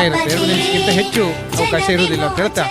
ಇರುತ್ತೆ, 2 ನಿಮಿಷಕ್ಕಿಂತ ಹೆಚ್ಚು ಅವಕಾಶ ಇರುವುದಿಲ್ಲ ಅಂತ ಹೇಳ್ತಾ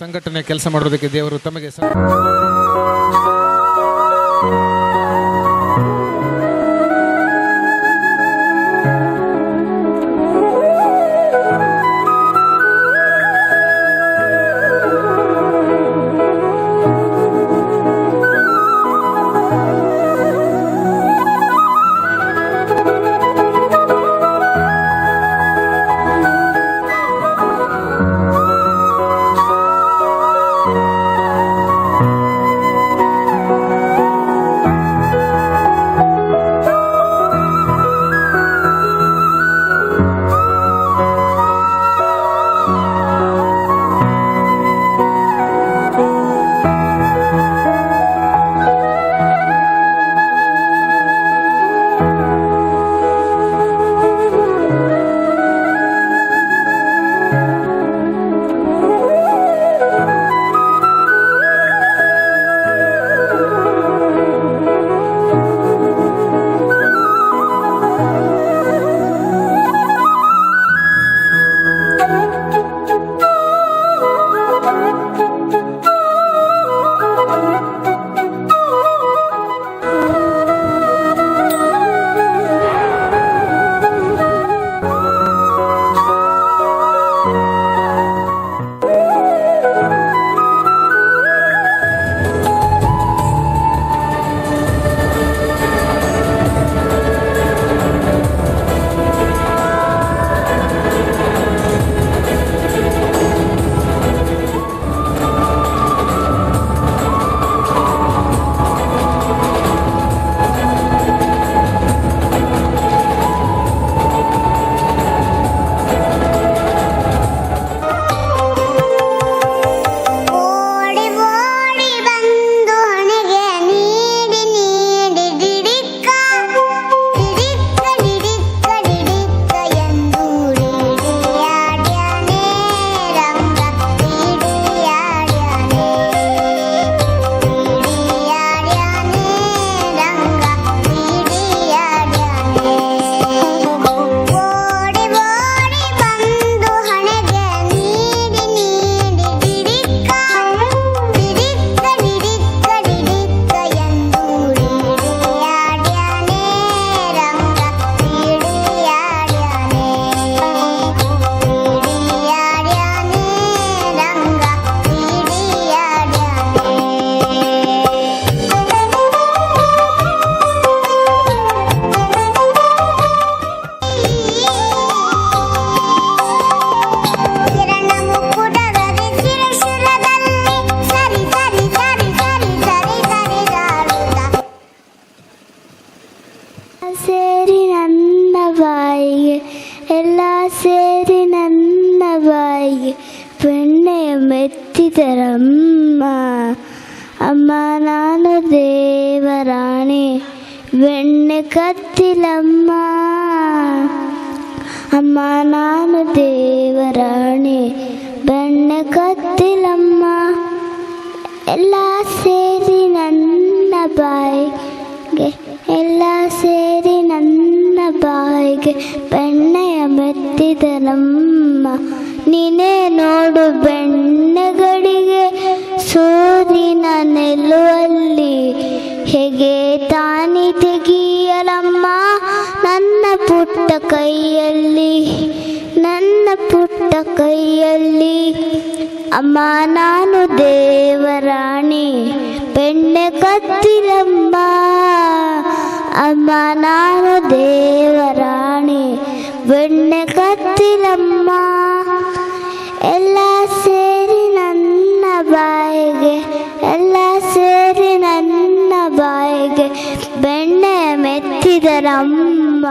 ಸಂಘಟನೆ ಕೆಲಸ ಮಾಡೋದಕ್ಕೆ ದೇವರು ತಮಗೆ ಸೇರಿ ನನ್ನ ಬಾಯಿಗೆ ಎಲ್ಲ ಸೇರಿ ನನ್ನ ಬಾಯಿಗೆ ಬೆಣ್ಣೆಯ ಮೆತ್ತಿದರಮ್ಮ. ಅಮ್ಮ ನಾನು ದೇವರಾಣಿ ಬೆಣ್ಣೆ ಕತ್ತಿಲಮ್ಮ. ಅಮ್ಮ ನಾನು ದೇವರಾಣಿ ಬೆಣ್ಣೆ ಕತ್ತಿಲಮ್ಮ. ಎಲ್ಲ ಸೇರಿ ನನ್ನ ಬಾಯಿಗೆ ಎಲ್ಲ ಸೇರಿ ನನ್ನ ಬಾಯಿಗೆ ಬೆಣ್ಣೆಯ ಮೆತ್ತಿದರಮ್ಮ. ನೀನೇ ನೋಡು ಬೆಣ್ಣೆಗಡಿಗೆ ಸೂರ್ಯನ ನಿಲ್ಲುವಲ್ಲಿ ಹೇಗೆ ತಾನಿ ತೆಗಿಯಲಮ್ಮ ನನ್ನ ಪುಟ್ಟ ಕೈಯಲ್ಲಿ ನನ್ನ ಪುಟ್ಟ ಕೈಯಲ್ಲಿ. ಅಮ್ಮ ನಾನು ದೇವರಾಣಿ ಬೆಣ್ಣೆ ಕತ್ತಿಲಮ್ಮ. ಅಮ್ಮ ನಾನು ದೇವರಾಣಿ ಬೆಣ್ಣೆ ಕತ್ತಿಲಮ್ಮ. ಎಲ್ಲ ಸೇರಿ ನನ್ನ ಬಾಯಿಗೆ ಎಲ್ಲ ಸೇರಿ ನನ್ನ ಬಾಯಿಗೆ ಬೆಣ್ಣೆ ಮೆತ್ತಿದರಮ್ಮ.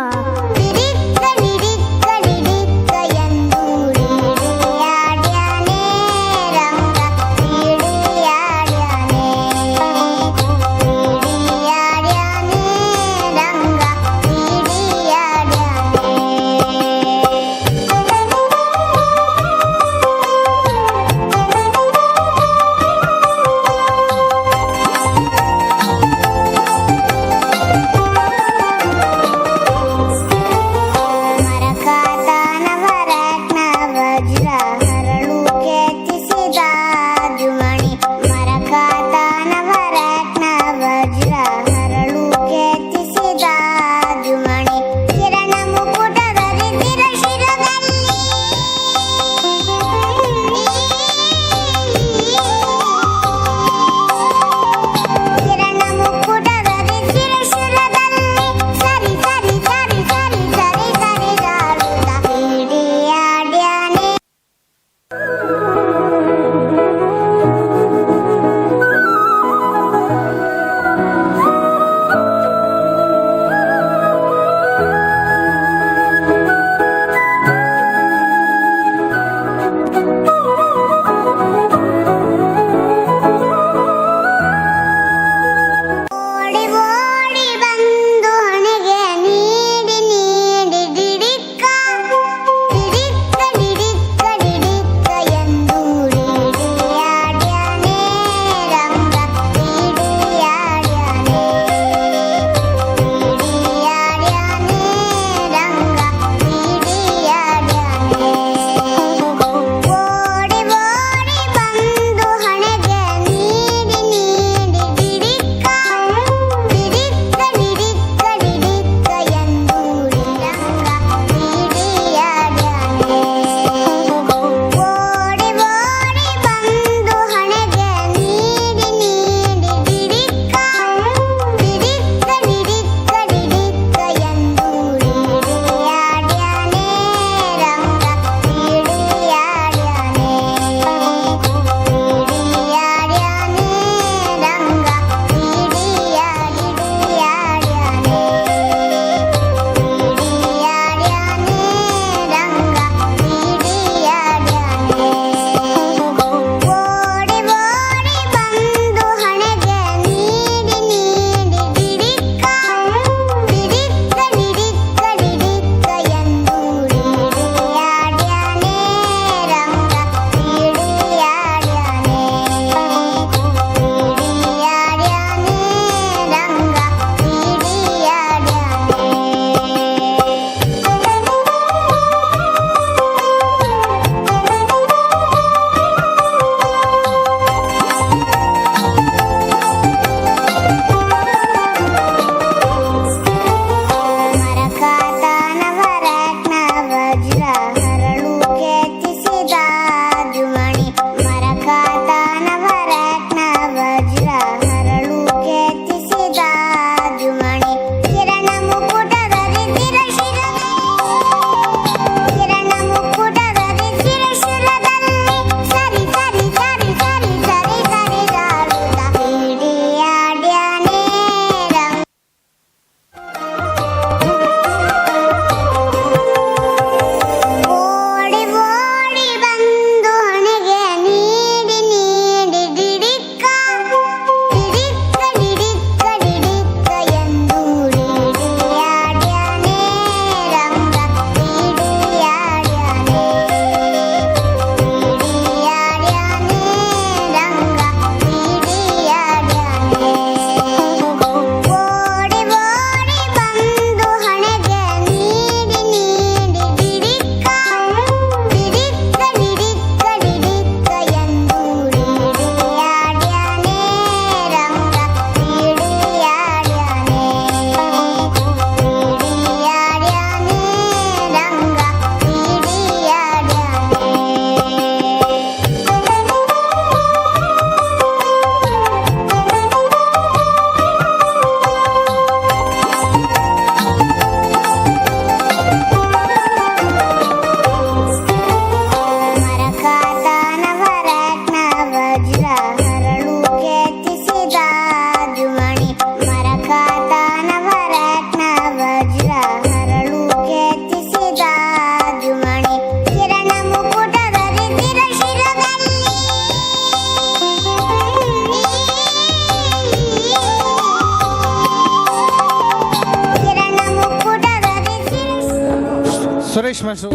ಗಣೇಶ್ ಮಾಸ್ಟ್ರು.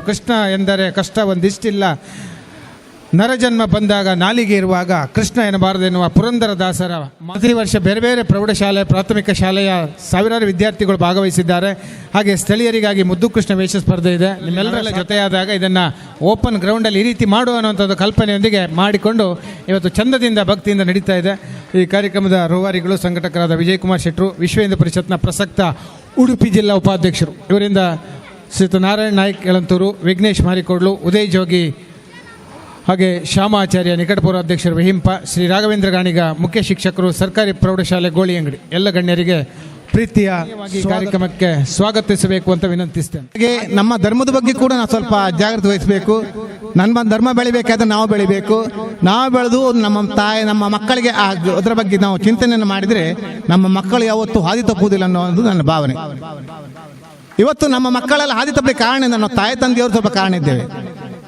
ಕೃಷ್ಣ ಎಂದರೆ ಕಷ್ಟ ಒಂದಿಷ್ಟಿಲ್ಲ, ನರಜನ್ಮ ಬಂದಾಗ ನಾಲಿಗೆ ಇರುವಾಗ ಕೃಷ್ಣ ಎನ್ನಬಾರದೆನ್ನುವ ಪುರಂದರದಾಸರ ಪ್ರತಿ ವರ್ಷ ಬೇರೆ ಬೇರೆ ಪ್ರೌಢಶಾಲೆ ಪ್ರಾಥಮಿಕ ಶಾಲೆಯ ಸಾವಿರಾರು ವಿದ್ಯಾರ್ಥಿಗಳು ಭಾಗವಹಿಸಿದ್ದಾರೆ. ಹಾಗೆ ಸ್ಥಳೀಯರಿಗಾಗಿ ಮುದ್ದು ಕೃಷ್ಣ ವೇಷ ಸ್ಪರ್ಧೆ ಇದೆ. ನಿಮ್ಮೆಲ್ಲರೆಲ್ಲ ಜೊತೆಯಾದಾಗ ಇದನ್ನು ಓಪನ್ ಗ್ರೌಂಡಲ್ಲಿ ಈ ರೀತಿ ಮಾಡುವ ಅನ್ನುವಂಥದ್ದು ಕಲ್ಪನೆಯೊಂದಿಗೆ ಮಾಡಿಕೊಂಡು ಇವತ್ತು ಚಂದದಿಂದ ಭಕ್ತಿಯಿಂದ ನಡೀತಾ ಇದೆ. ಈ ಕಾರ್ಯಕ್ರಮದ ರೂವಾರಿಗಳು ಸಂಘಟಕರಾದ ವಿಜಯಕುಮಾರ್ ಶೆಟ್ಟರು, ವಿಶ್ವ ಹಿಂದೂ ಪರಿಷತ್ನ ಪ್ರಸಕ್ತ ಉಡುಪಿ ಜಿಲ್ಲಾ ಉಪಾಧ್ಯಕ್ಷರು, ಇವರಿಂದ ಶ್ರೀಯುತ ನಾರಾಯಣ್ ನಾಯ್ಕ್ ಯಳಂತೂರು, ವಿಘ್ನೇಶ್ ಮಾರಿಕೋಡ್ಲು, ಉದಯ್ ಜೋಗಿ, ಹಾಗೆ ಶ್ಯಾಮಾಚಾರ್ಯ ನಿಕಟಪೂರ್ವ ಅಧ್ಯಕ್ಷರು ವಿಹಿಂಪ, ಶ್ರೀ ರಾಘವೇಂದ್ರ ಗಾಣಿಗ ಮುಖ್ಯ ಶಿಕ್ಷಕರು, ಸರ್ಕಾರಿ ಪ್ರೌಢಶಾಲೆ ಗೋಳಿ ಅಂಗಡಿ, ಎಲ್ಲ ಗಣ್ಯರಿಗೆ ಪ್ರೀತಿಯ ಕಾರ್ಯಕ್ರಮಕ್ಕೆ ಸ್ವಾಗತಿಸಬೇಕು ಅಂತ ವಿನಂತಿಸ್ತೇನೆ. ಹಾಗೆ ನಮ್ಮ ಧರ್ಮದ ಬಗ್ಗೆ ಕೂಡ ನಾವು ಸ್ವಲ್ಪ ಜಾಗ್ರತೆ ವಹಿಸಬೇಕು. ನಮ್ಮ ಧರ್ಮ ಬೆಳಿಬೇಕಾದ್ರೆ ನಾವು ಬೆಳಿಬೇಕು. ನಾವು ಬೆಳೆದು ನಮ್ಮ ತಾಯಿ ನಮ್ಮ ಮಕ್ಕಳಿಗೆ ಅದರ ಬಗ್ಗೆ ನಾವು ಚಿಂತನೆಯನ್ನು ಮಾಡಿದರೆ ನಮ್ಮ ಮಕ್ಕಳು ಯಾವತ್ತೂ ಹಾದಿ ತಪ್ಪುವುದಿಲ್ಲ ಅನ್ನೋದು ನನ್ನ ಭಾವನೆ. ಇವತ್ತು ನಮ್ಮ ಮಕ್ಕಳೆಲ್ಲ ಹಾದಿ ತಪ್ಪಲಿಕ್ಕೆ ಕಾರಣ ನಾವು ತಾಯಿ ತಂದೆಯವರು ಸ್ವಲ್ಪ ಕಾರಣ ಇದ್ದೇವೆ.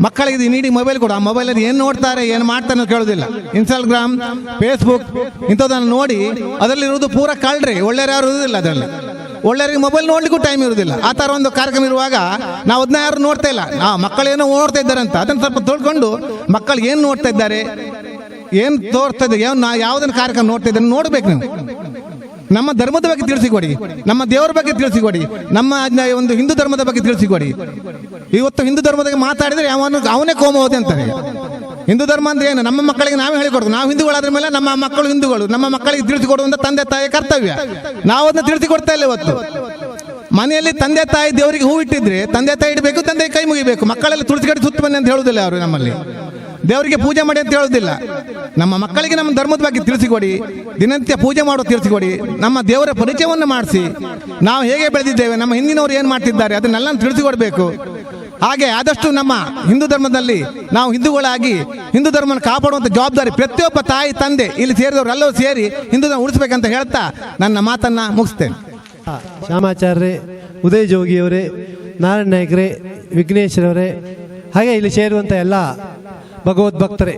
ಮಕ್ಕಳಿಗೆ ನೀಡಿ ಮೊಬೈಲ್ ಕೊಡು, ಆ ಮೊಬೈಲಲ್ಲಿ ಏನು ನೋಡ್ತಾರೆ ಏನು ಮಾಡ್ತಾರೆ ಅನ್ನೋದು ಕೇಳೋದಿಲ್ಲ. ಇನ್ಸ್ಟಾಗ್ರಾಮ್, ಫೇಸ್ಬುಕ್ ಇಂಥದ್ದನ್ನು ನೋಡಿ ಅದರಲ್ಲಿರುವುದು ಪೂರ ಕಳ್ರಿ, ಒಳ್ಳೆಯರು ಯಾರು ಇರುವುದಿಲ್ಲ. ಅದರಲ್ಲಿ ಒಳ್ಳೆಯವರಿಗೆ ಮೊಬೈಲ್ ನೋಡ್ಲಿಕ್ಕೂ ಟೈಮ್ ಇರುವುದಿಲ್ಲ. ಆ ಥರ ಒಂದು ಕಾರ್ಯಕ್ರಮ ಇರುವಾಗ ನಾವು ಅದನ್ನ ಯಾರು ನೋಡ್ತಾ ಇಲ್ಲ. ನಾವು ಮಕ್ಕಳೇನೋ ನೋಡ್ತಾ ಇದ್ದಾರೆ ಅಂತ ಅದನ್ನು ಸ್ವಲ್ಪ ತಿಳ್ಕೊಂಡು ಮಕ್ಕಳು ಏನು ನೋಡ್ತಾ ಇದ್ದಾರೆ, ಏನು ತೋರ್ತಾ ಇದ್ದಾರೆ, ಯಾವುದನ್ನು ಕಾರ್ಯಕ್ರಮ ನೋಡ್ತಾ ಇದ್ದಾರೆ ನೋಡ್ಬೇಕು. ನೀವು ನಮ್ಮ ಧರ್ಮದ ಬಗ್ಗೆ ತಿಳಿಸಿಕೊಡಿ, ನಮ್ಮ ದೇವರ ಬಗ್ಗೆ ತಿಳಿಸಿಕೊಡಿ, ನಮ್ಮ ಒಂದು ಹಿಂದೂ ಧರ್ಮದ ಬಗ್ಗೆ ತಿಳಿಸಿಕೊಡಿ. ಇವತ್ತು ಹಿಂದೂ ಧರ್ಮದ ಬಗ್ಗೆ ಮಾತಾಡಿದರೆ ಅವನೇ ಕೋಮೋದೆ ಅಂತಾನೆ. ಹಿಂದೂ ಧರ್ಮ ಅಂದ್ರೆ ಏನು? ನಮ್ಮ ಮಕ್ಕಳಿಗೆ ನಾವೇ ಹೇಳಿಕೊಡೋದು. ನಾವು ಹಿಂದೂಗಳಾದ್ರ ಮೇಲೆ ನಮ್ಮ ಮಕ್ಕಳು ಹಿಂದೂಗಳು, ನಮ್ಮ ಮಕ್ಕಳಿಗೆ ತಿಳಿಸಿಕೊಡುವಂತ ತಂದೆ ತಾಯಿಯ ಕರ್ತವ್ಯ. ನಾವು ಅದನ್ನ ತಿಳಿಸಿಕೊಡ್ತಾ ಇಲ್ಲ. ಇವತ್ತು ಮನೆಯಲ್ಲಿ ತಂದೆ ತಾಯಿ ದೇವರಿಗೆ ಹೂ ಇಟ್ಟಿದ್ರೆ ತಂದೆ ತಾಯಿ ಇಡಬೇಕು, ತಂದೆ ಕೈ ಮುಗಿಬೇಕು. ಮಕ್ಕಳೆಲ್ಲ ತುಳಸಿ ಕಡೆ ಸುತ್ತ ಬನ್ನಿ ಅಂತ ಹೇಳುದಿಲ್ಲ ಅವರು. ನಮ್ಮಲ್ಲಿ ದೇವರಿಗೆ ಪೂಜೆ ಮಾಡಿ ಅಂತ ಹೇಳುದಿಲ್ಲ. ನಮ್ಮ ಮಕ್ಕಳಿಗೆ ನಮ್ಮ ಧರ್ಮದ ಬಗ್ಗೆ ತಿಳಿಸಿಕೊಡಿ, ದಿನನಿತ್ಯ ಪೂಜೆ ಮಾಡೋದು ತಿಳಿಸಿಕೊಡಿ, ನಮ್ಮ ದೇವರ ಪರಿಚಯವನ್ನು ಮಾಡಿಸಿ, ನಾವು ಹೇಗೆ ಬೆಳೆದಿದ್ದೇವೆ, ನಮ್ಮ ಹಿಂದಿನವರು ಏನು ಮಾಡ್ತಿದ್ದಾರೆ ಅದನ್ನೆಲ್ಲ ತಿಳಿಸಿಕೊಡ್ಬೇಕು. ಹಾಗೆ ಆದಷ್ಟು ನಮ್ಮ ಹಿಂದೂ ಧರ್ಮದಲ್ಲಿ ನಾವು ಹಿಂದೂಗಳಾಗಿ ಹಿಂದೂ ಧರ್ಮನ ಕಾಪಾಡುವಂಥ ಜವಾಬ್ದಾರಿ ಪ್ರತಿಯೊಬ್ಬ ತಾಯಿ ತಂದೆ ಇಲ್ಲಿ ಸೇರಿದವರೆಲ್ಲರೂ ಸೇರಿ ಹಿಂದೂ ಧರ್ಮ ಉಳಿಸ್ಬೇಕಂತ ಹೇಳ್ತಾ ನನ್ನ ಮಾತನ್ನ ಮುಗಿಸ್ತೇನೆ. ಶ್ಯಾಮಾಚಾರ್ಯರೇ, ಉದಯ್ ಜೋಗಿಯವರೇ, ನಾರಾಯಣ ನಾಯ್ಕರೇ, ವಿಘ್ನೇಶ್ವರವರೇ, ಹಾಗೆ ಇಲ್ಲಿ ಸೇರುವಂಥ ಎಲ್ಲ ಭಗವದ್ಭಕ್ತರೇ,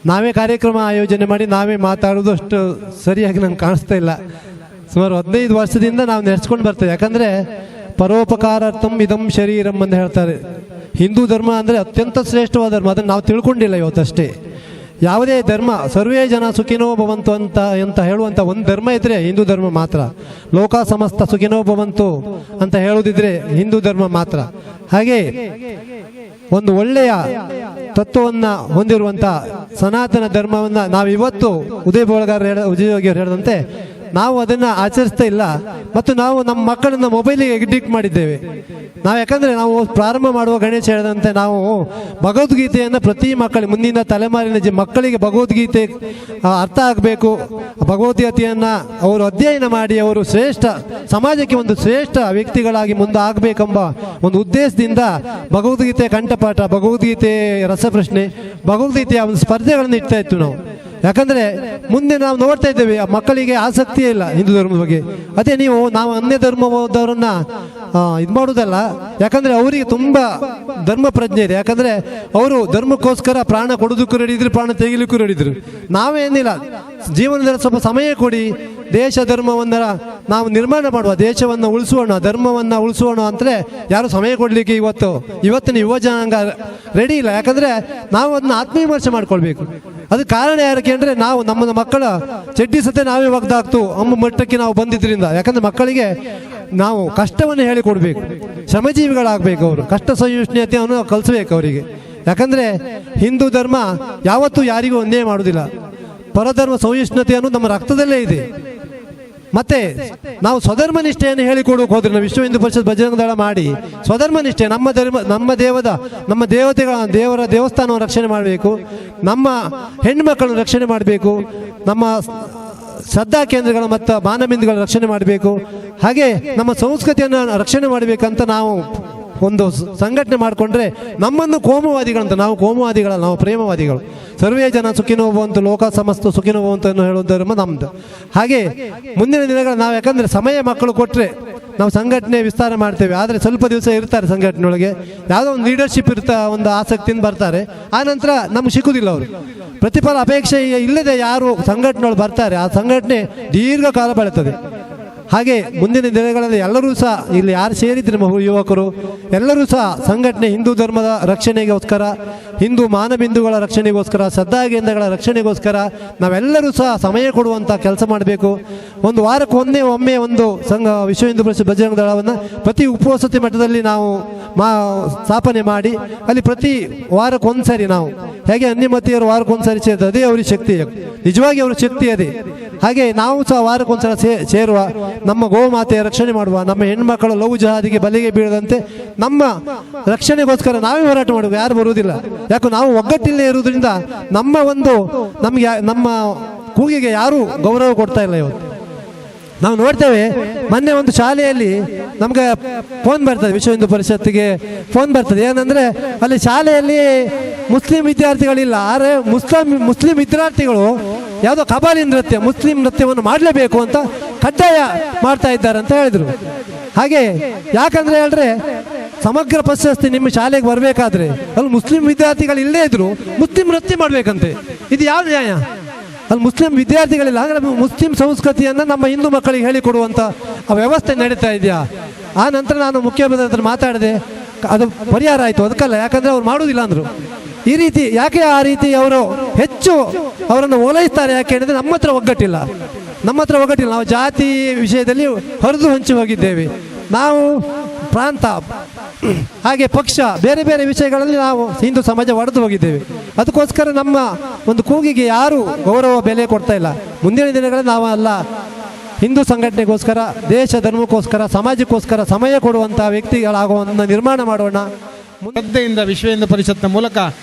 ನಾವೇ ಕಾರ್ಯಕ್ರಮ ಆಯೋಜನೆ ಮಾಡಿ ನಾವೇ ಮಾತಾಡೋದು ಅಷ್ಟು ಸರಿಯಾಗಿ ನಂಗೆ ಕಾಣಿಸ್ತಾ ಇಲ್ಲ. ಸುಮಾರು 15 ವರ್ಷದಿಂದ ನಾವು ನಡೆಸ್ಕೊಂಡು ಬರ್ತೇವೆ. ಯಾಕಂದರೆ ಪರೋಪಕಾರಾರ್ಥಂ ಇದಂ ಶರೀರಂ ಅಂತ ಹೇಳ್ತಾರೆ. ಹಿಂದೂ ಧರ್ಮ ಅಂದರೆ ಅತ್ಯಂತ ಶ್ರೇಷ್ಠವಾದ ಧರ್ಮ. ಅದನ್ನು ನಾವು ತಿಳ್ಕೊಂಡಿಲ್ಲ ಇವತ್ತಷ್ಟೇ. ಯಾವುದೇ ಧರ್ಮ ಸರ್ವೇ ಜನ ಸುಖಿನೋ ಭವಂತು ಅಂತ ಹೇಳುವಂಥ ಒಂದು ಧರ್ಮ ಇದ್ದರೆ ಹಿಂದೂ ಧರ್ಮ ಮಾತ್ರ. ಲೋಕ ಸಮಸ್ತ ಸುಖಿನೋ ಭವಂತು ಅಂತ ಹೇಳುವುದಿದ್ರೆ ಹಿಂದೂ ಧರ್ಮ ಮಾತ್ರ. ಹಾಗೆ ಒಂದು ಒಳ್ಳೆಯ ತತ್ವವನ್ನು ಹೊಂದಿರುವಂಥ ಸನಾತನ ಧರ್ಮವನ್ನು ನಾವಿವತ್ತು ಉದಯ್ ಯೋಗಿಯವರು ಹೇಳಿದಂತೆ ನಾವು ಅದನ್ನು ಆಚರಿಸ್ತಾ ಇಲ್ಲ. ಮತ್ತು ನಾವು ನಮ್ಮ ಮಕ್ಕಳನ್ನು ಮೊಬೈಲಿಗೆ ಎಡಿಕ್ಟ್ ಮಾಡಿದ್ದೇವೆ ನಾವು. ಯಾಕಂದರೆ ನಾವು ಪ್ರಾರಂಭ ಮಾಡುವ ಗಣೇಶ ಹೇಳಿದಂತೆ ನಾವು ಭಗವದ್ಗೀತೆಯನ್ನು ಪ್ರತಿ ಮಕ್ಕಳಿಗೆ, ಮುಂದಿನ ತಲೆಮಾರಿನ ಮಕ್ಕಳಿಗೆ ಭಗವದ್ಗೀತೆ ಅರ್ಥ ಆಗಬೇಕು. ಭಗವದ್ಗೀತೆಯನ್ನು ಅವರು ಅಧ್ಯಯನ ಮಾಡಿ ಅವರು ಶ್ರೇಷ್ಠ ಸಮಾಜಕ್ಕೆ ಒಂದು ಶ್ರೇಷ್ಠ ವ್ಯಕ್ತಿಗಳಾಗಿ ಮುಂದೆ ಆಗಬೇಕೆಂಬ ಒಂದು ಉದ್ದೇಶದಿಂದ ಭಗವದ್ಗೀತೆ ಕಂಠಪಾಠ, ಭಗವದ್ಗೀತೆ ರಸಪ್ರಶ್ನೆ, ಭಗವದ್ಗೀತೆಯ ಒಂದು ಸ್ಪರ್ಧೆಗಳನ್ನು ಇಡ್ತಾ ಇತ್ತು ನಾವು. ಯಾಕಂದರೆ ಮುಂದೆ ನಾವು ನೋಡ್ತಾ ಇದ್ದೇವೆ ಆ ಮಕ್ಕಳಿಗೆ ಆಸಕ್ತಿಯೇ ಇಲ್ಲ ಹಿಂದೂ ಧರ್ಮದ ಬಗ್ಗೆ. ಅದೇ ನಾವು ಅನ್ಯ ಧರ್ಮದವರನ್ನ ಇದು ಮಾಡೋದಲ್ಲ. ಯಾಕಂದರೆ ಅವರಿಗೆ ತುಂಬ ಧರ್ಮ ಪ್ರಜ್ಞೆ ಇದೆ. ಯಾಕಂದರೆ ಅವರು ಧರ್ಮಕ್ಕೋಸ್ಕರ ಪ್ರಾಣ ಕೊಡೋದಕ್ಕೂ ರೆಡಿದ್ರು, ಪ್ರಾಣ ತೆಗಿಲಿಕ್ಕೂ ರೆಡಿದ್ರು. ನಾವೇನಿಲ್ಲ, ಜೀವನದಲ್ಲಿ ಸ್ವಲ್ಪ ಸಮಯ ಕೊಡಿ, ದೇಶ ಧರ್ಮವನ್ನು ನಾವು ನಿರ್ಮಾಣ ಮಾಡುವ, ದೇಶವನ್ನು ಉಳಿಸೋಣ, ಧರ್ಮವನ್ನು ಉಳಿಸೋಣ ಅಂತಲೇ ಯಾರು ಸಮಯ ಕೊಡಲಿಕ್ಕೆ ಇವತ್ತಿನ ಯುವ ಜನಾಂಗ ರೆಡಿ ಇಲ್ಲ. ಯಾಕಂದರೆ ನಾವು ಅದನ್ನ ಆತ್ಮವಿಮರ್ಶೆ ಮಾಡ್ಕೊಳ್ಬೇಕು. ಅದು ಕಾರಣ ಯಾರಕ್ಕೆ ಅಂದರೆ ನಾವು ನಮ್ಮ ಮಕ್ಕಳ ಚಡ್ಡಿ ಸತೆ ನಾವೇ ಒಗ್ದಾಕ್ತು ಅಮ್ಮ ಮಟ್ಟಕ್ಕೆ ನಾವು ಬಂದಿದ್ದರಿಂದ. ಯಾಕಂದರೆ ಮಕ್ಕಳಿಗೆ ನಾವು ಕಷ್ಟವನ್ನು ಹೇಳಿಕೊಡ್ಬೇಕು, ಶ್ರಮಜೀವಿಗಳಾಗಬೇಕು. ಅವರು ಕಷ್ಟ ಸಹಿಷ್ಣುತೆಯನ್ನು ಕಲಿಸ್ಬೇಕು ಅವರಿಗೆ. ಯಾಕಂದರೆ ಹಿಂದೂ ಧರ್ಮ ಯಾವತ್ತೂ ಯಾರಿಗೂ ಅನ್ಯಾಯ ಮಾಡೋದಿಲ್ಲ. ಪರಧರ್ಮ ಸಹಿಷ್ಣುತೆಯನ್ನು ನಮ್ಮ ರಕ್ತದಲ್ಲೇ ಇದೆ. ಮತ್ತೆ ನಾವು ಸ್ವಧರ್ಮ ನಿಷ್ಠೆಯನ್ನು ಹೇಳಿಕೊಡೋಕೆ ಹೋದ್ರೆ ನಾವು ವಿಶ್ವ ಹಿಂದೂ ಪರಿಷತ್ ಬಜರಂಗ ದಳ ಮಾಡಿ ಸ್ವಧರ್ಮ ನಿಷ್ಠೆ, ನಮ್ಮ ಧರ್ಮ, ನಮ್ಮ ದೇವರ ದೇವಸ್ಥಾನವನ್ನು ರಕ್ಷಣೆ ಮಾಡಬೇಕು, ನಮ್ಮ ಹೆಣ್ಣುಮಕ್ಕಳನ್ನು ರಕ್ಷಣೆ ಮಾಡಬೇಕು, ನಮ್ಮ ಶ್ರದ್ಧಾ ಕೇಂದ್ರಗಳ ಮತ್ತು ಮಾನಬಿಂದುಗಳ ರಕ್ಷಣೆ ಮಾಡಬೇಕು, ಹಾಗೆ ನಮ್ಮ ಸಂಸ್ಕೃತಿಯನ್ನು ರಕ್ಷಣೆ ಮಾಡಬೇಕಂತ ನಾವು ಒಂದು ಸಂಘಟನೆ ಮಾಡಿಕೊಂಡ್ರೆ ನಮ್ಮನ್ನು ಕೋಮುವಾದಿಗಳಂತ, ನಾವು ಕೋಮುವಾದಿಗಳ, ನಾವು ಪ್ರೇಮವಾದಿಗಳು. ಸರ್ವೇ ಜನ ಸುಖಿನೋ ಭವಂತು ಲೋಕ ಸಮಸ್ತ ಸುಖಿನೋ ಭವಂತು ಅನ್ನೋ ಹೇಳುವ ಧರ್ಮ ನಮ್ಮದು. ಹಾಗೆ ಮುಂದಿನ ದಿನಗಳು ನಾವು, ಯಾಕಂದರೆ ಸಮಯ ಮಕ್ಕಳು ಕೊಟ್ಟರೆ ನಾವು ಸಂಘಟನೆ ವಿಸ್ತಾರ ಮಾಡ್ತೇವೆ. ಆದರೆ ಸ್ವಲ್ಪ ದಿವಸ ಇರ್ತಾರೆ ಸಂಘಟನೆಯೊಳಗೆ, ಯಾವುದೋ ಒಂದು ಲೀಡರ್ಶಿಪ್ ಒಂದು ಆಸಕ್ತಿಯಿಂದ ಬರ್ತಾರೆ, ಆನಂತರ ನಮ್ಗೆ ಸಿಕ್ಕುವುದಿಲ್ಲ. ಅವರು ಪ್ರತಿಫಲ ಅಪೇಕ್ಷೆ ಇಲ್ಲದೆ ಯಾರು ಸಂಘಟನೆಯೊಳಗೆ ಬರ್ತಾರೆ, ಆ ಸಂಘಟನೆ ದೀರ್ಘಕಾಲ ಬೆಳೀತದೆ. ಹಾಗೆ ಮುಂದಿನ ದಿನಗಳಲ್ಲಿ ಎಲ್ಲರೂ ಸಹ, ಇಲ್ಲಿ ಯಾರು ಸೇರಿದ್ರೆ ಯುವಕರು ಎಲ್ಲರೂ ಸಹ ಸಂಘಟನೆ ಹಿಂದೂ ಧರ್ಮದ ರಕ್ಷಣೆಗೋಸ್ಕರ, ಹಿಂದೂ ಮಾನಬಿಂದುಗಳ ರಕ್ಷಣೆಗೋಸ್ಕರ, ಶ್ರದ್ಧಾಗೇಂದ್ರಗಳ ರಕ್ಷಣೆಗೋಸ್ಕರ ನಾವೆಲ್ಲರೂ ಸಹ ಸಮಯ ಕೊಡುವಂಥ ಕೆಲಸ ಮಾಡಬೇಕು. ಒಂದು ವಾರಕ್ಕೆ ಒಮ್ಮೆ ಒಂದು ವಿಶ್ವ ಹಿಂದೂ ಪರಿಷತ್ ಬಜರಂಗ ದಳವನ್ನು ಪ್ರತಿ ಉಪವಸತಿ ಮಟ್ಟದಲ್ಲಿ ನಾವು ಸ್ಥಾಪನೆ ಮಾಡಿ, ಅಲ್ಲಿ ಪ್ರತಿ ವಾರಕ್ಕೆ ಒಂದ್ಸರಿ ನಾವು ಹೇಗೆ ಅನ್ಯಮತಿಯರು ವಾರಕ್ಕೆ ಒಂದ್ಸರಿ ಸೇರ್ತದೆ, ಅದೇ ಅವ್ರಿಗೆ ಶಕ್ತಿ, ನಿಜವಾಗಿ ಅವ್ರ ಶಕ್ತಿ ಅದೇ. ಹಾಗೆ ನಾವು ಸಹ ವಾರಕ್ಕೊಂದ್ಸಲ ಸೇರುವ, ನಮ್ಮ ಗೋಮಾತೆಯ ರಕ್ಷಣೆ ಮಾಡುವ, ನಮ್ಮ ಹೆಣ್ಮಕ್ಕಳು ಲವ್ ಜಹಾದಿಗೆ ಬಲಿಗೆ ಬೀಳದಂತೆ ನಮ್ಮ ರಕ್ಷಣೆಗೋಸ್ಕರ ನಾವೇ ಹೋರಾಟ ಮಾಡುವ, ಯಾರು ಬರುವುದಿಲ್ಲ. ಯಾಕೆ ನಾವು ಒಗ್ಗಟ್ಟಿಲ್ಲೇ ಇರುವುದರಿಂದ ನಮಗೆ ನಮ್ಮ ಕೂಗಿಗೆ ಯಾರೂ ಗೌರವ ಕೊಡ್ತಾ ಇಲ್ಲ. ಇವತ್ತು ನಾವು ನೋಡ್ತೇವೆ, ಮೊನ್ನೆ ಒಂದು ಶಾಲೆಯಲ್ಲಿ ನಮ್ಗೆ ಫೋನ್ ಬರ್ತದೆ, ವಿಶ್ವ ಹಿಂದೂ ಪರಿಷತ್ತಿಗೆ ಫೋನ್ ಬರ್ತದೆ. ಏನಂದರೆ ಅಲ್ಲಿ ಶಾಲೆಯಲ್ಲಿ ಮುಸ್ಲಿಂ ವಿದ್ಯಾರ್ಥಿಗಳಿಲ್ಲ, ಆದರೆ ಮುಸ್ಲಿಂ ವಿದ್ಯಾರ್ಥಿಗಳು ಯಾವುದೋ ಕಬಾಲಿ ನೃತ್ಯ, ಮುಸ್ಲಿಂ ನೃತ್ಯವನ್ನು ಮಾಡಲೇಬೇಕು ಅಂತ ಕಡ್ಡಾಯ ಮಾಡ್ತಾ ಇದ್ದಾರೆ ಅಂತ ಹೇಳಿದರು. ಹಾಗೆ ಯಾಕಂದರೆ ಹೇಳಿದ್ರೆ, ಸಮಗ್ರ ಪ್ರಶಸ್ತಿ ನಿಮ್ಮ ಶಾಲೆಗೆ ಬರಬೇಕಾದ್ರೆ ಅಲ್ಲಿ ಮುಸ್ಲಿಂ ವಿದ್ಯಾರ್ಥಿಗಳು ಇಲ್ಲದೇ ಇದ್ರು ಮುಸ್ಲಿಂ ನೃತ್ಯ ಮಾಡಬೇಕಂತೆ. ಇದು ಯಾವ ನ್ಯಾಯ? ಅಲ್ಲಿ ಮುಸ್ಲಿಂ ವಿದ್ಯಾರ್ಥಿಗಳಿಲ್ಲ ಅಂದರೆ ಮುಸ್ಲಿಂ ಸಂಸ್ಕೃತಿಯನ್ನು ನಮ್ಮ ಹಿಂದೂ ಮಕ್ಕಳಿಗೆ ಹೇಳಿಕೊಡುವಂಥ ವ್ಯವಸ್ಥೆ ನಡೀತಾ ಇದೆಯಾ? ಆ ನಂತರ ನಾನು ಮುಖ್ಯಮಂತ್ರಿ ಹತ್ರ ಮಾತಾಡಿದೆ, ಅದು ಪರಿಹಾರ ಆಯಿತು. ಅದಕ್ಕಲ್ಲ, ಯಾಕಂದರೆ ಅವ್ರು ಮಾಡುವುದಿಲ್ಲ ಅಂದರು. ಈ ರೀತಿ ಯಾಕೆ ಆ ರೀತಿ ಅವರು ಹೆಚ್ಚು ಅವರನ್ನು ಓಲೈಸ್ತಾರೆ? ಯಾಕೆ ಹೇಳಿದರೆ ನಮ್ಮ ಹತ್ರ ಒಗ್ಗಟ್ಟಿಲ್ಲ. ನಾವು ಜಾತಿ ವಿಷಯದಲ್ಲಿ ಹರಿದು ಹಂಚಿ ಹೋಗಿದ್ದೇವೆ. ನಾವು ಪ್ರಾಂತ, ಹಾಗೆ ಪಕ್ಷ, ಬೇರೆ ಬೇರೆ ವಿಷಯಗಳಲ್ಲಿ ನಾವು ಹಿಂದೂ ಸಮಾಜ ಒಡೆದು ಹೋಗಿದ್ದೇವೆ. ಅದಕ್ಕೋಸ್ಕರ ನಮ್ಮ ಒಂದು ಕೂಗಿಗೆ ಯಾರು ಗೌರವ ಬೆಲೆ ಕೊಡ್ತಾ ಇಲ್ಲ. ಮುಂದಿನ ದಿನಗಳಲ್ಲಿ ನಾವು ಹಿಂದೂ ಸಂಘಟನೆಗೋಸ್ಕರ, ದೇಶ ಧರ್ಮಕ್ಕೋಸ್ಕರ, ಸಮಾಜಕ್ಕೋಸ್ಕರ ಸಮಯ ಕೊಡುವಂಥ ವ್ಯಕ್ತಿಗಳಾಗುವಂಥ ನಿರ್ಮಾಣ ಮಾಡೋಣ. ಶ್ರದ್ಧೆಯಿಂದ ವಿಶ್ವ ಹಿಂದೂ ಪರಿಷತ್ನ ಮೂಲಕ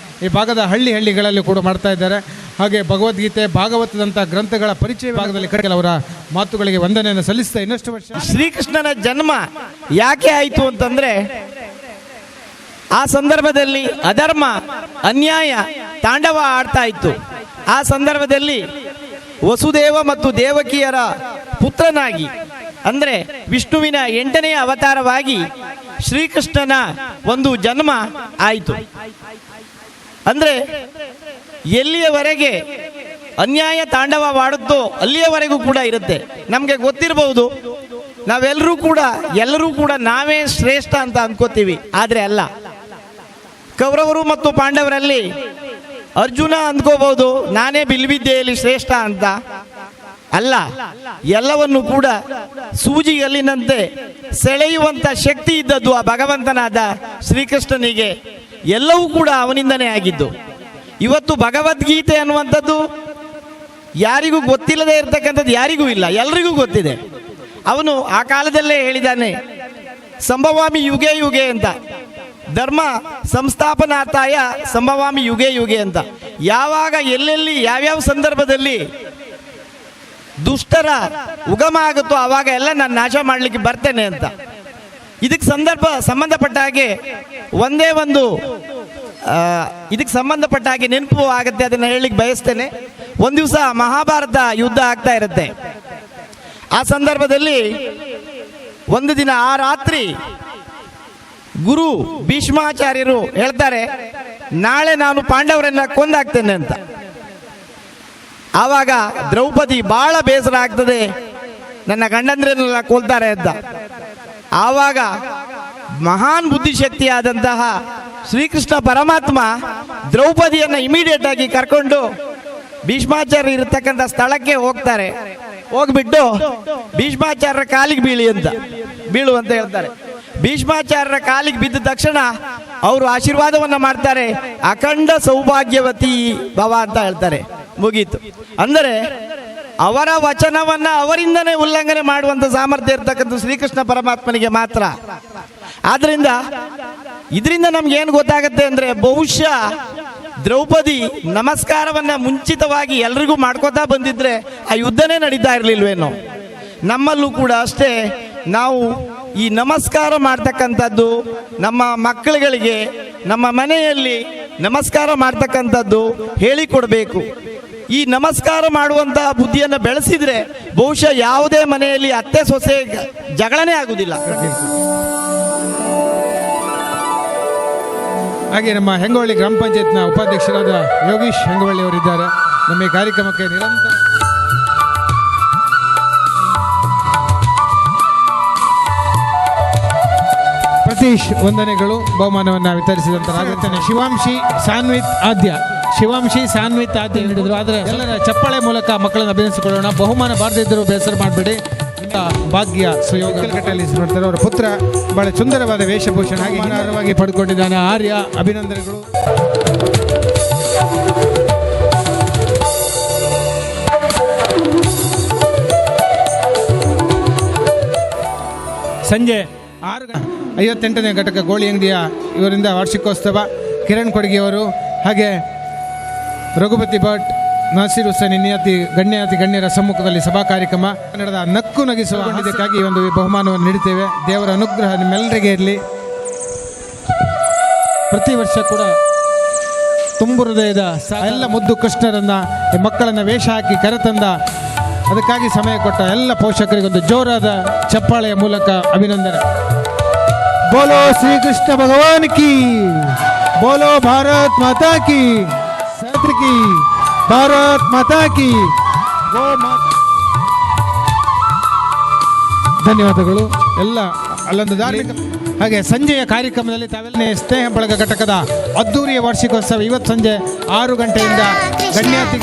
ಈ ಭಾಗದ ಹಳ್ಳಿಗಳಲ್ಲಿ ಕೂಡ ಮಾಡ್ತಾ ಇದ್ದಾರೆ. ಹಾಗೆ ಭಗವದ್ಗೀತೆ, ಭಾಗವತದಂಥ ಗ್ರಂಥಗಳ ಪರಿಚಯ ಭಾಗದಲ್ಲಿ ಕೆಲವರ ಮಾತುಗಳಿಗೆ ವಂದನೆಯನ್ನು ಸಲ್ಲಿಸ್ತಾ ಇನ್ನಷ್ಟು ವರ್ಷ ಶ್ರೀಕೃಷ್ಣನ ಜನ್ಮ ಯಾಕೆ ಆಯಿತು ಅಂತಂದ್ರೆ, ಆ ಸಂದರ್ಭದಲ್ಲಿ ಅಧರ್ಮ, ಅನ್ಯಾಯ ತಾಂಡವ ಆಡ್ತಾ ಇತ್ತು. ಆ ಸಂದರ್ಭದಲ್ಲಿ ವಸುದೇವ ಮತ್ತು ದೇವಕಿಯರ ಪುತ್ರನಾಗಿ, ಅಂದರೆ ವಿಷ್ಣುವಿನ 8ನೇ ಅವತಾರವಾಗಿ ಶ್ರೀಕೃಷ್ಣನ ಒಂದು ಜನ್ಮ ಆಯಿತು. ಅಂದರೆ ಎಲ್ಲಿಯವರೆಗೆ ಅನ್ಯಾಯ ತಾಂಡವವಾಡುತ್ತೋ ಅಲ್ಲಿಯವರೆಗೂ ಕೂಡ ಇರುತ್ತೆ. ನಮಗೆ ಗೊತ್ತಿರಬಹುದು, ಎಲ್ಲರೂ ಕೂಡ ನಾವೇ ಶ್ರೇಷ್ಠ ಅಂತ ಅನ್ಕೋತೀವಿ. ಆದರೆ ಅಲ್ಲ, ಕೌರವರು ಮತ್ತು ಪಾಂಡವರಲ್ಲಿ ಅರ್ಜುನ ಅಂದ್ಕೋಬಹುದು ನಾನೇ ಬಿಲ್ವಿದ್ಯೆಯಲ್ಲಿ ಶ್ರೇಷ್ಠ ಅಂತ. ಅಲ್ಲ, ಎಲ್ಲವನ್ನು ಕೂಡ ಸೂಜಿಗಲ್ಲಿನಂತೆ ಸೆಳೆಯುವಂಥ ಶಕ್ತಿ ಇದ್ದದ್ದು ಆ ಭಗವಂತನಾದ ಶ್ರೀಕೃಷ್ಣನಿಗೆ. ಎಲ್ಲವೂ ಕೂಡ ಅವನಿಂದನೇ ಆಗಿದ್ದು. ಇವತ್ತು ಭಗವದ್ಗೀತೆ ಅನ್ನುವಂಥದ್ದು ಯಾರಿಗೂ ಗೊತ್ತಿಲ್ಲದೆ ಇರತಕ್ಕಂಥದ್ದು ಯಾರಿಗೂ ಇಲ್ಲ, ಎಲ್ರಿಗೂ ಗೊತ್ತಿದೆ. ಅವನು ಆ ಕಾಲದಲ್ಲೇ ಹೇಳಿದ್ದಾನೆ, ಸಂಭವಾಮಿ ಯುಗೆ ಯುಗೆ ಅಂತ, ಧರ್ಮ ಸಂಸ್ಥಾಪನಾರ್ಥಾಯ ಸಂಭವಾಮಿ ಯುಗೆ ಯುಗೆ ಅಂತ. ಯಾವಾಗ ಎಲ್ಲೆಲ್ಲಿ ಯಾವ್ಯಾವ ಸಂದರ್ಭದಲ್ಲಿ ದುಷ್ಟರ ಉಗಮ ಆಗುತ್ತೋ ಆವಾಗ ಎಲ್ಲ ನಾನು ನಾಶ ಮಾಡಲಿಕ್ಕೆ ಬರ್ತೇನೆ ಅಂತ. ಇದಕ್ಕೆ ಸಂಬಂಧಪಟ್ಟ ಹಾಗೆ ಒಂದೇ ಒಂದು ಇದಕ್ಕೆ ಸಂಬಂಧಪಟ್ಟ ಹಾಗೆ ನೆನಪು ಆಗುತ್ತೆ, ಅದನ್ನು ಹೇಳಲಿಕ್ಕೆ ಬಯಸ್ತೇನೆ. ಒಂದು ದಿವಸ ಮಹಾಭಾರತ ಯುದ್ಧ ಆಗ್ತಾ ಇರುತ್ತೆ. ಆ ಸಂದರ್ಭದಲ್ಲಿ ಒಂದು ದಿನ ಆ ರಾತ್ರಿ ಗುರು ಭೀಷ್ಮಾಚಾರ್ಯರು ಹೇಳ್ತಾರೆ, ನಾಳೆ ನಾನು ಪಾಂಡವರನ್ನ ಕೊಂದಾಗ್ತೇನೆ ಅಂತ. ಆವಾಗ ದ್ರೌಪದಿ ಬಹಳ ಬೇಸರ ಆಗ್ತದೆ, ನನ್ನ ಗಂಡಂದ್ರನ್ನೆಲ್ಲ ಕೊಲ್ತಾರೆ ಅಂತ. ಆವಾಗ ಮಹಾನ್ ಬುದ್ಧಿಶಕ್ತಿಯಾದಂತಹ ಶ್ರೀಕೃಷ್ಣ ಪರಮಾತ್ಮ ದ್ರೌಪದಿಯನ್ನು ಇಮಿಡಿಯೇಟ್ ಆಗಿ ಕರ್ಕೊಂಡು ಭೀಷ್ಮಾಚಾರ್ಯ ಇರತಕ್ಕಂಥ ಸ್ಥಳಕ್ಕೆ ಹೋಗ್ತಾರೆ. ಹೋಗ್ಬಿಟ್ಟು ಭೀಷ್ಮಾಚಾರ್ಯರ ಕಾಲಿಗೆ ಬೀಳು ಅಂತ ಹೇಳ್ತಾರೆ. ಭೀಷ್ಮಾಚಾರ್ಯರ ಕಾಲಿಗೆ ಬಿದ್ದ ತಕ್ಷಣ ಅವರು ಆಶೀರ್ವಾದವನ್ನ ಮಾಡ್ತಾರೆ, ಅಖಂಡ ಸೌಭಾಗ್ಯವತಿ ಭವ ಅಂತ ಹೇಳ್ತಾರೆ. ಮುಗೀತು. ಅಂದರೆ ಅವರ ವಚನವನ್ನ ಅವರಿಂದನೇ ಉಲ್ಲಂಘನೆ ಮಾಡುವಂತ ಸಾಮರ್ಥ್ಯ ಇರ್ತಕ್ಕಂಥ ಶ್ರೀಕೃಷ್ಣ ಪರಮಾತ್ಮನಿಗೆ ಮಾತ್ರ. ಆದ್ರಿಂದ ಇದರಿಂದ ನಮ್ಗೆ ಏನು ಗೊತ್ತಾಗತ್ತೆ ಅಂದ್ರೆ, ಬಹುಶಃ ದ್ರೌಪದಿ ನಮಸ್ಕಾರವನ್ನ ಮುಂಚಿತವಾಗಿ ಎಲ್ರಿಗೂ ಮಾಡ್ಕೋತಾ ಬಂದಿದ್ರೆ ಆ ಯುದ್ಧನೇ ನಡೀತಾ ಇರಲಿಲ್ವೇನೋ. ನಮ್ಮಲ್ಲೂ ಕೂಡ ಅಷ್ಟೇ, ನಾವು ಈ ನಮಸ್ಕಾರ ಮಾಡ್ತಕ್ಕಂಥದ್ದು ನಮ್ಮ ಮಕ್ಕಳುಗಳಿಗೆ ನಮ್ಮ ಮನೆಯಲ್ಲಿ ನಮಸ್ಕಾರ ಮಾಡ್ತಕ್ಕಂಥದ್ದು ಹೇಳಿಕೊಡಬೇಕು. ಈ ನಮಸ್ಕಾರ ಮಾಡುವಂಥ ಬುದ್ಧಿಯನ್ನು ಬೆಳೆಸಿದರೆ ಬಹುಶಃ ಯಾವುದೇ ಮನೆಯಲ್ಲಿ ಅತ್ತೆ ಸೊಸೆ ಜಗಳನೇ ಆಗುವುದಿಲ್ಲ. ಹಾಗೆ ನಮ್ಮ ಹೆಂಗವಳ್ಳಿ ಗ್ರಾಮ ಪಂಚಾಯತ್ನ ಉಪಾಧ್ಯಕ್ಷರಾದ ಯೋಗೀಶ್ ಹೆಂಗವಳ್ಳಿ ಅವರಿದ್ದಾರೆ. ನಮ್ಮ ಈ ಕಾರ್ಯಕ್ರಮಕ್ಕೆ ನಿರಂತರ ಪ್ರತೀಶ್ ವಂದನೆಗಳು. ಬಹುಮಾನವನ್ನು ವಿತರಿಸಿದಂತೆ ಶಿವಾಂಶಿ ಸಾನ್ವಿತ್ ಆದ್ಯ ನೀಡಿದ್ರು. ಆದರೆ ಎಲ್ಲರ ಚಪ್ಪಾಳೆ ಮೂಲಕ ಮಕ್ಕಳನ್ನು ಅಭಿನಯಿಸಿಕೊಳ್ಳೋಣ. ಬಹುಮಾನ ಬಾರದಿದ್ದರೂ ಬೇಸರ ಮಾಡಬೇಡಿ. ಭಾಗ್ಯ ಸುಯೋಗ ಕಟ್ಟಲ್ಲಿ ನೋಡ್ತಾರೆ. ಅವರ ಪುತ್ರ ಬಹಳ ಸುಂದರವಾದ ವೇಷಭೂಷಣ ಹಾಗೆ ಪಡ್ಕೊಂಡಿದ್ದಾನೆ. ಆರ್ಯ, ಅಭಿನಂದನೆಗಳು. ಸಂಜೆ 6:58ನೇ ಘಟಕ ಗೋಳಿ ಅಂಗಡಿಯ ಇವರಿಂದ ವಾರ್ಷಿಕೋತ್ಸವ. ಕಿರಣ್ ಕೊಡಗಿಯವರು ಹಾಗೆ ರಘುಪತಿ ಭಟ್, ನಾಸಿರ್ ಹುಸೇನ್ ಗಣ್ಯರ ಸಮ್ಮುಖದಲ್ಲಿ ಸಭಾ ಕಾರ್ಯಕ್ರಮ ಕನ್ನಡದ ನಕ್ಕು ನಗಿಸುವ ಇದಕ್ಕಾಗಿ ಈ ಒಂದು ಬಹುಮಾನವನ್ನು ನೀಡುತ್ತೇವೆ. ದೇವರ ಅನುಗ್ರಹ ನಿಮ್ಮೆಲ್ಲರಿಗೆ ಇರಲಿ. ಪ್ರತಿ ವರ್ಷ ಕೂಡ ತುಂಬು ಹೃದಯದ ಎಲ್ಲ ಮುದ್ದು ಕೃಷ್ಣರನ್ನ ಮಕ್ಕಳನ್ನ ವೇಷ ಹಾಕಿ ಕರೆತಂದ ಅದಕ್ಕಾಗಿ ಸಮಯ ಕೊಟ್ಟ ಎಲ್ಲ ಪೋಷಕರಿಗೊಂದು ಜೋರಾದ ಚಪ್ಪಾಳೆಯ ಮೂಲಕ ಅಭಿನಂದನೆ. ಬೋಲೋ ಶ್ರೀಕೃಷ್ಣ ಭಗವಾನ್ ಕಿ, ಬೋಲೋ ಭಾರತ್ ಮಾತಾ ಕಿ, ಸತ್ಯ ಕಿ, ಭಾರತ್ ಮಾತಾ ಕಿ, ಗೋ ಮಾತಾ. ಧನ್ಯವಾದಗಳು. ಎಲ್ಲ ಅಲ್ಲೊಂದು ಧಾರ್ಮಿಕ ಹಾಗೆ ಸಂಜೆಯ ಕಾರ್ಯಕ್ರಮದಲ್ಲಿ ತಾವೆಲ್ಲನೇ ಸ್ನೇಹ ಬಳಗ ಘಟಕದ ಅದ್ದೂರಿಯ ವಾರ್ಷಿಕೋತ್ಸವ ಇವತ್ತು ಸಂಜೆ 6 ಗಂಟೆಯಿಂದ ಗಣ್ಯಾತಿ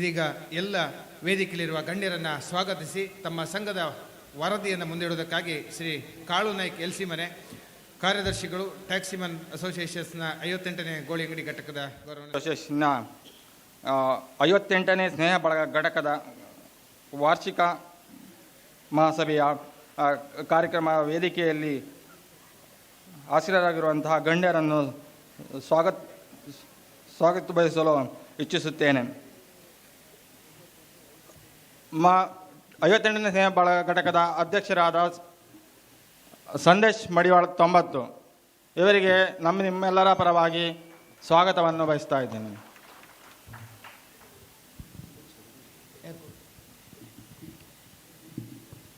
ಇದೀಗ ಎಲ್ಲ ವೇದಿಕೆಯಲ್ಲಿರುವ ಗಣ್ಯರನ್ನು ಸ್ವಾಗತಿಸಿ ತಮ್ಮ ಸಂಘದ ವರದಿಯನ್ನು ಮುಂದಿಡುವುದಕ್ಕಾಗಿ ಶ್ರೀ ಕಾಳು ನಾಯ್ಕ್ ಎಲ್ಸಿ ಮನೆ ಕಾರ್ಯದರ್ಶಿಗಳು ಟ್ಯಾಕ್ಸಿಮನ್ ಅಸೋಸಿಯೇಷನ್ಸ್ನ 58ನೇ ಗೋಳಿ ಅಂಗಡಿ ಘಟಕದ ಗೌರವ ಅಸೋಸಿಯೇಷನ್ನ 58ನೇ ಸ್ನೇಹ ಬಳಗ ಘಟಕದ ವಾರ್ಷಿಕ ಮಹಾಸಭೆಯ ಕಾರ್ಯಕ್ರಮ ವೇದಿಕೆಯಲ್ಲಿ ಆಸೀನರಾಗಿರುವಂತಹ ಗಣ್ಯರನ್ನು ಸ್ವಾಗತ ಬಯಸಲು ಇಚ್ಛಿಸುತ್ತೇನೆ. 58ನೇ ಸ್ನೇಹ ಬಳಗ ಘಟಕದ ಅಧ್ಯಕ್ಷರಾದ ಸಂದೇಶ್ ಮಡಿವಾಳ 90 ಇವರಿಗೆ ನಿಮ್ಮೆಲ್ಲರ ಪರವಾಗಿ ಸ್ವಾಗತವನ್ನು ಬಯಸ್ತಾ ಇದ್ದೇನೆ.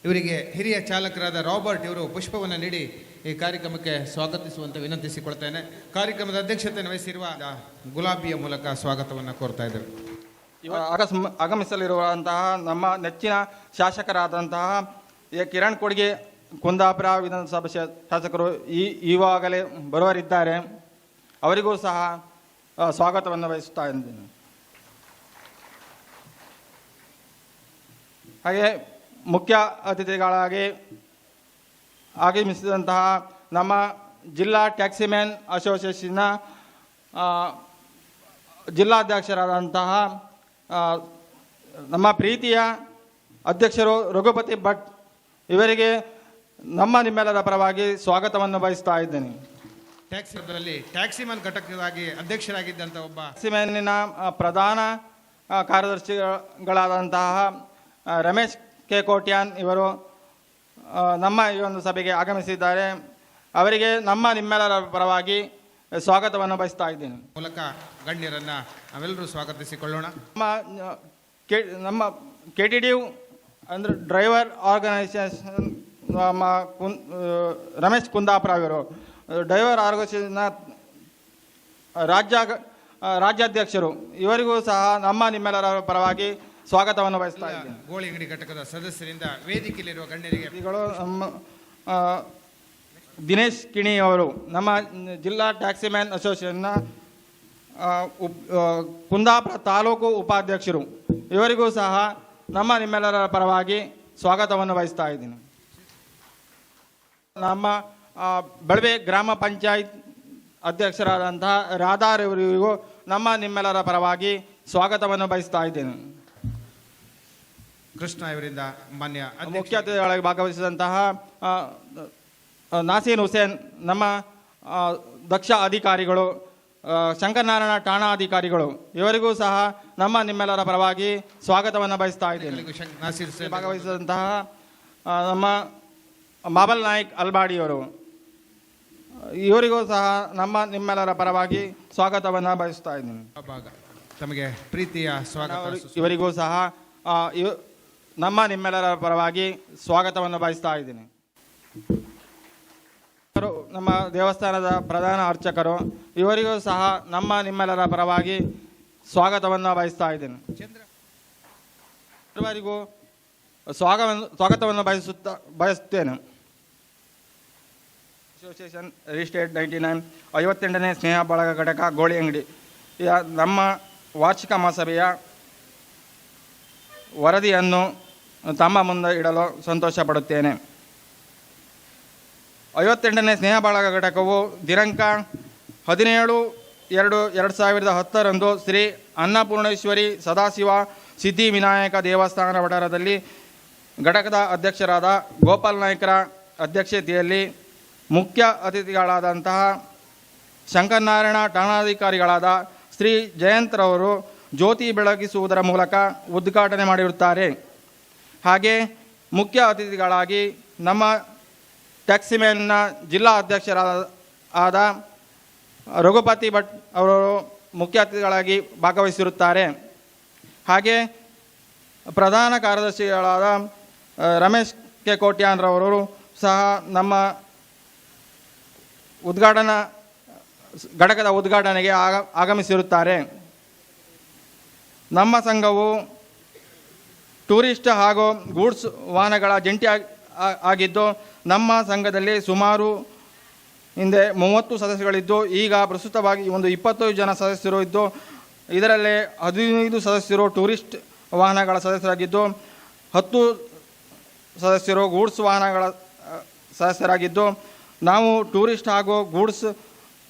ಇವರಿಗೆ ಹಿರಿಯ ಚಾಲಕರಾದ ರಾಬರ್ಟ್ ಇವರು ಪುಷ್ಪವನ್ನು ನೀಡಿ ಈ ಕಾರ್ಯಕ್ರಮಕ್ಕೆ ಸ್ವಾಗತಿಸುವಂತೆ ವಿನಂತಿಸಿಕೊಳ್ತೇನೆ. ಕಾರ್ಯಕ್ರಮದ ಅಧ್ಯಕ್ಷತೆಯನ್ನು ವಹಿಸಿರುವ ಗುಲಾಬಿಯ ಮೂಲಕ ಸ್ವಾಗತವನ್ನು ಕೋರ್ತಾ ಇದ್ದೇವೆ. ಆಗಮಿಸಲಿರುವಂತಹ ನಮ್ಮ ನೆಚ್ಚಿನ ಶಾಸಕರಾದಂತಹ ಕಿರಣ್ ಕೊಡ್ಗೆ ಕುಂದಾಪುರ ವಿಧಾನಸಭಾ ಶಾಸಕರು ಈವಾಗಲೇ ಬರುವರಿದ್ದಾರೆ. ಅವರಿಗೂ ಸಹ ಸ್ವಾಗತವನ್ನು ಬಯಸುತ್ತಾ ಇದ್ದೇನೆ. ಹಾಗೆ ಮುಖ್ಯ ಅತಿಥಿಗಳಾಗಿ ಆಗಮಿಸಿದಂತಹ ನಮ್ಮ ಜಿಲ್ಲಾ ಟ್ಯಾಕ್ಸಿಮ್ಯಾನ್ ಅಸೋಸಿಯೇಷನ್ನ ಜಿಲ್ಲಾಧ್ಯಕ್ಷರಾದಂತಹ ನಮ್ಮ ಪ್ರೀತಿಯ ಅಧ್ಯಕ್ಷರು ರಘುಪತಿ ಭಟ್ ಇವರಿಗೆ ನಿಮ್ಮೆಲ್ಲರ ಪರವಾಗಿ ಸ್ವಾಗತವನ್ನು ಬಯಸ್ತಾ ಇದ್ದೇನೆ. ಟ್ಯಾಕ್ಸಿಮನ್ ಘಟಕವಾಗಿ ಅಧ್ಯಕ್ಷರಾಗಿದ್ದಂಥ ಒಬ್ಬ ಟ್ಯಾಕ್ಸಿಮ್ಯಾನಿನ ಪ್ರಧಾನ ಕಾರ್ಯದರ್ಶಿಗಳಾದಂತಹ ರಮೇಶ್ ಕೆ ಕೋಟ್ಯಾನ್ ಇವರು ನಮ್ಮ ಈ ಒಂದು ಸಭೆಗೆ ಆಗಮಿಸಿದ್ದಾರೆ. ಅವರಿಗೆ ನಿಮ್ಮೆಲ್ಲರ ಪರವಾಗಿ ಸ್ವಾಗತವನ್ನು ಬಯಸ್ತಾ ಇದ್ದೇನೆ. ಮೂಲಕ ಗಣ್ಯರನ್ನು ನಾವೆಲ್ಲರೂ ಸ್ವಾಗತಿಸಿಕೊಳ್ಳೋಣ. ನಮ್ಮ KTDU ಅಂದರೆ ಡ್ರೈವರ್ ಆರ್ಗನೈಸೇಷನ್ ನಮ್ಮ ರಮೇಶ್ ಕುಂದಾಪುರ ಇವರು ಡ್ರೈವರ್ ಆರ್ಗನೈಸೇಷನ್ನ ರಾಜ್ಯಾಧ್ಯಕ್ಷರು. ಇವರಿಗೂ ಸಹ ನಿಮ್ಮೆಲ್ಲರ ಪರವಾಗಿ ಸ್ವಾಗತವನ್ನು ಬಯಸ್ತಾ ಇದ್ದೇನೆ. ಗೋಳಿ ಅಂಗಡಿ ಘಟಕದ ಸದಸ್ಯರಿಂದ ವೇದಿಕೆಯಲ್ಲಿರುವ ಗಣ್ಯರಿಗೆ ನಮ್ಮ ದಿನೇಶ್ ಕಿಣಿ ಅವರು ನಮ್ಮ ಜಿಲ್ಲಾ ಟ್ಯಾಕ್ಸಿಮ್ಯಾನ್ ಅಸೋಸಿಯೇಷನ್ನ ಕುಂದಾಪುರ ತಾಲೂಕು ಉಪಾಧ್ಯಕ್ಷರು. ಇವರಿಗೂ ಸಹ ನಿಮ್ಮೆಲ್ಲರ ಪರವಾಗಿ ಸ್ವಾಗತವನ್ನು ಬಯಸ್ತಾ ಇದ್ದೀನಿ. ನಮ್ಮ ಬೆಳವೆ ಗ್ರಾಮ ಪಂಚಾಯತ್ ಅಧ್ಯಕ್ಷರಾದಂತಹ ರಾಧಾರವರಿಗೂ ನಿಮ್ಮೆಲ್ಲರ ಪರವಾಗಿ ಸ್ವಾಗತವನ್ನು ಬಯಸ್ತಾ ಇದ್ದೇನೆ. ಕೃಷ್ಣ ಇವರಿಂದ ಮಾನ್ಯ ಮುಖ್ಯ ಅತಿಥಿಗಳಾಗಿ ಭಾಗವಹಿಸಿದಂತಹ ನಾಸೀರ್ ಹುಸೇನ್ ನಮ್ಮ ದಕ್ಷ ಅಧಿಕಾರಿಗಳು, ಶಂಕರನಾರಾಯಣ ಠಾಣಾ ಅಧಿಕಾರಿಗಳು, ಇವರಿಗೂ ಸಹ ನಿಮ್ಮೆಲ್ಲರ ಪರವಾಗಿ ಸ್ವಾಗತವನ್ನು ಬಯಸ್ತಾ ಇದ್ದೇನೆ. ಭಾಗವಹಿಸಿದಂತಹ ನಮ್ಮ ಮಾಬಲ್ ನಾಯ್ಕ್ ಅಲ್ಬಾಡಿಯವರು, ಇವರಿಗೂ ಸಹ ನಿಮ್ಮೆಲ್ಲರ ಪರವಾಗಿ ಸ್ವಾಗತವನ್ನು ಬಯಸ್ತಾ ಇದ್ದೇನೆ. ತಮಗೆ ಪ್ರೀತಿಯ ಸ್ವಾಗತ. ಇವರಿಗೂ ಸಹ ನಿಮ್ಮೆಲ್ಲರ ಪರವಾಗಿ ಸ್ವಾಗತವನ್ನು ಬಯಸ್ತಾ ಇದ್ದೀನಿ. ನಮ್ಮ ದೇವಸ್ಥಾನದ ಪ್ರಧಾನ ಅರ್ಚಕರು, ಇವರಿಗೂ ಸಹ ನಿಮ್ಮೆಲ್ಲರ ಪರವಾಗಿ ಸ್ವಾಗತವನ್ನು ಬಯಸ್ತಾ ಇದ್ದೇನೆ. ಇವರಿಗೂ ಸ್ವಾಗತವನ್ನು ಬಯಸುತ್ತೇನೆ. ಅಸೋಸಿಯೇಷನ್ ರಿಜಿಸ್ಟರ್ಡ್ 99 58ನೇ ಸ್ನೇಹ ಬಳಗ ಘಟಕ ಗೋಳಿ ಅಂಗಡಿ ನಮ್ಮ ವಾರ್ಷಿಕ ಮಹಾಸಭೆಯ ವರದಿಯನ್ನು ತಮ್ಮ ಮುಂದೆ ಇಡಲು ಸಂತೋಷ ಪಡುತ್ತೇನೆ. 58ನೇ ಸ್ನೇಹ ಬಳಗ ಘಟಕವು ದಿನಾಂಕ 17/2/2010 ಶ್ರೀ ಅನ್ನಪೂರ್ಣೇಶ್ವರಿ ಸದಾಶಿವ ಸಿದ್ಧಿವಿನಾಯಕ ದೇವಸ್ಥಾನ ವಠಾರದಲ್ಲಿ ಘಟಕದ ಅಧ್ಯಕ್ಷರಾದ ಗೋಪಾಲ್ ನಾಯ್ಕರ ಅಧ್ಯಕ್ಷತೆಯಲ್ಲಿ ಮುಖ್ಯ ಅತಿಥಿಗಳಾದಂತಹ ಶಂಕರನಾರಾಯಣ ಠಾಣಾಧಿಕಾರಿಗಳಾದ ಶ್ರೀ ಜಯಂತ್ರವರು ಜ್ಯೋತಿ ಬೆಳಗಿಸುವುದರ ಮೂಲಕ ಉದ್ಘಾಟನೆ ಮಾಡಿರುತ್ತಾರೆ. ಹಾಗೆ ಮುಖ್ಯ ಅತಿಥಿಗಳಾಗಿ ನಮ್ಮ ಟ್ಯಾಕ್ಸಿಮ್ಯಾನ್ನ ಜಿಲ್ಲಾ ಅಧ್ಯಕ್ಷರಾದ ರಘುಪತಿ ಭಟ್ ಅವರು ಮುಖ್ಯ ಅತಿಥಿಗಳಾಗಿ ಭಾಗವಹಿಸಿರುತ್ತಾರೆ. ಹಾಗೆ ಪ್ರಧಾನ ಕಾರ್ಯದರ್ಶಿಗಳಾದ ರಮೇಶ್ ಕೆ ಕೋಟ್ಯಾನ್ರವರು ಸಹ ನಮ್ಮ ಘಟಕದ ಉದ್ಘಾಟನೆಗೆ ಆಗಮಿಸಿರುತ್ತಾರೆ. ನಮ್ಮ ಸಂಘವು ಟೂರಿಸ್ಟ್ ಹಾಗೂ ಗೂಡ್ಸ್ ವಾಹನಗಳ ಜಂಟಿ ಆಗಿದ್ದು, ನಮ್ಮ ಸಂಘದಲ್ಲಿ ಸುಮಾರು ಹಿಂದೆ 30 ಸದಸ್ಯರುಗಳಿದ್ದು, ಈಗ ಪ್ರಸ್ತುತವಾಗಿ ಒಂದು 25 ಜನ ಸದಸ್ಯರು ಇದ್ದು, ಇದರಲ್ಲಿ 15 ಸದಸ್ಯರು ಟೂರಿಸ್ಟ್ ವಾಹನಗಳ ಸದಸ್ಯರಾಗಿದ್ದು, 10 ಸದಸ್ಯರು ಗೂಡ್ಸ್ ವಾಹನಗಳ ಸದಸ್ಯರಾಗಿದ್ದು, ನಾವು ಟೂರಿಸ್ಟ್ ಹಾಗೂ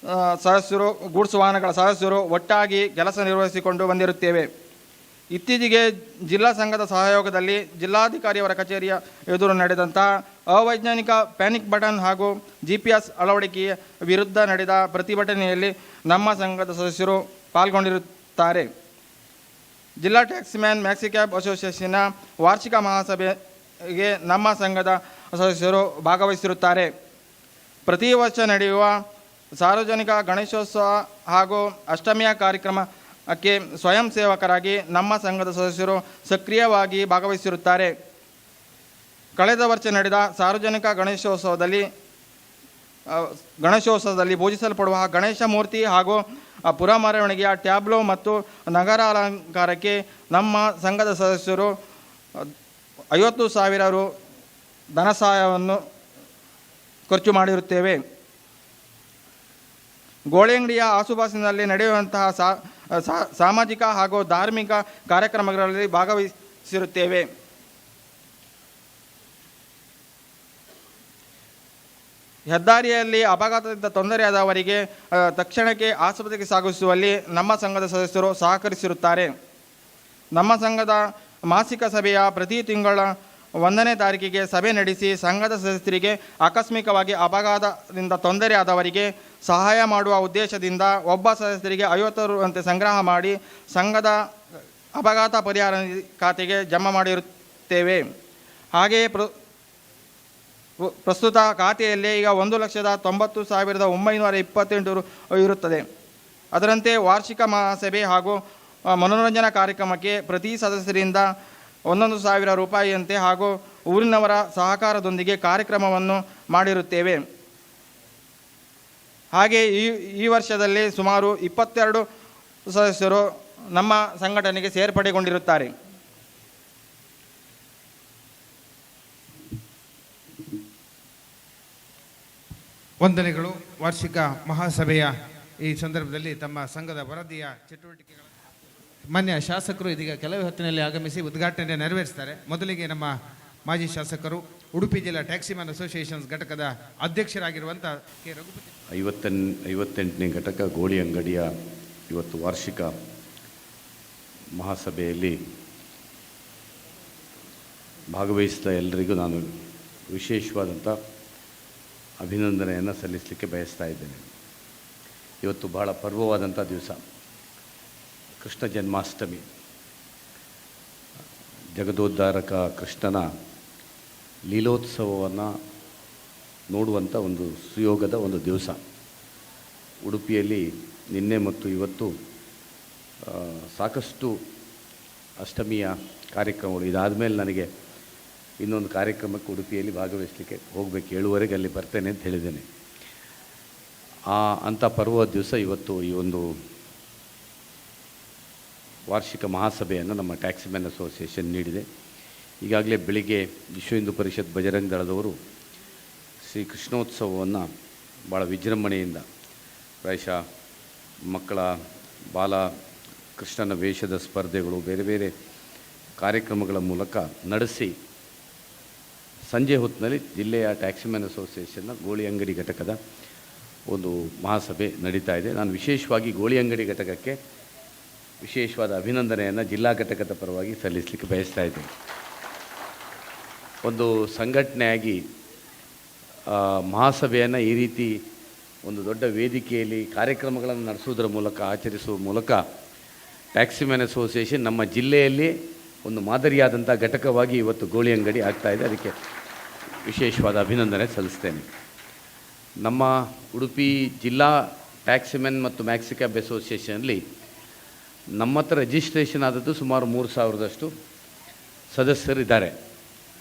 ಗೂಡ್ಸ್ ವಾಹನಗಳ ಸದಸ್ಯರು ಒಟ್ಟಾಗಿ ಕೆಲಸ ನಿರ್ವಹಿಸಿಕೊಂಡು ಬಂದಿರುತ್ತೇವೆ. ಇತ್ತೀಚೆಗೆ ಜಿಲ್ಲಾ ಸಂಘದ ಸಹಯೋಗದಲ್ಲಿ ಜಿಲ್ಲಾಧಿಕಾರಿಯವರ ಕಚೇರಿಯ ಎದುರು ನಡೆದಂತಹ ಅವೈಜ್ಞಾನಿಕ ಪ್ಯಾನಿಕ್ ಬಟನ್ ಹಾಗೂ GPS ಅಳವಡಿಕೆಯ ವಿರುದ್ಧ ನಡೆದ ಪ್ರತಿಭಟನೆಯಲ್ಲಿ ನಮ್ಮ ಸಂಘದ ಸದಸ್ಯರು ಪಾಲ್ಗೊಂಡಿರುತ್ತಾರೆ. ಜಿಲ್ಲಾ ಟ್ಯಾಕ್ಸಿಮ್ಯಾನ್ ಮ್ಯಾಕ್ಸಿ ಕ್ಯಾಬ್ ಅಸೋಸಿಯೇಷನ್ನ ವಾರ್ಷಿಕ ಮಹಾಸಭೆಗೆ ನಮ್ಮ ಸಂಘದ ಸದಸ್ಯರು ಭಾಗವಹಿಸಿರುತ್ತಾರೆ. ಪ್ರತಿ ವರ್ಷ ನಡೆಯುವ ಸಾರ್ವಜನಿಕ ಗಣೇಶೋತ್ಸವ ಹಾಗೂ ಅಷ್ಟಮಿಯ ಕಾರ್ಯಕ್ರಮಕ್ಕೆ ಸ್ವಯಂ ಸೇವಕರಾಗಿ ನಮ್ಮ ಸಂಘದ ಸದಸ್ಯರು ಸಕ್ರಿಯವಾಗಿ ಭಾಗವಹಿಸಿರುತ್ತಾರೆ. ಕಳೆದ ವರ್ಷ ನಡೆದ ಸಾರ್ವಜನಿಕ ಗಣೇಶೋತ್ಸವದಲ್ಲಿ ಪೂಜಿಸಲ್ಪಡುವ ಗಣೇಶ ಮೂರ್ತಿ ಹಾಗೂ ಪುರಮೆರವಣಿಗೆಯ ಟ್ಯಾಬ್ಲೋ ಮತ್ತು ನಗರ ಅಲಂಕಾರಕ್ಕೆ ನಮ್ಮ ಸಂಘದ ಸದಸ್ಯರು 50,000 ರು ಧನ ಸಹಾಯವನ್ನು ಖರ್ಚು ಮಾಡಿರುತ್ತೇವೆ. ಗೋಳಿಯಂಗಡಿಯ ಆಸುಪಾಸಿನಲ್ಲಿ ನಡೆಯುವಂತಹ ಸಾಮಾಜಿಕ ಹಾಗೂ ಧಾರ್ಮಿಕ ಕಾರ್ಯಕ್ರಮಗಳಲ್ಲಿ ಭಾಗವಹಿಸಿರುತ್ತೇವೆ. ಹೆದ್ದಾರಿಯಲ್ಲಿ ಅಪಘಾತದಿಂದ ತೊಂದರೆಯಾದವರಿಗೆ ತಕ್ಷಣಕ್ಕೆ ಆಸ್ಪತ್ರೆಗೆ ಸಾಗಿಸುವಲ್ಲಿ ನಮ್ಮ ಸಂಘದ ಸದಸ್ಯರು ಸಹಕರಿಸಿರುತ್ತಾರೆ. ನಮ್ಮ ಸಂಘದ ಮಾಸಿಕ ಸಭೆಯ ಪ್ರತಿ ತಿಂಗಳ 1ನೇ ತಾರೀಕಿಗೆ ಸಭೆ ನಡೆಸಿ ಸಂಘದ ಸದಸ್ಯರಿಗೆ ಆಕಸ್ಮಿಕವಾಗಿ ಅಪಘಾತದಿಂದ ತೊಂದರೆಯಾದವರಿಗೆ ಸಹಾಯ ಮಾಡುವ ಉದ್ದೇಶದಿಂದ ಒಬ್ಬ ಸದಸ್ಯರಿಗೆ 50 ರುವಂತೆ ಸಂಗ್ರಹ ಮಾಡಿ ಸಂಘದ ಅಪಘಾತ ಪರಿಹಾರ ಖಾತೆಗೆ ಜಮಾ ಮಾಡಿರುತ್ತೇವೆ. ಹಾಗೆಯೇ ಪ್ರಸ್ತುತ ಖಾತೆಯಲ್ಲಿ ಈಗ 1,90,928 ಇರುತ್ತದೆ. ಅದರಂತೆ ವಾರ್ಷಿಕ ಮಹಾಸಭೆ ಹಾಗೂ ಮನೋರಂಜನಾ ಕಾರ್ಯಕ್ರಮಕ್ಕೆ ಪ್ರತಿ ಸದಸ್ಯರಿಂದ 1,000 ರೂಪಾಯಿಯಂತೆ ಹಾಗೂ ಊರಿನವರ ಸಹಕಾರದೊಂದಿಗೆ ಕಾರ್ಯಕ್ರಮವನ್ನು ಮಾಡಿರುತ್ತೇವೆ. ಹಾಗೆ ಈ ವರ್ಷದಲ್ಲಿ ಸುಮಾರು 22 ಸದಸ್ಯರು ನಮ್ಮ ಸಂಘಟನೆಗೆ ಸೇರ್ಪಡೆಗೊಂಡಿರುತ್ತಾರೆ. ವಂದನೆಗಳು. ವಾರ್ಷಿಕ ಮಹಾಸಭೆಯ ಈ ಸಂದರ್ಭದಲ್ಲಿ ತಮ್ಮ ಸಂಘದ ವರದಿಯ ಚಟುವಟಿಕೆಗಳ ಮಾನ್ಯ ಶಾಸಕರು ಇದೀಗ ಕೆಲವೇ ಹೊತ್ತಿನಲ್ಲಿ ಆಗಮಿಸಿ ಉದ್ಘಾಟನೆ ನೆರವೇರಿಸ್ತಾರೆ. ಮೊದಲಿಗೆ ನಮ್ಮ ಮಾಜಿ ಶಾಸಕರು ಉಡುಪಿ ಜಿಲ್ಲಾ ಟ್ಯಾಕ್ಸಿಮ್ಯಾನ್ ಅಸೋಸಿಯೇಷನ್ಸ್ ಘಟಕದ ಅಧ್ಯಕ್ಷರಾಗಿರುವಂಥ ಕೆ ರಘುಪತಿ 58ನೇ ಘಟಕ ಗೋಳಿ ಅಂಗಡಿಯ ಇವತ್ತು ವಾರ್ಷಿಕ ಮಹಾಸಭೆಯಲ್ಲಿ ಭಾಗವಹಿಸಿದ ಎಲ್ಲರಿಗೂ ನಾನು ವಿಶೇಷವಾದಂಥ ಅಭಿನಂದನೆಯನ್ನು ಸಲ್ಲಿಸಲಿಕ್ಕೆ ಬಯಸ್ತಾ ಇದ್ದೇನೆ. ಇವತ್ತು ಬಹಳ ಪರ್ವವಾದಂಥ ದಿವಸ, ಕೃಷ್ಣ ಜನ್ಮಾಷ್ಟಮಿ. ಜಗದೋದ್ಧಾರಕ ಕೃಷ್ಣನ ಲೀಲೋತ್ಸವವನ್ನು ನೋಡುವಂಥ ಒಂದು ಸುಯೋಗದ ಒಂದು ದಿವಸ. ಉಡುಪಿಯಲ್ಲಿ ನಿನ್ನೆ ಮತ್ತು ಇವತ್ತು ಸಾಕಷ್ಟು ಅಷ್ಟಮಿಯ ಕಾರ್ಯಕ್ರಮಗಳು. ಇದಾದ ಮೇಲೆ ನನಗೆ ಇನ್ನೊಂದು ಕಾರ್ಯಕ್ರಮಕ್ಕೆ ಉಡುಪಿಯಲ್ಲಿ ಭಾಗವಹಿಸಲಿಕ್ಕೆ ಹೋಗಬೇಕು, 7:30 ಅಲ್ಲಿ ಬರ್ತೇನೆ ಅಂತ ಹೇಳಿದ್ದೇನೆ. ಅಂಥ ಪರ್ವದ ದಿವಸ ಇವತ್ತು ಈ ಒಂದು ವಾರ್ಷಿಕ ಮಹಾಸಭೆಯನ್ನು ನಮ್ಮ ಟ್ಯಾಕ್ಸಿಮ್ಯಾನ್ ಅಸೋಸಿಯೇಷನ್ ನೀಡಿದೆ. ಈಗಾಗಲೇ ಬೆಳಿಗ್ಗೆ ವಿಶ್ವ ಹಿಂದೂ ಪರಿಷತ್ ಬಜರಂಗ ದಳದವರು ಶ್ರೀ ಕೃಷ್ಣೋತ್ಸವವನ್ನು ಭಾಳ ವಿಜೃಂಭಣೆಯಿಂದ ಪ್ರಾಯಶಃ ಮಕ್ಕಳ ಬಾಲ ಕೃಷ್ಣನ ವೇಷದ ಸ್ಪರ್ಧೆಗಳು, ಬೇರೆ ಬೇರೆ ಕಾರ್ಯಕ್ರಮಗಳ ಮೂಲಕ ನಡೆಸಿ ಸಂಜೆ ಹೊತ್ತಿನಲ್ಲಿ ಜಿಲ್ಲೆಯ ಟ್ಯಾಕ್ಸಿಮ್ಯಾನ್ ಅಸೋಸಿಯೇಷನ್ನ ಗೋಳಿ ಅಂಗಡಿ ಘಟಕದ ಒಂದು ಮಹಾಸಭೆ ನಡೀತಾ ಇದೆ. ನಾನು ವಿಶೇಷವಾಗಿ ಗೋಳಿ ಅಂಗಡಿ ಘಟಕಕ್ಕೆ ವಿಶೇಷವಾದ ಅಭಿನಂದನೆಯನ್ನು ಜಿಲ್ಲಾ ಘಟಕದ ಪರವಾಗಿ ಸಲ್ಲಿಸಲಿಕ್ಕೆ ಬಯಸ್ತಾ ಇದ್ದೇನೆ. ಒಂದು ಸಂಘಟನೆಯಾಗಿ ಮಹಾಸಭೆಯನ್ನು ಈ ರೀತಿ ಒಂದು ದೊಡ್ಡ ವೇದಿಕೆಯಲ್ಲಿ ಕಾರ್ಯಕ್ರಮಗಳನ್ನು ನಡೆಸುವುದರ ಮೂಲಕ, ಆಚರಿಸುವ ಮೂಲಕ ಟ್ಯಾಕ್ಸಿಮ್ಯಾನ್ ಅಸೋಸಿಯೇಷನ್ ನಮ್ಮ ಜಿಲ್ಲೆಯಲ್ಲಿ ಒಂದು ಮಾದರಿಯಾದಂಥ ಘಟಕವಾಗಿ ಇವತ್ತು ಗೋಳಿ ಅಂಗಡಿ ಆಗ್ತಾಯಿದೆ. ಅದಕ್ಕೆ ವಿಶೇಷವಾದ ಅಭಿನಂದನೆ ಸಲ್ಲಿಸ್ತೇನೆ. ನಮ್ಮ ಉಡುಪಿ ಜಿಲ್ಲಾ ಟ್ಯಾಕ್ಸಿಮೆನ್ ಮತ್ತು ಮ್ಯಾಕ್ಸಿ ಕ್ಯಾಬ್ ಅಸೋಸಿಯೇಷನಲ್ಲಿ ನಮ್ಮ ಹತ್ರ ರಿಜಿಸ್ಟ್ರೇಷನ್ ಆದದ್ದು ಸುಮಾರು 3,000ದಷ್ಟು ಸದಸ್ಯರಿದ್ದಾರೆ.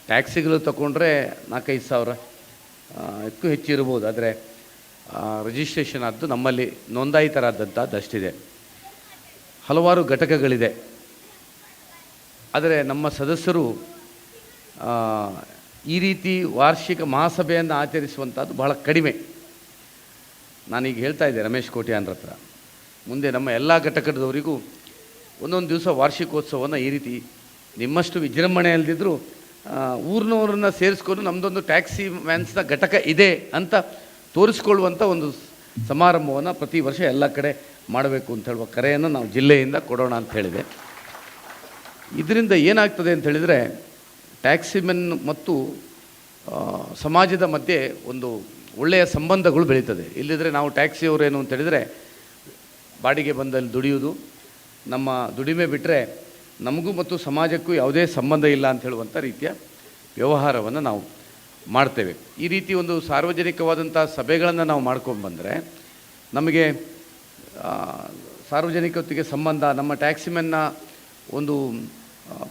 ಟ್ಯಾಕ್ಸಿಗಳು ತಗೊಂಡ್ರೆ 4-5 ಸಾವಿರ ಇದಕ್ಕೂ ಹೆಚ್ಚಿರ್ಬೋದು. ಆದರೆ ರಿಜಿಸ್ಟ್ರೇಷನ್ ಆದ್ದು ನಮ್ಮಲ್ಲಿ ನೋಂದಾಯಿತರಾದಂಥದ್ದು ಅಷ್ಟಿದೆ. ಹಲವಾರು ಘಟಕಗಳಿದೆ. ಆದರೆ ನಮ್ಮ ಸದಸ್ಯರು ಈ ರೀತಿ ವಾರ್ಷಿಕ ಮಹಾಸಭೆಯನ್ನು ಆಚರಿಸುವಂಥದ್ದು ಬಹಳ ಕಡಿಮೆ. ನಾನೀಗ ಹೇಳ್ತಾ ಇದ್ದೆ ರಮೇಶ್ ಕೋಟ್ಯಾನ್ರ ಹತ್ರ, ಮುಂದೆ ನಮ್ಮ ಎಲ್ಲ ಘಟಕದವರಿಗೂ ಒಂದೊಂದು ದಿವಸ ವಾರ್ಷಿಕೋತ್ಸವವನ್ನು ಈ ರೀತಿ ನಿಮ್ಮಷ್ಟು ವಿಜೃಂಭಣೆ ಅಲ್ಲದಿದ್ದರೂ ಊರಿನವ್ರನ್ನ ಸೇರಿಸ್ಕೊಂಡು ನಮ್ಮದೊಂದು ಟ್ಯಾಕ್ಸಿ ವ್ಯಾನ್ಸ್ನ ಘಟಕ ಇದೆ ಅಂತ ತೋರಿಸ್ಕೊಳ್ಳುವಂಥ ಒಂದು ಸಮಾರಂಭವನ್ನು ಪ್ರತಿ ವರ್ಷ ಎಲ್ಲ ಕಡೆ ಮಾಡಬೇಕು ಅಂತ ಹೇಳುವ ಕರೆಯನ್ನು ನಾವು ಜಿಲ್ಲೆಯಿಂದ ಕೊಡೋಣ ಅಂತ ಹೇಳಿದೆ. ಇದರಿಂದ ಏನಾಗ್ತದೆ ಅಂತ ಹೇಳಿದರೆ ಟ್ಯಾಕ್ಸಿಮೆನ್ ಮತ್ತು ಸಮಾಜದ ಮಧ್ಯೆ ಒಂದು ಒಳ್ಳೆಯ ಸಂಬಂಧಗಳು ಬೆಳೀತದೆ. ಇಲ್ಲದಿದ್ದರೆ ನಾವು ಟ್ಯಾಕ್ಸಿಯವರೇನು ಅಂತ ಹೇಳಿದರೆ ಬಾಡಿಗೆ ಬಂದಲ್ಲಿ ದುಡಿಯೋದು, ನಮ್ಮ ದುಡಿಮೆ ಬಿಟ್ಟರೆ ನಮಗೂ ಮತ್ತು ಸಮಾಜಕ್ಕೂ ಯಾವುದೇ ಸಂಬಂಧ ಇಲ್ಲ ಅಂತ ಹೇಳುವಂಥ ರೀತಿಯ ವ್ಯವಹಾರವನ್ನು ನಾವು ಮಾಡ್ತೇವೆ. ಈ ರೀತಿ ಒಂದು ಸಾರ್ವಜನಿಕವಾದಂಥ ಸಭೆಗಳನ್ನು ನಾವು ಮಾಡ್ಕೊಂಡು ಬಂದರೆ ನಮಗೆ ಸಾರ್ವಜನಿಕತೆಗೆ ಸಂಬಂಧ, ನಮ್ಮ ಟ್ಯಾಕ್ಸಿಮೆನ್ನ ಒಂದು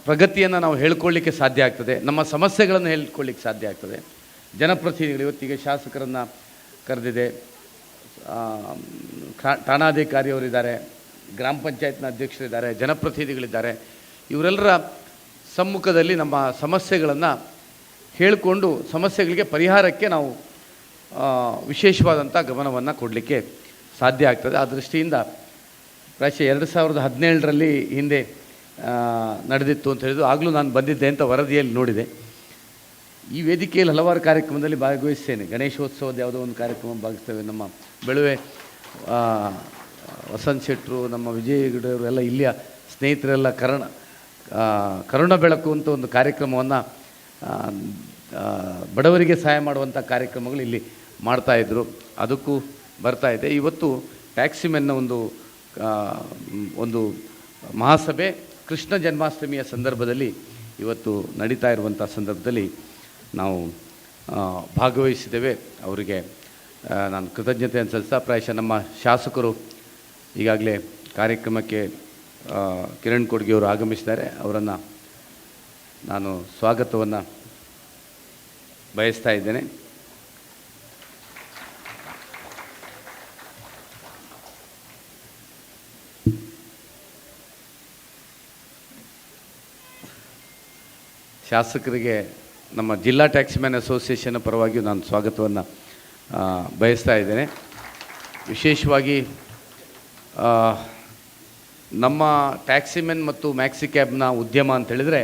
ಪ್ರಗತಿಯನ್ನು ನಾವು ಹೇಳ್ಕೊಳ್ಳಿಕ್ಕೆ ಸಾಧ್ಯ ಆಗ್ತದೆ, ನಮ್ಮ ಸಮಸ್ಯೆಗಳನ್ನು ಹೇಳ್ಕೊಳ್ಳಿಕ್ಕೆ ಸಾಧ್ಯ ಆಗ್ತದೆ. ಜನಪ್ರತಿನಿಧಿಗಳು ಇವತ್ತಿಗೆ ಶಾಸಕರನ್ನು ಕರೆದಿದೆ, ಠಾಣಾಧಿಕಾರಿಯವರಿದ್ದಾರೆ, ಗ್ರಾಮ ಪಂಚಾಯತ್ನ ಅಧ್ಯಕ್ಷರಿದ್ದಾರೆ, ಜನಪ್ರತಿನಿಧಿಗಳಿದ್ದಾರೆ. ಇವರೆಲ್ಲರ ಸಮ್ಮುಖದಲ್ಲಿ ನಮ್ಮ ಸಮಸ್ಯೆಗಳನ್ನು ಹೇಳಿಕೊಂಡು ಸಮಸ್ಯೆಗಳಿಗೆ ಪರಿಹಾರಕ್ಕೆ ನಾವು ವಿಶೇಷವಾದಂಥ ಗಮನವನ್ನು ಕೊಡಲಿಕ್ಕೆ ಸಾಧ್ಯ ಆಗ್ತದೆ. ಆ ದೃಷ್ಟಿಯಿಂದ ಪ್ರಾಯಶಃ 2017ರಲ್ಲಿ ಹಿಂದೆ ನಡೆದಿತ್ತು ಅಂತ ಹೇಳಿದ್ರು. ಆಗಲೂ ನಾನು ಬಂದಿದ್ದೆ ಅಂತ ವರದಿಯಲ್ಲಿ ನೋಡಿದೆ. ಈ ವೇದಿಕೆಯಲ್ಲಿ ಹಲವಾರು ಕಾರ್ಯಕ್ರಮದಲ್ಲಿ ಭಾಗವಹಿಸ್ತೇನೆ. ಗಣೇಶೋತ್ಸವದ ಯಾವುದೋ ಒಂದು ಕಾರ್ಯಕ್ರಮ ಭಾಗಿಸ್ತೇವೆ. ನಮ್ಮ ಬೆಳುವೆ ವಸಂತ್ ಶೆಟ್ಟರು, ನಮ್ಮ ವಿಜಯಗೌಡರು ಎಲ್ಲ ಇಲ್ಲಿಯ ಸ್ನೇಹಿತರೆಲ್ಲ ಕರುಣ ಬೆಳಕು ಅಂತ ಒಂದು ಕಾರ್ಯಕ್ರಮವನ್ನು ಬಡವರಿಗೆ ಸಹಾಯ ಮಾಡುವಂಥ ಕಾರ್ಯಕ್ರಮಗಳು ಇಲ್ಲಿ ಮಾಡ್ತಾಯಿದ್ರು. ಅದಕ್ಕೂ ಬರ್ತಾಯಿದೆ. ಇವತ್ತು ಟ್ಯಾಕ್ಸಿಮೆನ್ನ ಒಂದು ಮಹಾಸಭೆ ಕೃಷ್ಣ ಜನ್ಮಾಷ್ಟಮಿಯ ಸಂದರ್ಭದಲ್ಲಿ ಇವತ್ತು ನಡೀತಾ ಇರುವಂಥ ಸಂದರ್ಭದಲ್ಲಿ ನಾವು ಭಾಗವಹಿಸಿದ್ದೇವೆ. ಅವರಿಗೆ ನಾನು ಕೃತಜ್ಞತೆಯನ್ನು ಸಲ್ಲಿಸ್ತಾ, ಪ್ರಾಯಶಃ ನಮ್ಮ ಶಾಸಕರು ಈಗಾಗಲೇ ಕಾರ್ಯಕ್ರಮಕ್ಕೆ ಕಿರಣ್ ಕೊಡ್ಗೆಯವರು ಆಗಮಿಸಿದ್ದಾರೆ. ಅವರನ್ನು ನಾನು ಸ್ವಾಗತವನ್ನು ಬಯಸ್ತಾ ಇದ್ದೇನೆ. ಶಾಸಕರಿಗೆ ನಮ್ಮ ಜಿಲ್ಲಾ ಟ್ಯಾಕ್ಸಿಮ್ಯಾನ್ ಅಸೋಸಿಯೇಷನ್ ಪರವಾಗಿಯೂ ನಾನು ಸ್ವಾಗತವನ್ನು ಬಯಸ್ತಾ ಇದ್ದೇನೆ. ವಿಶೇಷವಾಗಿ ನಮ್ಮ ಟ್ಯಾಕ್ಸಿಮೆನ್ ಮತ್ತು ಮ್ಯಾಕ್ಸಿ ಕ್ಯಾಬ್ನ ಉದ್ಯಮ ಅಂತೇಳಿದರೆ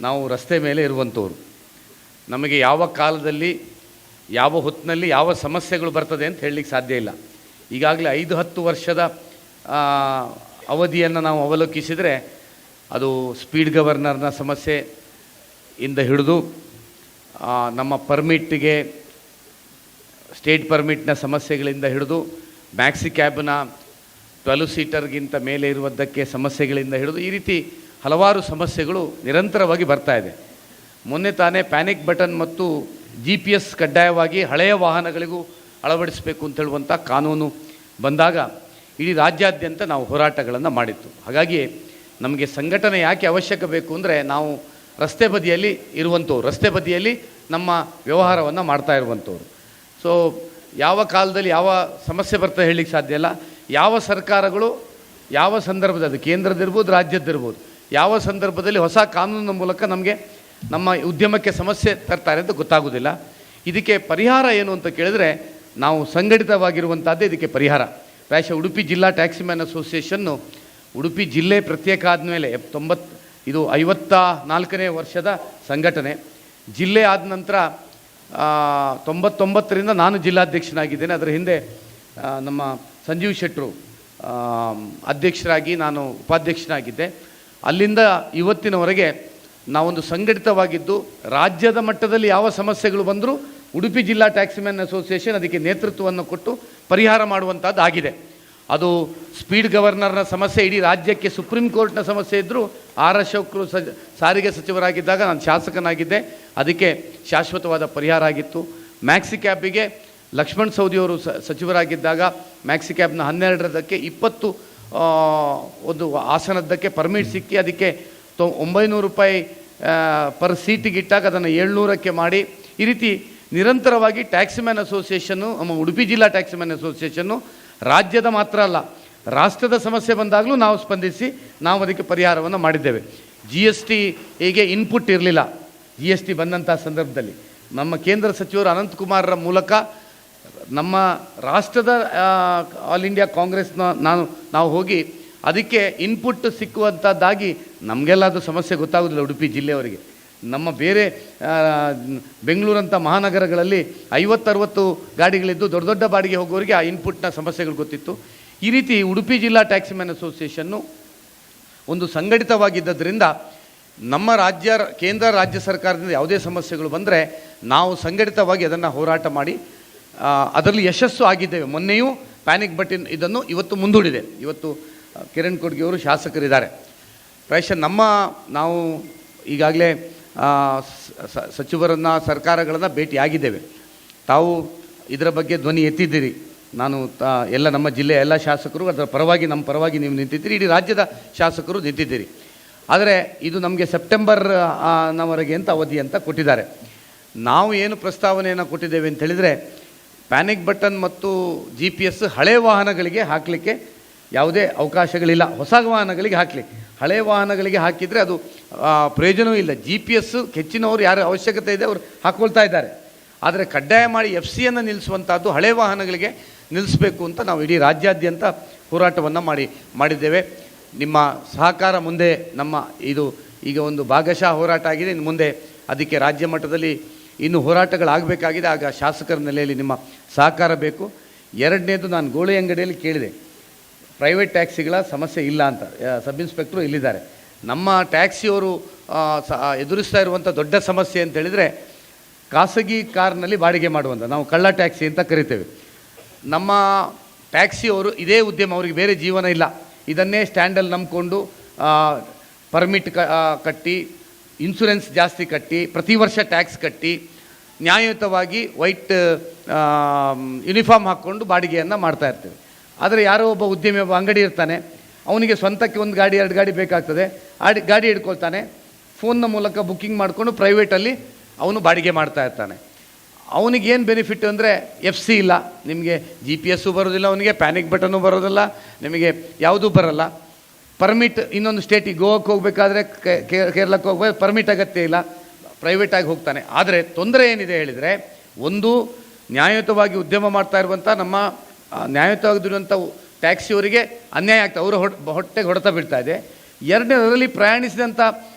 ನಾವು ರಸ್ತೆ ಮೇಲೆ ಇರುವಂಥವ್ರು. ನಮಗೆ ಯಾವ ಕಾಲದಲ್ಲಿ ಯಾವ ಹೊತ್ತಿನಲ್ಲಿ ಯಾವ ಸಮಸ್ಯೆಗಳು ಬರ್ತದೆ ಅಂತ ಹೇಳಲಿಕ್ಕೆ ಸಾಧ್ಯ ಇಲ್ಲ. ಈಗಾಗಲೇ 5-10 ವರ್ಷದ ಅವಧಿಯನ್ನು ನಾವು ಅವಲೋಕಿಸಿದರೆ ಅದು ಸ್ಪೀಡ್ ಗವರ್ನರ್ನ ಸಮಸ್ಯೆ ಇಂದ ಹಿಡಿದು ನಮ್ಮ ಪರ್ಮಿಟ್ಗೆ ಸ್ಟೇಟ್ ಪರ್ಮಿಟ್ನ ಸಮಸ್ಯೆಗಳಿಂದ ಹಿಡಿದು ಮ್ಯಾಕ್ಸಿ ಕ್ಯಾಬ್ನ 12 ಸೀಟರ್ಗಿಂತ ಮೇಲೆ ಇರುವುದಕ್ಕೆ ಸಮಸ್ಯೆಗಳಿಂದ ಹಿಡಿದು ಈ ರೀತಿ ಹಲವಾರು ಸಮಸ್ಯೆಗಳು ನಿರಂತರವಾಗಿ ಬರ್ತಾ ಇದೆ. ಮೊನ್ನೆ ತಾನೇ ಪ್ಯಾನಿಕ್ ಬಟನ್ ಮತ್ತು GPS ಕಡ್ಡಾಯವಾಗಿ ಹಳೆಯ ವಾಹನಗಳಿಗೂ ಅಳವಡಿಸಬೇಕು ಅಂತ ಹೇಳುವಂಥ ಕಾನೂನು ಬಂದಾಗ ಇಡೀ ರಾಜ್ಯಾದ್ಯಂತ ನಾವು ಹೋರಾಟಗಳನ್ನು ಮಾಡಿತ್ತು. ಹಾಗಾಗಿ ನಮಗೆ ಸಂಘಟನೆ ಯಾಕೆ ಅವಶ್ಯಕ ಬೇಕು ಅಂದರೆ ನಾವು ರಸ್ತೆ ಬದಿಯಲ್ಲಿ ಇರುವಂಥವ್ರು, ರಸ್ತೆ ಬದಿಯಲ್ಲಿ ನಮ್ಮ ವ್ಯವಹಾರವನ್ನು ಮಾಡ್ತಾ ಇರುವಂಥವ್ರು. ಸೊ ಯಾವ ಕಾಲದಲ್ಲಿ ಯಾವ ಸಮಸ್ಯೆ ಬರ್ತದೆ ಹೇಳಲಿಕ್ಕೆ ಸಾಧ್ಯ ಇಲ್ಲ. ಯಾವ ಸರ್ಕಾರಗಳು ಯಾವ ಸಂದರ್ಭದಲ್ಲಿ, ಅದು ಕೇಂದ್ರದಿರ್ಬೋದು ರಾಜ್ಯದ್ದಿರ್ಬೋದು, ಯಾವ ಸಂದರ್ಭದಲ್ಲಿ ಹೊಸ ಕಾನೂನಿನ ಮೂಲಕ ನಮಗೆ ನಮ್ಮ ಉದ್ಯಮಕ್ಕೆ ಸಮಸ್ಯೆ ತರ್ತಾರೆ ಅಂತ ಗೊತ್ತಾಗೋದಿಲ್ಲ. ಇದಕ್ಕೆ ಪರಿಹಾರ ಏನು ಅಂತ ಕೇಳಿದರೆ ನಾವು ಸಂಘಟಿತವಾಗಿರುವಂಥದ್ದೇ ಇದಕ್ಕೆ ಪರಿಹಾರ. ಪ್ರಾಯಶಃ ಉಡುಪಿ ಜಿಲ್ಲಾ ಟ್ಯಾಕ್ಸಿಮ್ಯಾನ್ ಅಸೋಸಿಯೇಷನ್ನು ಉಡುಪಿ ಜಿಲ್ಲೆ ಪ್ರತ್ಯೇಕ ಆದಮೇಲೆ ಇದು 54ನೇ ವರ್ಷದ ಸಂಘಟನೆ. ಜಿಲ್ಲೆ ಆದ ನಂತರ 99ರಿಂದ ನಾನು ಜಿಲ್ಲಾಧ್ಯಕ್ಷನಾಗಿದ್ದೇನೆ. ಅದರ ಹಿಂದೆ ನಮ್ಮ ಸಂಜೀವ್ ಶೆಟ್ಟರು ಅಧ್ಯಕ್ಷರಾಗಿ ನಾನು ಉಪಾಧ್ಯಕ್ಷನಾಗಿದ್ದೆ. ಅಲ್ಲಿಂದ ಇವತ್ತಿನವರೆಗೆ ನಾವೊಂದು ಸಂಘಟಿತವಾಗಿದ್ದು ರಾಜ್ಯದ ಮಟ್ಟದಲ್ಲಿ ಯಾವ ಸಮಸ್ಯೆಗಳು ಬಂದರೂ ಉಡುಪಿ ಜಿಲ್ಲಾ ಟ್ಯಾಕ್ಸಿಮ್ಯಾನ್ ಅಸೋಸಿಯೇಷನ್ ಅದಕ್ಕೆ ನೇತೃತ್ವವನ್ನು ಕೊಟ್ಟು ಪರಿಹಾರ ಮಾಡುವಂಥದ್ದು ಆಗಿದೆ. ಅದು ಸ್ಪೀಡ್ ಗವರ್ನರ್ನ ಸಮಸ್ಯೆ ಇಡೀ ರಾಜ್ಯಕ್ಕೆ ಸುಪ್ರೀಂ ಕೋರ್ಟ್ನ ಸಮಸ್ಯೆ ಇದ್ದರೂ ಆರ್ ಅಶೋಕರು ಸಾರಿಗೆ ಸಚಿವರಾಗಿದ್ದಾಗ ನಾನು ಶಾಸಕನಾಗಿದ್ದೆ, ಅದಕ್ಕೆ ಶಾಶ್ವತವಾದ ಪರಿಹಾರ ಆಗಿತ್ತು. ಮ್ಯಾಕ್ಸಿ ಕ್ಯಾಬಿಗೆ ಲಕ್ಷ್ಮಣ್ ಸವದಿಯವರು ಸಚಿವರಾಗಿದ್ದಾಗ ಮ್ಯಾಕ್ಸಿ ಕ್ಯಾಬ್ನ 12ರದಕ್ಕೆ 20 ಒಂದು ಆಸನದ್ದಕ್ಕೆ ಪರ್ಮಿಟ್ ಸಿಕ್ಕಿ ಅದಕ್ಕೆ 900 ರೂಪಾಯಿ ಪರ್ ಸೀಟಿಗೆ ಇಟ್ಟಾಗ ಅದನ್ನು 700ಕ್ಕೆ ಮಾಡಿ, ಈ ರೀತಿ ನಿರಂತರವಾಗಿ ಟ್ಯಾಕ್ಸಿಮ್ಯಾನ್ ಅಸೋಸಿಯೇಷನ್ನು, ನಮ್ಮ ಉಡುಪಿ ಜಿಲ್ಲಾ ಟ್ಯಾಕ್ಸಿಮ್ಯಾನ್ ಅಸೋಸಿಯೇಷನ್ನು ರಾಜ್ಯದ ಮಾತ್ರ ಅಲ್ಲ ರಾಷ್ಟ್ರದ ಸಮಸ್ಯೆ ಬಂದಾಗಲೂ ನಾವು ಸ್ಪಂದಿಸಿ ನಾವು ಅದಕ್ಕೆ ಪರಿಹಾರವನ್ನು ಮಾಡಿದ್ದೇವೆ. GST ಹೇಗೆ ಇನ್ಪುಟ್ ಇರಲಿಲ್ಲ, GST ಬಂದಂಥ ಸಂದರ್ಭದಲ್ಲಿ ನಮ್ಮ ಕೇಂದ್ರ ಸಚಿವರು ಅನಂತಕುಮಾರರ ಮೂಲಕ ನಮ್ಮ ರಾಷ್ಟ್ರದ ಆಲ್ ಇಂಡಿಯಾ ಕಾಂಗ್ರೆಸ್ನ ನಾವು ಹೋಗಿ ಅದಕ್ಕೆ ಇನ್ಪುಟ್ ಸಿಕ್ಕುವಂಥದ್ದಾಗಿ ನಮಗೆಲ್ಲ ಅದು ಸಮಸ್ಯೆ ಗೊತ್ತಾಗೋದಿಲ್ಲ. ಉಡುಪಿ ಜಿಲ್ಲೆಯವರಿಗೆ ನಮ್ಮ ಬೇರೆ ಬೆಂಗಳೂರಂಥ ಮಹಾನಗರಗಳಲ್ಲಿ 50-60 ಗಾಡಿಗಳಿದ್ದು ದೊಡ್ಡ ದೊಡ್ಡ ಬಾಡಿಗೆ ಹೋಗೋರಿಗೆ ಆ ಇನ್ಪುಟ್ನ ಸಮಸ್ಯೆಗಳು ಗೊತ್ತಿತ್ತು. ಈ ರೀತಿ ಉಡುಪಿ ಜಿಲ್ಲಾ ಟ್ಯಾಕ್ಸಿಮ್ಯಾನ್ ಅಸೋಸಿಯೇಷನ್ನು ಒಂದು ಸಂಘಟಿತವಾಗಿದ್ದರಿಂದ ನಮ್ಮ ಕೇಂದ್ರ ರಾಜ್ಯ ಸರ್ಕಾರದಿಂದ ಯಾವುದೇ ಸಮಸ್ಯೆಗಳು ಬಂದರೆ ನಾವು ಸಂಘಟಿತವಾಗಿ ಅದನ್ನು ಹೋರಾಟ ಮಾಡಿ ಅದರಲ್ಲಿ ಯಶಸ್ಸು ಆಗಿದ್ದೇವೆ. ಮೊನ್ನೆಯೂ ಪ್ಯಾನಿಕ್ ಬಟನ್ ಇದನ್ನು ಇವತ್ತು ಮುಂದೂಡಿದೆ. ಇವತ್ತು ಕಿರಣ್ ಕೊಡ್ಗೆಯವರು ಶಾಸಕರಿದ್ದಾರೆ. ಪ್ರಾಯಶಃ ನಾವು ಈಗಾಗಲೇ ಸಚಿವರನ್ನು ಸರ್ಕಾರಗಳನ್ನು ಭೇಟಿಯಾಗಿದ್ದೇವೆ. ತಾವು ಇದರ ಬಗ್ಗೆ ಧ್ವನಿ ಎತ್ತಿದ್ದೀರಿ. ನಾನು ಎಲ್ಲ ನಮ್ಮ ಜಿಲ್ಲೆಯ ಎಲ್ಲ ಶಾಸಕರು ಅದರ ಪರವಾಗಿ ನಮ್ಮ ಪರವಾಗಿ ನೀವು ನಿಂತಿದ್ದೀರಿ, ಇಡೀ ರಾಜ್ಯದ ಶಾಸಕರು ನಿಂತಿದ್ದೀರಿ. ಆದರೆ ಇದು ನಮಗೆ ಸೆಪ್ಟೆಂಬರ್ನವರೆಗೆ ಅಂತ ಅವಧಿ ಅಂತ ಕೊಟ್ಟಿದ್ದಾರೆ. ನಾವು ಏನು ಪ್ರಸ್ತಾವನೆಯನ್ನು ಕೊಟ್ಟಿದ್ದೇವೆ ಅಂತ ಹೇಳಿದರೆ, ಪ್ಯಾನಿಕ್ ಬಟನ್ ಮತ್ತು GPS ಹಳೆ ವಾಹನಗಳಿಗೆ ಹಾಕಲಿಕ್ಕೆ ಯಾವುದೇ ಅವಕಾಶಗಳಿಲ್ಲ. ಹೊಸ ವಾಹನಗಳಿಗೆ ಹಾಕಲಿ, ಹಳೆ ವಾಹನಗಳಿಗೆ ಹಾಕಿದರೆ ಅದು ಪ್ರಯೋಜನವೂ ಇಲ್ಲ. GPS ಹೆಚ್ಚಿನವರು ಯಾರ ಅವಶ್ಯಕತೆ ಇದೆ ಅವರು ಹಾಕ್ಕೊಳ್ತಾ ಇದ್ದಾರೆ. ಆದರೆ ಕಡ್ಡಾಯ ಮಾಡಿ FC ನಿಲ್ಲಿಸುವಂಥದ್ದು ಹಳೆ ವಾಹನಗಳಿಗೆ ನಿಲ್ಲಿಸಬೇಕು ಅಂತ ನಾವು ಇಡೀ ರಾಜ್ಯಾದ್ಯಂತ ಹೋರಾಟವನ್ನು ಮಾಡಿದ್ದೇವೆ. ನಿಮ್ಮ ಸಹಕಾರ ಮುಂದೆ ಇದು ಈಗ ಒಂದು ಭಾಗಶಃ ಹೋರಾಟ ಆಗಿದೆ. ಇನ್ನು ಮುಂದೆ ಅದಕ್ಕೆ ರಾಜ್ಯ ಮಟ್ಟದಲ್ಲಿ ಇನ್ನು ಹೋರಾಟಗಳಾಗಬೇಕಾಗಿದೆ. ಆಗ ಶಾಸಕರ ನೆಲೆಯಲ್ಲಿ ನಿಮ್ಮ ಸಹಕಾರ ಬೇಕು. ಎರಡನೇದು, ನಾನು ಗೋಳಿ ಅಂಗಡಿಯಲ್ಲಿ ಕೇಳಿದೆ, ಪ್ರೈವೇಟ್ ಟ್ಯಾಕ್ಸಿಗಳ ಸಮಸ್ಯೆ ಇಲ್ಲ ಅಂತ. ಸಬ್ ಇನ್ಸ್ಪೆಕ್ಟ್ರು ಇಲ್ಲಿದ್ದಾರೆ. ನಮ್ಮ ಟ್ಯಾಕ್ಸಿಯವರು ಎದುರಿಸ್ತಾ ಇರುವಂಥ ದೊಡ್ಡ ಸಮಸ್ಯೆ ಅಂತ ಹೇಳಿದರೆ ಖಾಸಗಿ ಕಾರ್ನಲ್ಲಿ ಬಾಡಿಗೆ ಮಾಡುವಂಥ, ನಾವು ಕಳ್ಳ ಟ್ಯಾಕ್ಸಿ ಅಂತ ಕರಿತೇವೆ. ನಮ್ಮ ಟ್ಯಾಕ್ಸಿಯವರು ಇದೇ ಉದ್ಯಮ, ಅವರಿಗೆ ಬೇರೆ ಜೀವನ ಇಲ್ಲ. ಇದನ್ನೇ ಸ್ಟ್ಯಾಂಡಲ್ಲಿ ನಂಬಿಕೊಂಡು ಪರ್ಮಿಟ್ ಕಟ್ಟಿ, ಇನ್ಶೂರೆನ್ಸ್ ಜಾಸ್ತಿ ಕಟ್ಟಿ, ಪ್ರತಿ ವರ್ಷ ಟ್ಯಾಕ್ಸ್ ಕಟ್ಟಿ, ನ್ಯಾಯಯುತವಾಗಿ ವೈಟ್ ಯೂನಿಫಾರ್ಮ್ ಹಾಕ್ಕೊಂಡು ಬಾಡಿಗೆಯನ್ನು ಮಾಡ್ತಾ ಇರ್ತೇವೆ. ಆದರೆ ಯಾರೋ ಒಬ್ಬ ಉದ್ಯಮಿ, ಒಬ್ಬ ಅಂಗಡಿ ಇರ್ತಾನೆ, ಅವನಿಗೆ ಸ್ವಂತಕ್ಕೆ 1 ಗಾಡಿ 2 ಗಾಡಿ ಬೇಕಾಗ್ತದೆ, ಗಾಡಿ ಹಿಡ್ಕೊಳ್ತಾನೆ, ಫೋನ್ನ ಮೂಲಕ ಬುಕ್ಕಿಂಗ್ ಮಾಡಿಕೊಂಡು ಪ್ರೈವೇಟಲ್ಲಿ ಅವನು ಬಾಡಿಗೆ ಮಾಡ್ತಾ ಇರ್ತಾನೆ. ಅವನಿಗೇನು ಬೆನಿಫಿಟ್ ಅಂದರೆ FC ಇಲ್ಲ, ನಿಮಗೆ GPS ಬರೋದಿಲ್ಲ, ಅವನಿಗೆ ಪ್ಯಾನಿಕ್ ಬಟನ್ನು ಬರೋದಿಲ್ಲ, ನಿಮಗೆ ಯಾವುದೂ ಬರೋಲ್ಲ. ಪರ್ಮಿಟ್ ಇನ್ನೊಂದು ಸ್ಟೇಟಿಗೆ ಗೋವಾಕ್ಕೆ ಹೋಗಬೇಕಾದ್ರೆ, ಕೇರಳಕ್ಕೆ ಹೋಗ್ಬೇಕು, ಪರ್ಮಿಟ್ ಅಗತ್ಯ ಇಲ್ಲ, ಪ್ರೈವೇಟಾಗಿ ಹೋಗ್ತಾನೆ. ಆದರೆ ತೊಂದರೆ ಏನಿದೆ ಹೇಳಿದರೆ, ಒಂದು ನ್ಯಾಯಯುತವಾಗಿ ಉದ್ಯಮ ಮಾಡ್ತಾ ಇರುವಂಥ ನಮ್ಮ ನ್ಯಾಯಯುತವಾಗಿರುವಂಥ ಟ್ಯಾಕ್ಸಿಯವರಿಗೆ ಅನ್ಯಾಯ ಆಗ್ತದೆ, ಅವರ ಹೊಟ್ಟೆಗೆ ಹೊಡೆತ ಬೀಳ್ತಾ ಇದೆ. ಎರಡನೇದರಲ್ಲಿ ಪ್ರಯಾಣಿಸಿದಂಥ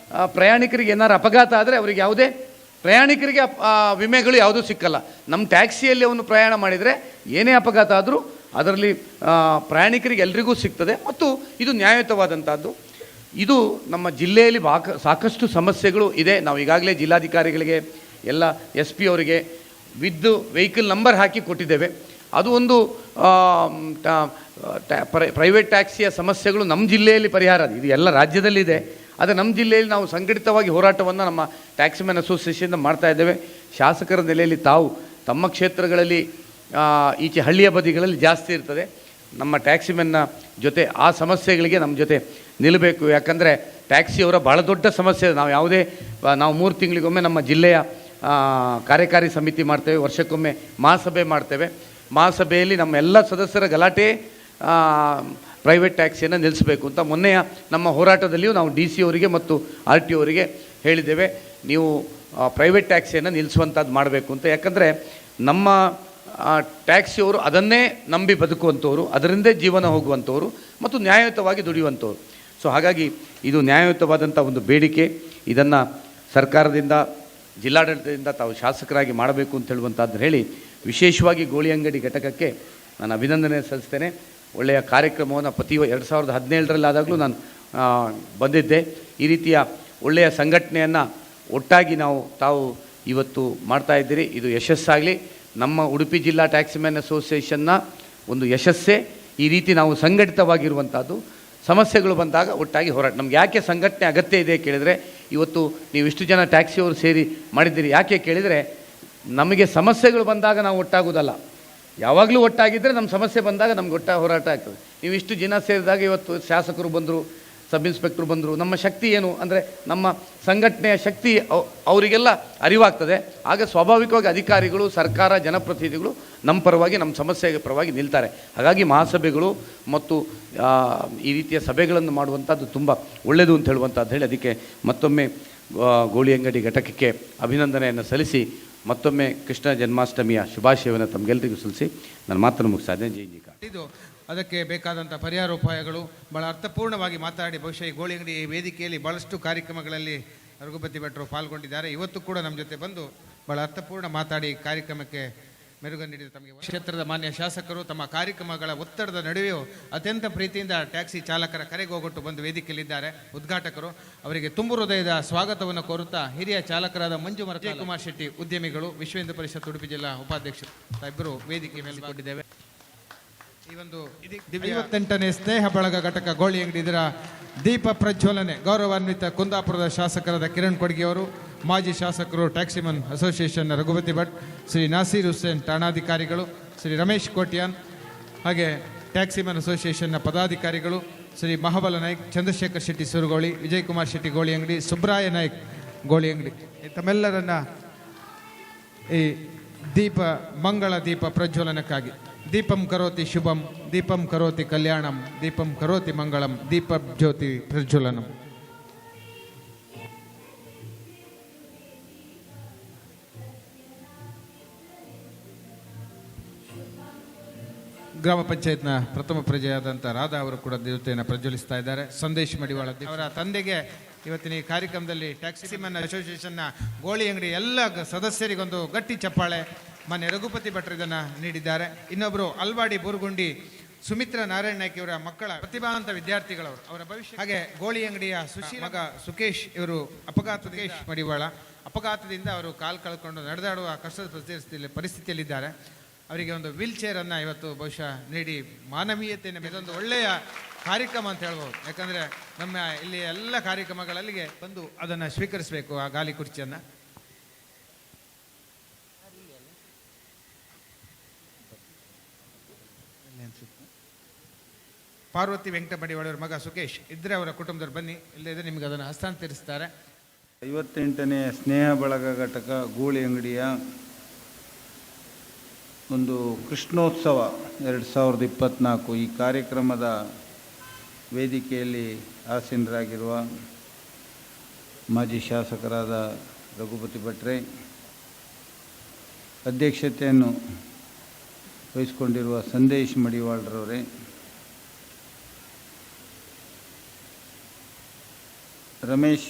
ಪ್ರಯಾಣಿಕರಿಗೆ ಏನಾರು ಅಪಘಾತ ಆದರೆ ಅವರಿಗೆ ಯಾವುದೇ ಪ್ರಯಾಣಿಕರಿಗೆ ವಿಮೆಗಳು ಯಾವುದೂ ಸಿಕ್ಕಲ್ಲ. ನಮ್ಮ ಟ್ಯಾಕ್ಸಿಯಲ್ಲಿ ಅವನು ಪ್ರಯಾಣ ಮಾಡಿದರೆ ಏನೇ ಅಪಘಾತ ಆದರೂ ಅದರಲ್ಲಿ ಪ್ರಯಾಣಿಕರಿಗೆ ಎಲ್ರಿಗೂ ಸಿಗ್ತದೆ ಮತ್ತು ಇದು ನ್ಯಾಯಯುತವಾದಂಥದ್ದು. ಇದು ನಮ್ಮ ಜಿಲ್ಲೆಯಲ್ಲಿ ಸಾಕಷ್ಟು ಸಮಸ್ಯೆಗಳು ಇದೆ. ನಾವು ಈಗಾಗಲೇ ಜಿಲ್ಲಾಧಿಕಾರಿಗಳಿಗೆ, ಎಲ್ಲ SP ಅವರಿಗೆ ವಿತ್ ವೆಹಿಕಲ್ ನಂಬರ್ ಹಾಕಿ ಕೊಟ್ಟಿದ್ದೇವೆ. ಅದು ಒಂದು ಪ್ರೈವೇಟ್ ಟ್ಯಾಕ್ಸಿಯ ಸಮಸ್ಯೆಗಳು ನಮ್ಮ ಜಿಲ್ಲೆಯಲ್ಲಿ ಪರಿಹಾರ, ಇದು ಎಲ್ಲ ರಾಜ್ಯದಲ್ಲಿದೆ. ಆದರೆ ನಮ್ಮ ಜಿಲ್ಲೆಯಲ್ಲಿ ನಾವು ಸಂಘಟಿತವಾಗಿ ಹೋರಾಟವನ್ನು ನಮ್ಮ ಟ್ಯಾಕ್ಸಿಮ್ಯಾನ್ ಅಸೋಸಿಯೇಷನ್ ಮಾಡ್ತಾ ಇದ್ದೇವೆ. ಶಾಸಕರ ನೆಲೆಯಲ್ಲಿ ತಾವು ತಮ್ಮ ಕ್ಷೇತ್ರಗಳಲ್ಲಿ ಈಚೆ ಹಳ್ಳಿಯ ಬದಿಗಳಲ್ಲಿ ಜಾಸ್ತಿ ಇರ್ತದೆ, ನಮ್ಮ ಟ್ಯಾಕ್ಸಿಮೆನ್ನ ಜೊತೆ ಆ ಸಮಸ್ಯೆಗಳಿಗೆ ನಮ್ಮ ಜೊತೆ ನಿಲ್ಲಬೇಕು. ಯಾಕಂದರೆ ಟ್ಯಾಕ್ಸಿಯವರ ಭಾಳ ದೊಡ್ಡ ಸಮಸ್ಯೆ. ನಾವು 3 ತಿಂಗಳಿಗೊಮ್ಮೆ ನಮ್ಮ ಜಿಲ್ಲೆಯ ಕಾರ್ಯಕಾರಿ ಸಮಿತಿ ಮಾಡ್ತೇವೆ, ವರ್ಷಕ್ಕೊಮ್ಮೆ ಮಹಾಸಭೆ ಮಾಡ್ತೇವೆ. ಮಹಾಸಭೆಯಲ್ಲಿ ನಮ್ಮ ಎಲ್ಲ ಸದಸ್ಯರ ಗಲಾಟೆ ಪ್ರೈವೇಟ್ ಟ್ಯಾಕ್ಸಿಯನ್ನು ನಿಲ್ಲಿಸಬೇಕು ಅಂತ ಮೊನ್ನೆಯ ನಮ್ಮ ಹೋರಾಟದಲ್ಲಿಯೂ ನಾವು DC ಅವರಿಗೆ ಮತ್ತು RTO ಅವರಿಗೆ ಹೇಳಿದ್ದೇವೆ, ನೀವು ಪ್ರೈವೇಟ್ ಟ್ಯಾಕ್ಸಿಯನ್ನು ನಿಲ್ಲಿಸುವಂಥದ್ದು ಮಾಡಬೇಕು ಅಂತ. ಯಾಕಂದರೆ ನಮ್ಮ ಟ್ಯಾಕ್ಸಿಯವರು ಅದನ್ನೇ ನಂಬಿ ಬದುಕುವಂಥವ್ರು, ಅದರಿಂದೇ ಜೀವನ ಹೋಗುವಂಥವ್ರು ಮತ್ತು ನ್ಯಾಯಯುತವಾಗಿ ದುಡಿಯುವಂಥವ್ರು. ಸೊ ಹಾಗಾಗಿ ಇದು ನ್ಯಾಯಯುತವಾದಂಥ ಒಂದು ಬೇಡಿಕೆ. ಇದನ್ನು ಸರ್ಕಾರದಿಂದ, ಜಿಲ್ಲಾಡಳಿತದಿಂದ ತಾವು ಶಾಸಕರಾಗಿ ಮಾಡಬೇಕು ಅಂತ ಹೇಳುವಂಥದ್ದು ಹೇಳಿ, ವಿಶೇಷವಾಗಿ ಗೋಳಿ ಅಂಗಡಿ ಘಟಕಕ್ಕೆ ನಾನು ಅಭಿನಂದನೆ ಸಲ್ಲಿಸ್ತೇನೆ. ಒಳ್ಳೆಯ ಕಾರ್ಯಕ್ರಮವನ್ನು 2017ರಲ್ಲಾದಾಗಲೂ ನಾನು ಬಂದಿದ್ದೆ. ಈ ರೀತಿಯ ಒಳ್ಳೆಯ ಸಂಘಟನೆಯನ್ನು ಒಟ್ಟಾಗಿ ತಾವು ಇವತ್ತು ಮಾಡ್ತಾ ಇದ್ದೀರಿ. ಇದು ಯಶಸ್ಸಾಗಲಿ. ನಮ್ಮ ಉಡುಪಿ ಜಿಲ್ಲಾ ಟ್ಯಾಕ್ಸಿಮ್ಯಾನ್ ಅಸೋಸಿಯೇಷನ್ನ ಒಂದು ಯಶಸ್ಸೇ ಈ ರೀತಿ ನಾವು ಸಂಘಟಿತವಾಗಿರುವಂಥದ್ದು, ಸಮಸ್ಯೆಗಳು ಬಂದಾಗ ಒಟ್ಟಾಗಿ ಹೋರಾಟ. ನಮ್ಗೆ ಯಾಕೆ ಸಂಘಟನೆ ಅಗತ್ಯ ಇದೆ ಕೇಳಿದರೆ, ಇವತ್ತು ನೀವು ಇಷ್ಟು ಜನ ಟ್ಯಾಕ್ಸಿಯವರು ಸೇರಿ ಮಾಡಿದ್ದೀರಿ ಯಾಕೆ ಕೇಳಿದರೆ, ನಮಗೆ ಸಮಸ್ಯೆಗಳು ಬಂದಾಗ ನಾವು ಒಟ್ಟಾಗೋದಲ್ಲ, ಯಾವಾಗಲೂ ಒಟ್ಟಾಗಿದ್ದರೆ ನಮ್ಮ ಸಮಸ್ಯೆ ಬಂದಾಗ ನಮ್ಗೆ ಹೋರಾಟ ಆಗ್ತದೆ. ನೀವು ಇಷ್ಟು ಜನ ಸೇರಿದಾಗ ಇವತ್ತು ಶಾಸಕರು ಬಂದರು, ಸಬ್ ಇನ್ಸ್ಪೆಕ್ಟ್ರು ಬಂದರು, ನಮ್ಮ ಶಕ್ತಿ ಏನು ಅಂದರೆ ನಮ್ಮ ಸಂಘಟನೆಯ ಶಕ್ತಿ ಅವರಿಗೆಲ್ಲ ಅರಿವಾಗ್ತದೆ. ಆಗ ಸ್ವಾಭಾವಿಕವಾಗಿ ಅಧಿಕಾರಿಗಳು, ಸರ್ಕಾರ, ಜನಪ್ರತಿನಿಧಿಗಳು ನಮ್ಮ ಪರವಾಗಿ, ನಮ್ಮ ಸಮಸ್ಯೆಗೆ ಪರವಾಗಿ ನಿಲ್ತಾರೆ. ಹಾಗಾಗಿ ಮಹಾಸಭೆಗಳು ಮತ್ತು ಈ ರೀತಿಯ ಸಭೆಗಳನ್ನು ಮಾಡುವಂಥದ್ದು ತುಂಬ ಒಳ್ಳೆಯದು ಅಂತ ಹೇಳುವಂಥದ್ದು ಹೇಳಿ, ಅದಕ್ಕೆ ಮತ್ತೊಮ್ಮೆ ಗೋಳಿ ಅಂಗಡಿ ಘಟಕಕ್ಕೆ ಅಭಿನಂದನೆಯನ್ನು ಸಲ್ಲಿಸಿ, ಮತ್ತೊಮ್ಮೆ ಕೃಷ್ಣ ಜನ್ಮಾಷ್ಟಮಿಯ ಶುಭಾಶಯವನ್ನು ತಮಗೆಲ್ಲರಿಗೂ ಸಲ್ಲಿಸಿ ನನ್ನ ಮಾತನ್ನು ಮುಗಿಸ್ತಾ ಇದ್ದೇನೆ. ಜೈ ಜಿ. ಇದು ಅದಕ್ಕೆ ಬೇಕಾದಂಥ ಪರಿಹಾರೋಪಾಯಗಳು ಭಾಳ ಅರ್ಥಪೂರ್ಣವಾಗಿ ಮಾತಾಡಿ, ಬಹುಶಃ ಈ ಗೋಳಿ ಅಂಗಡಿ ವೇದಿಕೆಯಲ್ಲಿ ಭಾಳಷ್ಟು ಕಾರ್ಯಕ್ರಮಗಳಲ್ಲಿ ರಘುಪತಿ ಭಟ್ರು ಪಾಲ್ಗೊಂಡಿದ್ದಾರೆ. ಇವತ್ತು ಕೂಡ ನಮ್ಮ ಜೊತೆ ಬಂದು ಭಾಳ ಅರ್ಥಪೂರ್ಣ ಮಾತಾಡಿ ಕಾರ್ಯಕ್ರಮಕ್ಕೆ ಮೆರುಗನ್ನು ನೀಡಿದ ತಮಗೆ ಕ್ಷೇತ್ರದ ಮಾನ್ಯ ಶಾಸಕರು ತಮ್ಮ ಕಾರ್ಯಕ್ರಮಗಳ ಒತ್ತಡದ ನಡುವೆಯೂ ಅತ್ಯಂತ ಪ್ರೀತಿಯಿಂದ ಟ್ಯಾಕ್ಸಿ ಚಾಲಕರ ಕರೆಗೆ ಹೋಗೊಟ್ಟು ಬಂದು ವೇದಿಕೆಯಲ್ಲಿದ್ದಾರೆ ಉದ್ಘಾಟಕರು. ಅವರಿಗೆ ತುಂಬು ಹೃದಯದ ಸ್ವಾಗತವನ್ನು ಕೋರುತ್ತಾ ಹಿರಿಯ ಚಾಲಕರಾದ ಮಂಜು ಕುಮಾರ್ ಶೆಟ್ಟಿ ಉದ್ಯಮಿಗಳು, ವಿಶ್ವ ಹಿಂದೂ ಪರಿಷತ್ ಉಡುಪಿ ಜಿಲ್ಲಾ ಉಪಾಧ್ಯಕ್ಷರು ಇಬ್ಬರು ವೇದಿಕೆ ಮೇಲೆ ಕೊಟ್ಟಿದ್ದೇವೆ. ಈ ಒಂದು 58ನೇ ಸ್ನೇಹ ಬಳಗ ಘಟಕ ಗೋಳಿ ಅಂಗಡಿ ಇದರ ದೀಪ ಪ್ರಜ್ವಲನೆ ಗೌರವಾನ್ವಿತ ಕುಂದಾಪುರದ ಶಾಸಕರಾದ ಕಿರಣ್ ಕೊಡ್ಗಿ ಅವರು, ಮಾಜಿ ಶಾಸಕರು ಟ್ಯಾಕ್ಸಿಮನ್ ಅಸೋಸಿಯೇಷನ್ ರಘುಪತಿ ಭಟ್, ಶ್ರೀ ನಾಸೀರ್ ಹುಸೇನ್ ಠಾಣಾಧಿಕಾರಿಗಳು, ಶ್ರೀ ರಮೇಶ್ ಕೋಟ್ಯಾನ್, ಹಾಗೆ ಟ್ಯಾಕ್ಸಿಮನ್ ಅಸೋಸಿಯೇಷನ್ನ ಪದಾಧಿಕಾರಿಗಳು ಶ್ರೀ ಮಹಾಬಲ ನಾಯ್ಕ್, ಚಂದ್ರಶೇಖರ್ ಶೆಟ್ಟಿ ಸುರಗೋಳಿ, ವಿಜಯ್ ಕುಮಾರ್ ಶೆಟ್ಟಿ ಗೋಳಿ ಅಂಗಡಿ, ಸುಬ್ರಾಯ ನಾಯ್ಕ್ ಗೋಳಿ ಅಂಗಡಿ, ತಮ್ಮೆಲ್ಲರನ್ನ ಈ ಮಂಗಳ ದೀಪ ಪ್ರಜ್ವಲನಕ್ಕಾಗಿ ದೀಪಂ ಕರೋತಿ ಶುಭಂ, ದೀಪಂ ಕರೋತಿ ಕಲ್ಯಾಣಂ, ದೀಪಂ ಕರೋತಿ ಮಂಗಳಂ, ದೀಪ ಜ್ಯೋತಿ ಪ್ರಜ್ವಲನಂ. ಗ್ರಾಮ ಪಂಚಾಯತ್ನ ಪ್ರಥಮ ಪ್ರಜೆಯಾದಂಥ ರಾಧಾ ಅವರು ಕೂಡ ದೇವತೆಯನ್ನು ಪ್ರಜ್ವಲಿಸ್ತಾ ಇದ್ದಾರೆ. ಸಂದೇಶ್ ಮಡಿವಾಳ ಅವರ ತಂದೆಗೆ ಇವತ್ತಿನ ಈ ಕಾರ್ಯಕ್ರಮದಲ್ಲಿ ಟ್ಯಾಕ್ಸಿಮನ್ ಅಸೋಸಿಯೇಷನ್ನ ಗೋಳಿ ಅಂಗಡಿ ಎಲ್ಲ ಸದಸ್ಯರಿಗೊಂದು ಗಟ್ಟಿ ಚಪ್ಪಾಳೆ. ಮಾನ್ಯ ರಘುಪತಿ ಭಟ್ರು ಇದನ್ನು ನೀಡಿದ್ದಾರೆ. ಇನ್ನೊಬ್ಬರು ಅಲ್ವಾಡಿ ಬೋರ್ಗುಂಡಿ ಸುಮಿತ್ರಾ ನಾರಾಯಣ ನಾಯ್ಕ ಇವರ ಮಕ್ಕಳ ಪ್ರತಿಭಾವಂತ ವಿದ್ಯಾರ್ಥಿಗಳವರು, ಅವರ ಭವಿಷ್ಯ. ಹಾಗೆ ಗೋಳಿ ಅಂಗಡಿಯ ಮಗ ಸುಕೇಶ್ ಇವರು ಮಡಿವಾಳ ಅಪಘಾತದಿಂದ ಅವರು ಕಾಲು ಕಳ್ಕೊಂಡು ನಡೆದಾಡುವ ಕಷ್ಟದ ಪರಿಸ್ಥಿತಿಯಲ್ಲಿದ್ದಾರೆ. ಅವರಿಗೆ ಒಂದು ವೀಲ್ ಚೇರನ್ನು ಇವತ್ತು ಬಹುಶಃ ನೀಡಿ ಮಾನವೀಯತೆಯನ್ನು ಇದೊಂದು ಒಳ್ಳೆಯ ಕಾರ್ಯಕ್ರಮ ಅಂತ ಹೇಳ್ಬೋದು. ಯಾಕಂದರೆ ನಮ್ಮ ಇಲ್ಲಿ ಎಲ್ಲ ಕಾರ್ಯಕ್ರಮಗಳಲ್ಲಿಗೆ ಬಂದು ಅದನ್ನು ಸ್ವೀಕರಿಸಬೇಕು, ಆ ಗಾಲಿ ಕುರ್ಚಿಯನ್ನು. ಪಾರ್ವತಿ ವೆಂಕಟಮಡಿವಾಳವರ ಮಗ ಸುಕೇಶ್ ಇದ್ರೆ ಅವರ ಕುಟುಂಬದವ್ರು ಬನ್ನಿ, ಇಲ್ಲದೇ ನಿಮಗೆ ಅದನ್ನು ಹಸ್ತಾಂತರಿಸ್ತಾರೆ. 58ನೇ ಸ್ನೇಹ ಬಳಗ ಘಟಕ ಗೋಳಿ ಅಂಗಡಿಯ ಒಂದು ಕೃಷ್ಣೋತ್ಸವ 2024 ಈ ಕಾರ್ಯಕ್ರಮದ ವೇದಿಕೆಯಲ್ಲಿ ಆಸೀನರಾಗಿರುವ ಮಾಜಿ ಶಾಸಕರಾದ ರಘುಪತಿ ಭಟ್ರೆ, ಅಧ್ಯಕ್ಷತೆಯನ್ನು ವಹಿಸಿಕೊಂಡಿರುವ ಸಂದೇಶ್ ಮಡಿವಾಳ್ರವರೇ, ರಮೇಶ್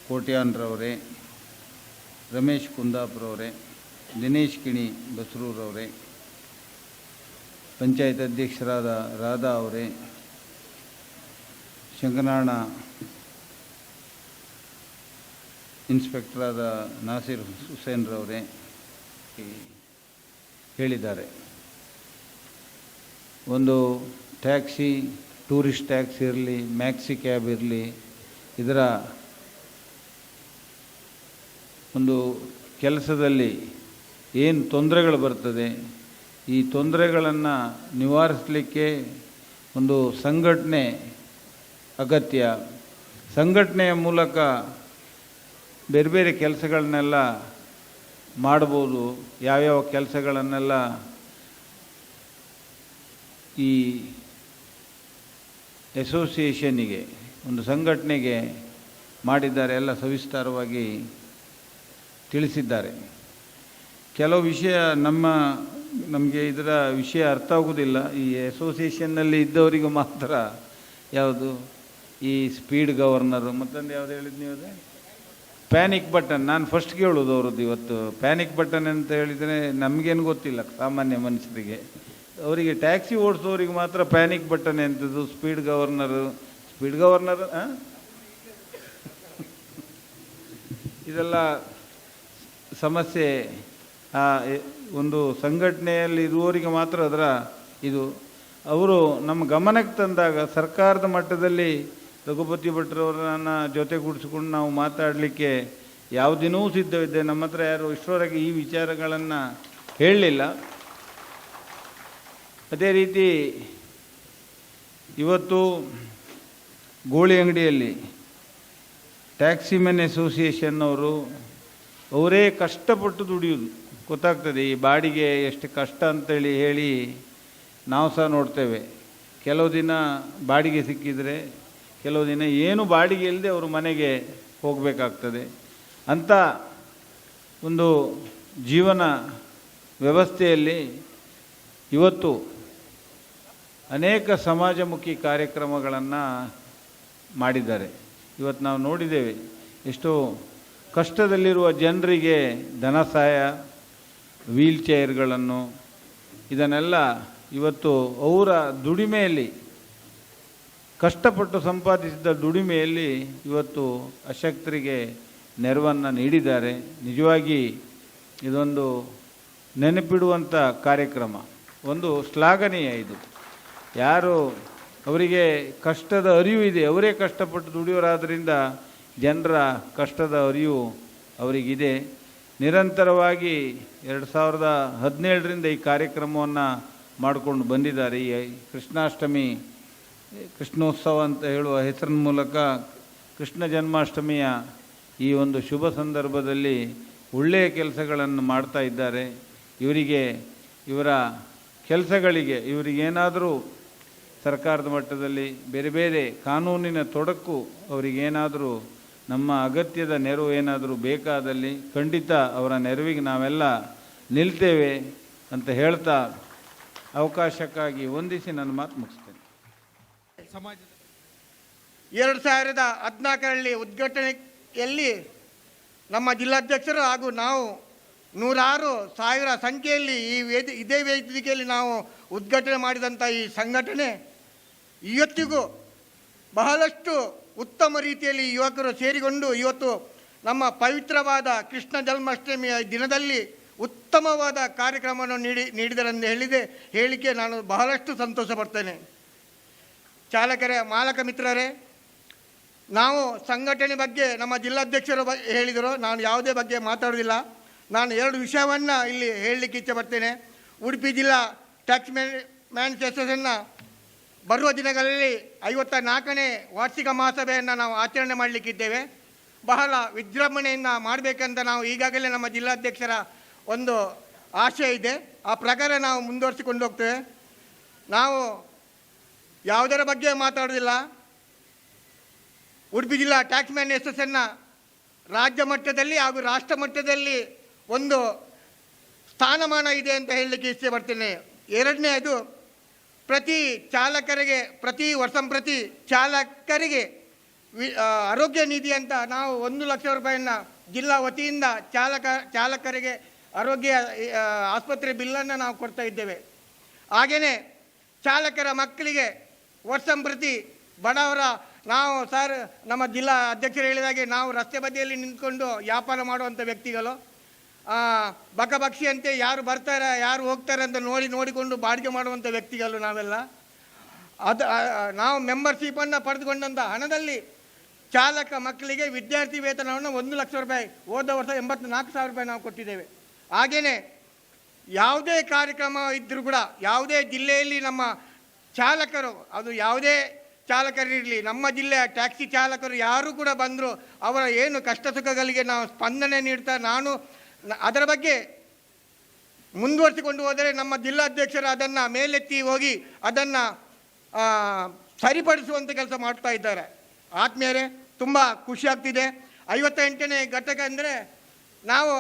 ಕೋಟ್ಯಾನ್ರವರೇ, ರಮೇಶ್ ಕುಂದಾಪುರವರೇ, ದಿನೇಶ್ ಕಿಣಿ ಬಸರೂರವರೇ, ಪಂಚಾಯತ್ ಅಧ್ಯಕ್ಷರಾದ ರಾಧಾ ಅವರೇ, ಶಂಕನಾಣ ಇನ್ಸ್ಪೆಕ್ಟರಾದ ನಾಸೀರ್ ಹುಸೇನ್ರವರೇ ಹೇಳಿದ್ದಾರೆ. ಒಂದು ಟ್ಯಾಕ್ಸಿ, ಟೂರಿಸ್ಟ್ ಟ್ಯಾಕ್ಸಿ ಇರಲಿ, ಮ್ಯಾಕ್ಸಿ ಕ್ಯಾಬ್ ಇರಲಿ, ಇದರ ಒಂದು ಕೆಲಸದಲ್ಲಿ ಏನು ತೊಂದರೆಗಳು ಬರ್ತದೆ, ಈ ತೊಂದರೆಗಳನ್ನು ನಿವಾರಿಸಲಿಕ್ಕೆ ಒಂದು ಸಂಘಟನೆ ಅಗತ್ಯ. ಸಂಘಟನೆಯ ಮೂಲಕ ಬೇರೆ ಬೇರೆ ಕೆಲಸಗಳನ್ನೆಲ್ಲ ಮಾಡ್ಬೋದು. ಯಾವ್ಯಾವ ಕೆಲಸಗಳನ್ನೆಲ್ಲ ಈ ಅಸೋಸಿಯೇಷನ್ನಿಗೆ, ಒಂದು ಸಂಘಟನೆಗೆ ಮಾಡಿದ್ದಾರೆ, ಎಲ್ಲ ಸವಿಸ್ತಾರವಾಗಿ ತಿಳಿಸಿದ್ದಾರೆ. ಕೆಲವು ವಿಷಯ ನಮಗೆ ಇದರ ವಿಷಯ ಅರ್ಥ ಆಗೋದಿಲ್ಲ. ಈ ಅಸೋಸಿಯೇಷನ್ನಲ್ಲಿ ಇದ್ದವರಿಗೆ ಮಾತ್ರ ಯಾವುದು ಈ ಸ್ಪೀಡ್ ಗವರ್ನರು, ಮತ್ತೊಂದು ಯಾವುದು ಹೇಳಿದ್ದು ನೀವು, ಅದೇ ಪ್ಯಾನಿಕ್ ಬಟನ್. ನಾನು ಫಸ್ಟ್ ಕೇಳೋದು ಅವ್ರದ್ದು ಇವತ್ತು ಪ್ಯಾನಿಕ್ ಬಟನ್ ಅಂತ ಹೇಳಿದರೆ ನಮಗೇನು ಗೊತ್ತಿಲ್ಲ, ಸಾಮಾನ್ಯ ಮನುಷ್ಯರಿಗೆ. ಅವರಿಗೆ ಟ್ಯಾಕ್ಸಿ ಓಡಿಸೋರಿಗೆ ಮಾತ್ರ ಪ್ಯಾನಿಕ್ ಬಟನ್ ಎಂಥದ್ದು, ಸ್ಪೀಡ್ ಗವರ್ನರ್ ಇದೆಲ್ಲ ಸಮಸ್ಯೆ. ಒಂದು ಸಂಘಟನೆಯಲ್ಲಿ ಇರುವವರಿಗೆ ಮಾತ್ರ ಅದರ ಇದು. ಅವರು ನಮ್ಮ ಗಮನಕ್ಕೆ ತಂದಾಗ ಸರ್ಕಾರದ ಮಟ್ಟದಲ್ಲಿ ರಘುಪತಿ ಭಟ್ರವರನ್ನ ಜೊತೆಗೂಡಿಸ್ಕೊಂಡು ನಾವು ಮಾತಾಡಲಿಕ್ಕೆ ಯಾವ ದಿನವೂ ಸಿದ್ಧವಿದ್ದೆ. ನಮ್ಮ ಹತ್ರ ಯಾರು ಇಷ್ಟರವರೆಗೆ ಈ ವಿಚಾರಗಳನ್ನು ಹೇಳಲಿಲ್ಲ. ಅದೇ ರೀತಿ ಇವತ್ತು ಗೋಳಿ ಅಂಗಡಿಯಲ್ಲಿ ಟ್ಯಾಕ್ಸಿಮೆನ್ ಅಸೋಸಿಯೇಷನ್ ಅವರೇ ಕಷ್ಟಪಟ್ಟು ದುಡಿಯೋದು ಗೊತ್ತಾಗ್ತದೆ. ಈ ಬಾಡಿಗೆ ಎಷ್ಟು ಕಷ್ಟ ಅಂತೇಳಿ ಹೇಳಿ ನಾವು ಸಹ ನೋಡ್ತೇವೆ. ಕೆಲವು ದಿನ ಬಾಡಿಗೆ ಸಿಕ್ಕಿದರೆ ಕೆಲವು ದಿನ ಏನು ಬಾಡಿಗೆ ಇಲ್ಲದೆ ಅವರು ಮನೆಗೆ ಹೋಗಬೇಕಾಗ್ತದೆ. ಅಂಥ ಒಂದು ಜೀವನ ವ್ಯವಸ್ಥೆಯಲ್ಲಿ ಇವತ್ತು ಅನೇಕ ಸಮಾಜಮುಖಿ ಕಾರ್ಯಕ್ರಮಗಳನ್ನು ಮಾಡಿದ್ದಾರೆ. ಇವತ್ತು ನಾವು ನೋಡಿದ್ದೇವೆ ಎಷ್ಟೋ ಕಷ್ಟದಲ್ಲಿರುವ ಜನರಿಗೆ ಧನ ಸಹಾಯ, ವೀಲ್ ಚೇರ್ಗಳನ್ನು, ಇದನ್ನೆಲ್ಲ ಇವತ್ತು ಅವರ ದುಡಿಮೆಯಲ್ಲಿ ಕಷ್ಟಪಟ್ಟು ಸಂಪಾದಿಸಿದ ದುಡಿಮೆಯಲ್ಲಿ ಇವತ್ತು ಅಶಕ್ತರಿಗೆ ನೆರವನ್ನು ನೀಡಿದ್ದಾರೆ. ನಿಜವಾಗಿ ಇದೊಂದು ನೆನಪಿಡುವಂಥ ಕಾರ್ಯಕ್ರಮ, ಒಂದು ಶ್ಲಾಘನೀಯ. ಇದು ಯಾರು ಅವರಿಗೆ ಕಷ್ಟದ ಅರಿವು ಇದೆ, ಅವರೇ ಕಷ್ಟಪಟ್ಟು ದುಡಿಯೋರಾದ್ದರಿಂದ ಜನರ ಕಷ್ಟದ ಅರಿವು ಅವರಿಗಿದೆ. ನಿರಂತರವಾಗಿ 2017ರಿಂದ ಈ ಕಾರ್ಯಕ್ರಮವನ್ನು ಮಾಡಿಕೊಂಡು ಬಂದಿದ್ದಾರೆ. ಈ ಕೃಷ್ಣಾಷ್ಟಮಿ, ಕೃಷ್ಣೋತ್ಸವ ಅಂತ ಹೇಳುವ ಹೆಸರಿನ ಮೂಲಕ ಕೃಷ್ಣ ಜನ್ಮಾಷ್ಟಮಿಯ ಈ ಒಂದು ಶುಭ ಸಂದರ್ಭದಲ್ಲಿ ಒಳ್ಳೆಯ ಕೆಲಸಗಳನ್ನು ಮಾಡ್ತಾ ಇದ್ದಾರೆ. ಇವರಿಗೆ, ಇವರ ಕೆಲಸಗಳಿಗೆ ಇವರಿಗೇನಾದರೂ ಸರ್ಕಾರದ ಮಟ್ಟದಲ್ಲಿ ಬೇರೆ ಬೇರೆ ಕಾನೂನಿನ ತೊಡಕು ಅವರಿಗೇನಾದರೂ ನಮ್ಮ ಅಗತ್ಯದ ನೆರವು ಏನಾದರೂ ಬೇಕಾದಲ್ಲಿ ಖಂಡಿತ ಅವರ ನೆರವಿಗೆ ನಾವೆಲ್ಲ ನಿಲ್ತೇವೆ ಅಂತ ಹೇಳ್ತಾ ಅವಕಾಶಕ್ಕಾಗಿ ವಂದಿಸಿ ನನ್ನ ಮಾತು ಮುಗಿಸ್ತೇನೆ. 2014ರಲ್ಲಿ ಉದ್ಘಾಟನೆಯಲ್ಲಿ ನಮ್ಮ ಜಿಲ್ಲಾಧ್ಯಕ್ಷರು ಹಾಗೂ ನಾವು 106,000 ಸಂಖ್ಯೆಯಲ್ಲಿ ಇದೇ ವೇದಿಕೆಯಲ್ಲಿ ನಾವು ಉದ್ಘಾಟನೆ ಮಾಡಿದಂಥ ಈ ಸಂಘಟನೆ ಇವತ್ತಿಗೂ ಬಹಳಷ್ಟು ಉತ್ತಮ ರೀತಿಯಲ್ಲಿ ಯುವಕರು ಸೇರಿಕೊಂಡು ಇವತ್ತು ನಮ್ಮ ಪವಿತ್ರವಾದ ಕೃಷ್ಣ ಜನ್ಮಾಷ್ಟಮಿಯ ದಿನದಲ್ಲಿ ಉತ್ತಮವಾದ ಕಾರ್ಯಕ್ರಮವನ್ನು ನೀಡಿದರೆಂದು ಹೇಳಿಕೆ ನಾನು ಬಹಳಷ್ಟು ಸಂತೋಷ ಪಡ್ತೇನೆ. ಚಾಲಕರೇ, ಮಾಲಕ ಮಿತ್ರರೇ, ನಾವು ಸಂಘಟನೆ ಬಗ್ಗೆ ನಮ್ಮ ಜಿಲ್ಲಾಧ್ಯಕ್ಷರು ಹೇಳಿದರು. ನಾನು ಯಾವುದೇ ಬಗ್ಗೆ ಮಾತಾಡೋದಿಲ್ಲ. ನಾನು 2 ವಿಷಯವನ್ನು ಇಲ್ಲಿ ಹೇಳಲಿಕ್ಕೆ ಇಚ್ಛೆ ಪಡ್ತೇನೆ. ಉಡುಪಿ ಜಿಲ್ಲಾ ಟ್ಯಾಕ್ಸ್ ಮ್ಯಾನ್ಸ್ ಅಸೋಸಿಯೇಷನ್ನ ಬರುವ ದಿನಗಳಲ್ಲಿ 54ನೇ ವಾರ್ಷಿಕ ಮಹಾಸಭೆಯನ್ನು ನಾವು ಆಚರಣೆ ಮಾಡಲಿಕ್ಕಿದ್ದೇವೆ. ಬಹಳ ವಿಜೃಂಭಣೆಯಿಂದ ಮಾಡಬೇಕಂತ ನಾವು ಈಗಾಗಲೇ ನಮ್ಮ ಜಿಲ್ಲಾಧ್ಯಕ್ಷರ ಒಂದು ಆಶಯ ಇದೆ. ಆ ಪ್ರಕಾರ ನಾವು ಮುಂದುವರಿಸಿಕೊಂಡು ಹೋಗ್ತೇವೆ. ನಾವು ಯಾವುದರ ಬಗ್ಗೆ ಮಾತಾಡೋದಿಲ್ಲ. ಉಡುಪಿ ಜಿಲ್ಲಾ ಟ್ಯಾಕ್ಸ್ ಮ್ಯಾನ್ ಅಸೋಸಿಯೇಷನ್ನ ರಾಜ್ಯ ಮಟ್ಟದಲ್ಲಿ ಹಾಗೂ ರಾಷ್ಟ್ರ ಮಟ್ಟದಲ್ಲಿ ಒಂದು ಸ್ಥಾನಮಾನ ಇದೆ ಅಂತ ಹೇಳಲಿಕ್ಕೆ ಇಷ್ಟಪಡ್ತೇನೆ. ಎರಡನೇದು, ಪ್ರತಿ ಚಾಲಕರಿಗೆ ಆರೋಗ್ಯ ನಿಧಿ ಅಂತ ನಾವು 1 ಲಕ್ಷ ರೂಪಾಯಿಯನ್ನು ಜಿಲ್ಲಾ ವತಿಯಿಂದ ಚಾಲಕರಿಗೆ ಆರೋಗ್ಯ ಆಸ್ಪತ್ರೆ ಬಿಲ್ಲನ್ನು ನಾವು ಕೊಡ್ತಾ ಇದ್ದೇವೆ. ಹಾಗೆಯೇ ಚಾಲಕರ ಮಕ್ಕಳಿಗೆ ವರ್ಷಂಪ್ರತಿ ಬಡವರ, ನಾವು ಸರ್ ನಮ್ಮ ಜಿಲ್ಲಾ ಅಧ್ಯಕ್ಷರು ಹೇಳಿದಾಗೆ ನಾವು ರಸ್ತೆ ಬದಿಯಲ್ಲಿ ನಿಂತ್ಕೊಂಡು ವ್ಯಾಪಾರ ಮಾಡುವಂಥ ವ್ಯಕ್ತಿಗಳು, ಬಕಬಕ್ಷಿಯಂತೆ ಯಾರು ಬರ್ತಾರೆ ಯಾರು ಹೋಗ್ತಾರೆ ಅಂತ ನೋಡಿಕೊಂಡು ಬಾಡಿಗೆ ಮಾಡುವಂಥ ವ್ಯಕ್ತಿಗಳು ನಾವೆಲ್ಲ. ನಾವು ಮೆಂಬರ್ಶಿಪ್ಪನ್ನು ಪಡೆದುಕೊಂಡಂಥ ಹಣದಲ್ಲಿ ಚಾಲಕ ಮಕ್ಕಳಿಗೆ ವಿದ್ಯಾರ್ಥಿ ವೇತನವನ್ನು 1 ಲಕ್ಷ ರೂಪಾಯಿ, ಹೋದ ವರ್ಷ 84,000 ರೂಪಾಯಿ ನಾವು ಕೊಟ್ಟಿದ್ದೇವೆ. ಹಾಗೆಯೇ ಯಾವುದೇ ಕಾರ್ಯಕ್ರಮ ಇದ್ದರೂ ಕೂಡ ಯಾವುದೇ ಜಿಲ್ಲೆಯಲ್ಲಿ ನಮ್ಮ ಚಾಲಕರು, ಅದು ಯಾವುದೇ ಚಾಲಕರಿರಲಿ, ನಮ್ಮ ಜಿಲ್ಲೆಯ ಟ್ಯಾಕ್ಸಿ ಚಾಲಕರು ಯಾರು ಕೂಡ ಬಂದರೂ ಅವರ ಏನು ಕಷ್ಟ ಸುಖಗಳಿಗೆ ನಾವು ಸ್ಪಂದನೆ ನೀಡ್ತಾ ನಾನು ಅದರ ಬಗ್ಗೆ ಮುಂದುವರಿಸಿಕೊಂಡು ಹೋದರೆ ನಮ್ಮ ಜಿಲ್ಲಾಧ್ಯಕ್ಷರು ಅದನ್ನು ಮೇಲೆತ್ತಿ ಹೋಗಿ ಅದನ್ನು ಸರಿಪಡಿಸುವಂಥ ಕೆಲಸ ಮಾಡ್ತಾ ಇದ್ದಾರೆ. ಆತ್ಮೀಯರೇ, ತುಂಬ ಖುಷಿ ಆಗ್ತಿದೆ. 58ನೇ ಘಟಕ ಅಂದರೆ ನಾವು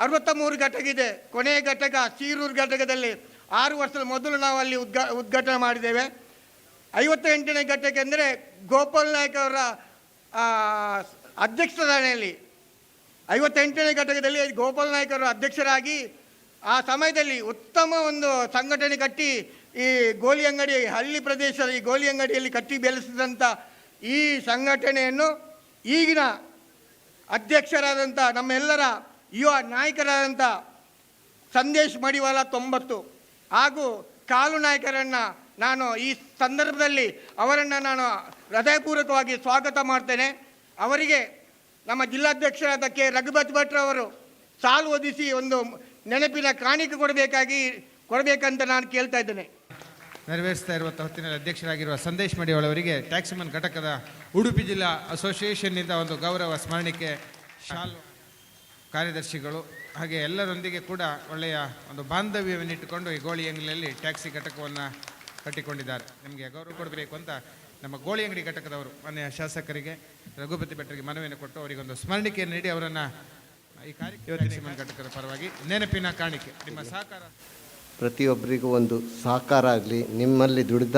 63 ಘಟಕ ಇದೆ. ಕೊನೆಯ ಘಟಕ ಸೀರೂರು ಘಟಕದಲ್ಲಿ 6 ವರ್ಷದ ಮೊದಲು ನಾವು ಅಲ್ಲಿ ಉದ್ಘಾಟನೆ ಮಾಡಿದ್ದೇವೆ. 58ನೇ ಘಟಕ ಅಂದರೆ ಗೋಪಾಲ್ ನಾಯ್ಕ ಅವರ ಅಧ್ಯಕ್ಷತೆಯಲ್ಲಿ 58ನೇ ಘಟಕದಲ್ಲಿ ಗೋಪಾಲ್ ನಾಯ್ಕ ಅವರು ಅಧ್ಯಕ್ಷರಾಗಿ ಆ ಸಮಯದಲ್ಲಿ ಉತ್ತಮ ಒಂದು ಸಂಘಟನೆ ಕಟ್ಟಿ ಈ ಗೋಲಿ ಅಂಗಡಿ, ಹಳ್ಳಿ ಪ್ರದೇಶದ ಈ ಗೋಲಿ ಅಂಗಡಿಯಲ್ಲಿ ಕಟ್ಟಿ ಬೆಳೆಸಿದಂಥ ಈ ಸಂಘಟನೆಯನ್ನು ಈಗಿನ ಅಧ್ಯಕ್ಷರಾದಂಥ ನಮ್ಮೆಲ್ಲರ ಯುವ ನಾಯಕರಾದಂಥ ಸಂದೇಶ್ ಮಡಿವಾಳ 90 ಹಾಗೂ ಕಾಲು ನಾಯಕರನ್ನು ನಾನು ಈ ಸಂದರ್ಭದಲ್ಲಿ ಅವರನ್ನು ನಾನು ಹೃದಯಪೂರ್ವಕವಾಗಿ ಸ್ವಾಗತ ಮಾಡ್ತೇನೆ. ಅವರಿಗೆ ನಮ್ಮ ಜಿಲ್ಲಾಧ್ಯಕ್ಷರಾದ ಕೆ ರಘುಪತಿ ಭಟ್ರವರು ಸಾಲು ಒದಿಸಿ ಒಂದು ನೆನಪಿನ ಕಾಣಿಕೆ ಕೊಡಬೇಕಂತ ನಾನು ಕೇಳ್ತಾ ಇದ್ದೇನೆ. ನೆರವೇರಿಸ್ತಾ ಇರುವ ಹೊತ್ತಿನಲ್ಲಿ ಅಧ್ಯಕ್ಷರಾಗಿರುವ ಸಂದೇಶ್ ಮಡಿವಾಳವರಿಗೆ ಟ್ಯಾಕ್ಸಿಮನ್ ಘಟಕದ ಉಡುಪಿ ಜಿಲ್ಲಾ ಅಸೋಸಿಯೇಷನ್ನಿಂದ ಒಂದು ಗೌರವ ಸ್ಮರಣಿಕೆ ಶಾಲು, ಕಾರ್ಯದರ್ಶಿಗಳು ಹಾಗೆ ಎಲ್ಲರೊಂದಿಗೆ ಕೂಡ ಒಳ್ಳೆಯ ಒಂದು ಬಾಂಧವ್ಯವನ್ನಿಟ್ಟುಕೊಂಡು ಈ ಗೋಳಿ ಅಂಗಡಿಯಲ್ಲಿ ಟ್ಯಾಕ್ಸಿ ಘಟಕವನ್ನು ಕಟ್ಟಿಕೊಂಡಿದ್ದಾರೆ. ನಿಮಗೆ ಗೌರವ ಕೊಡಬೇಕು ಅಂತ ನಮ್ಮ ಗೋಳಿ ಅಂಗಡಿ ಘಟಕದವರು ಮಾನ್ಯ ಶಾಸಕರಿಗೆ ರಘುಪತಿ ಭಟ್ರಿಗೆ ಮನವಿಯನ್ನು ಕೊಟ್ಟು ಅವರಿಗೊಂದು ಸ್ಮರಣಿಕೆಯನ್ನು ನೀಡಿ ಅವರನ್ನು ಈ ಕಾರ್ಯಕ್ರಮ ಘಟಕದ ಪರವಾಗಿ ನೆನಪಿನ ಕಾಣಿಕೆ ನಿಮ್ಮ ಸಹಕಾರ ಪ್ರತಿಯೊಬ್ಬರಿಗೂ ಒಂದು ಸಹಕಾರ ಆಗಲಿ, ನಿಮ್ಮಲ್ಲಿ ದುಡಿದ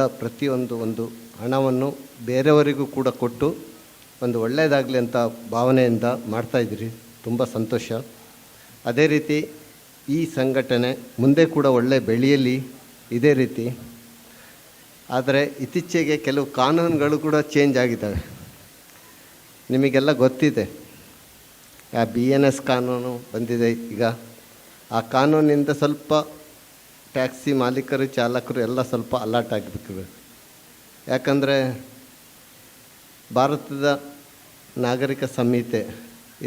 ಒಂದು ಹಣವನ್ನು ಬೇರೆಯವರಿಗೂ ಕೂಡ ಕೊಟ್ಟು ಒಂದು ಒಳ್ಳೆಯದಾಗಲಿ ಅಂತ ಭಾವನೆಯಿಂದ ಮಾಡ್ತಾಯಿದ್ದೀರಿ. ತುಂಬ ಸಂತೋಷ. ಅದೇ ರೀತಿ ಈ ಸಂಘಟನೆ ಮುಂದೆ ಕೂಡ ಒಳ್ಳೆ ಬೆಳೆಯಲಿ ಇದೇ ರೀತಿ. ಆದರೆ ಇತ್ತೀಚೆಗೆ ಕೆಲವು ಕಾನೂನುಗಳು ಕೂಡ ಚೇಂಜ್ ಆಗಿದ್ದಾವೆ. ನಿಮಗೆಲ್ಲ ಗೊತ್ತಿದೆ, BNS ಕಾನೂನು ಬಂದಿದೆ ಈಗ. ಆ ಕಾನೂನಿಂದ ಸ್ವಲ್ಪ ಟ್ಯಾಕ್ಸಿ ಮಾಲೀಕರು ಚಾಲಕರು ಎಲ್ಲ ಸ್ವಲ್ಪ ಅಲರ್ಟ್ ಆಗಬೇಕು. ಯಾಕಂದರೆ ಭಾರತದ ನಾಗರಿಕ ಸಂಹಿತೆ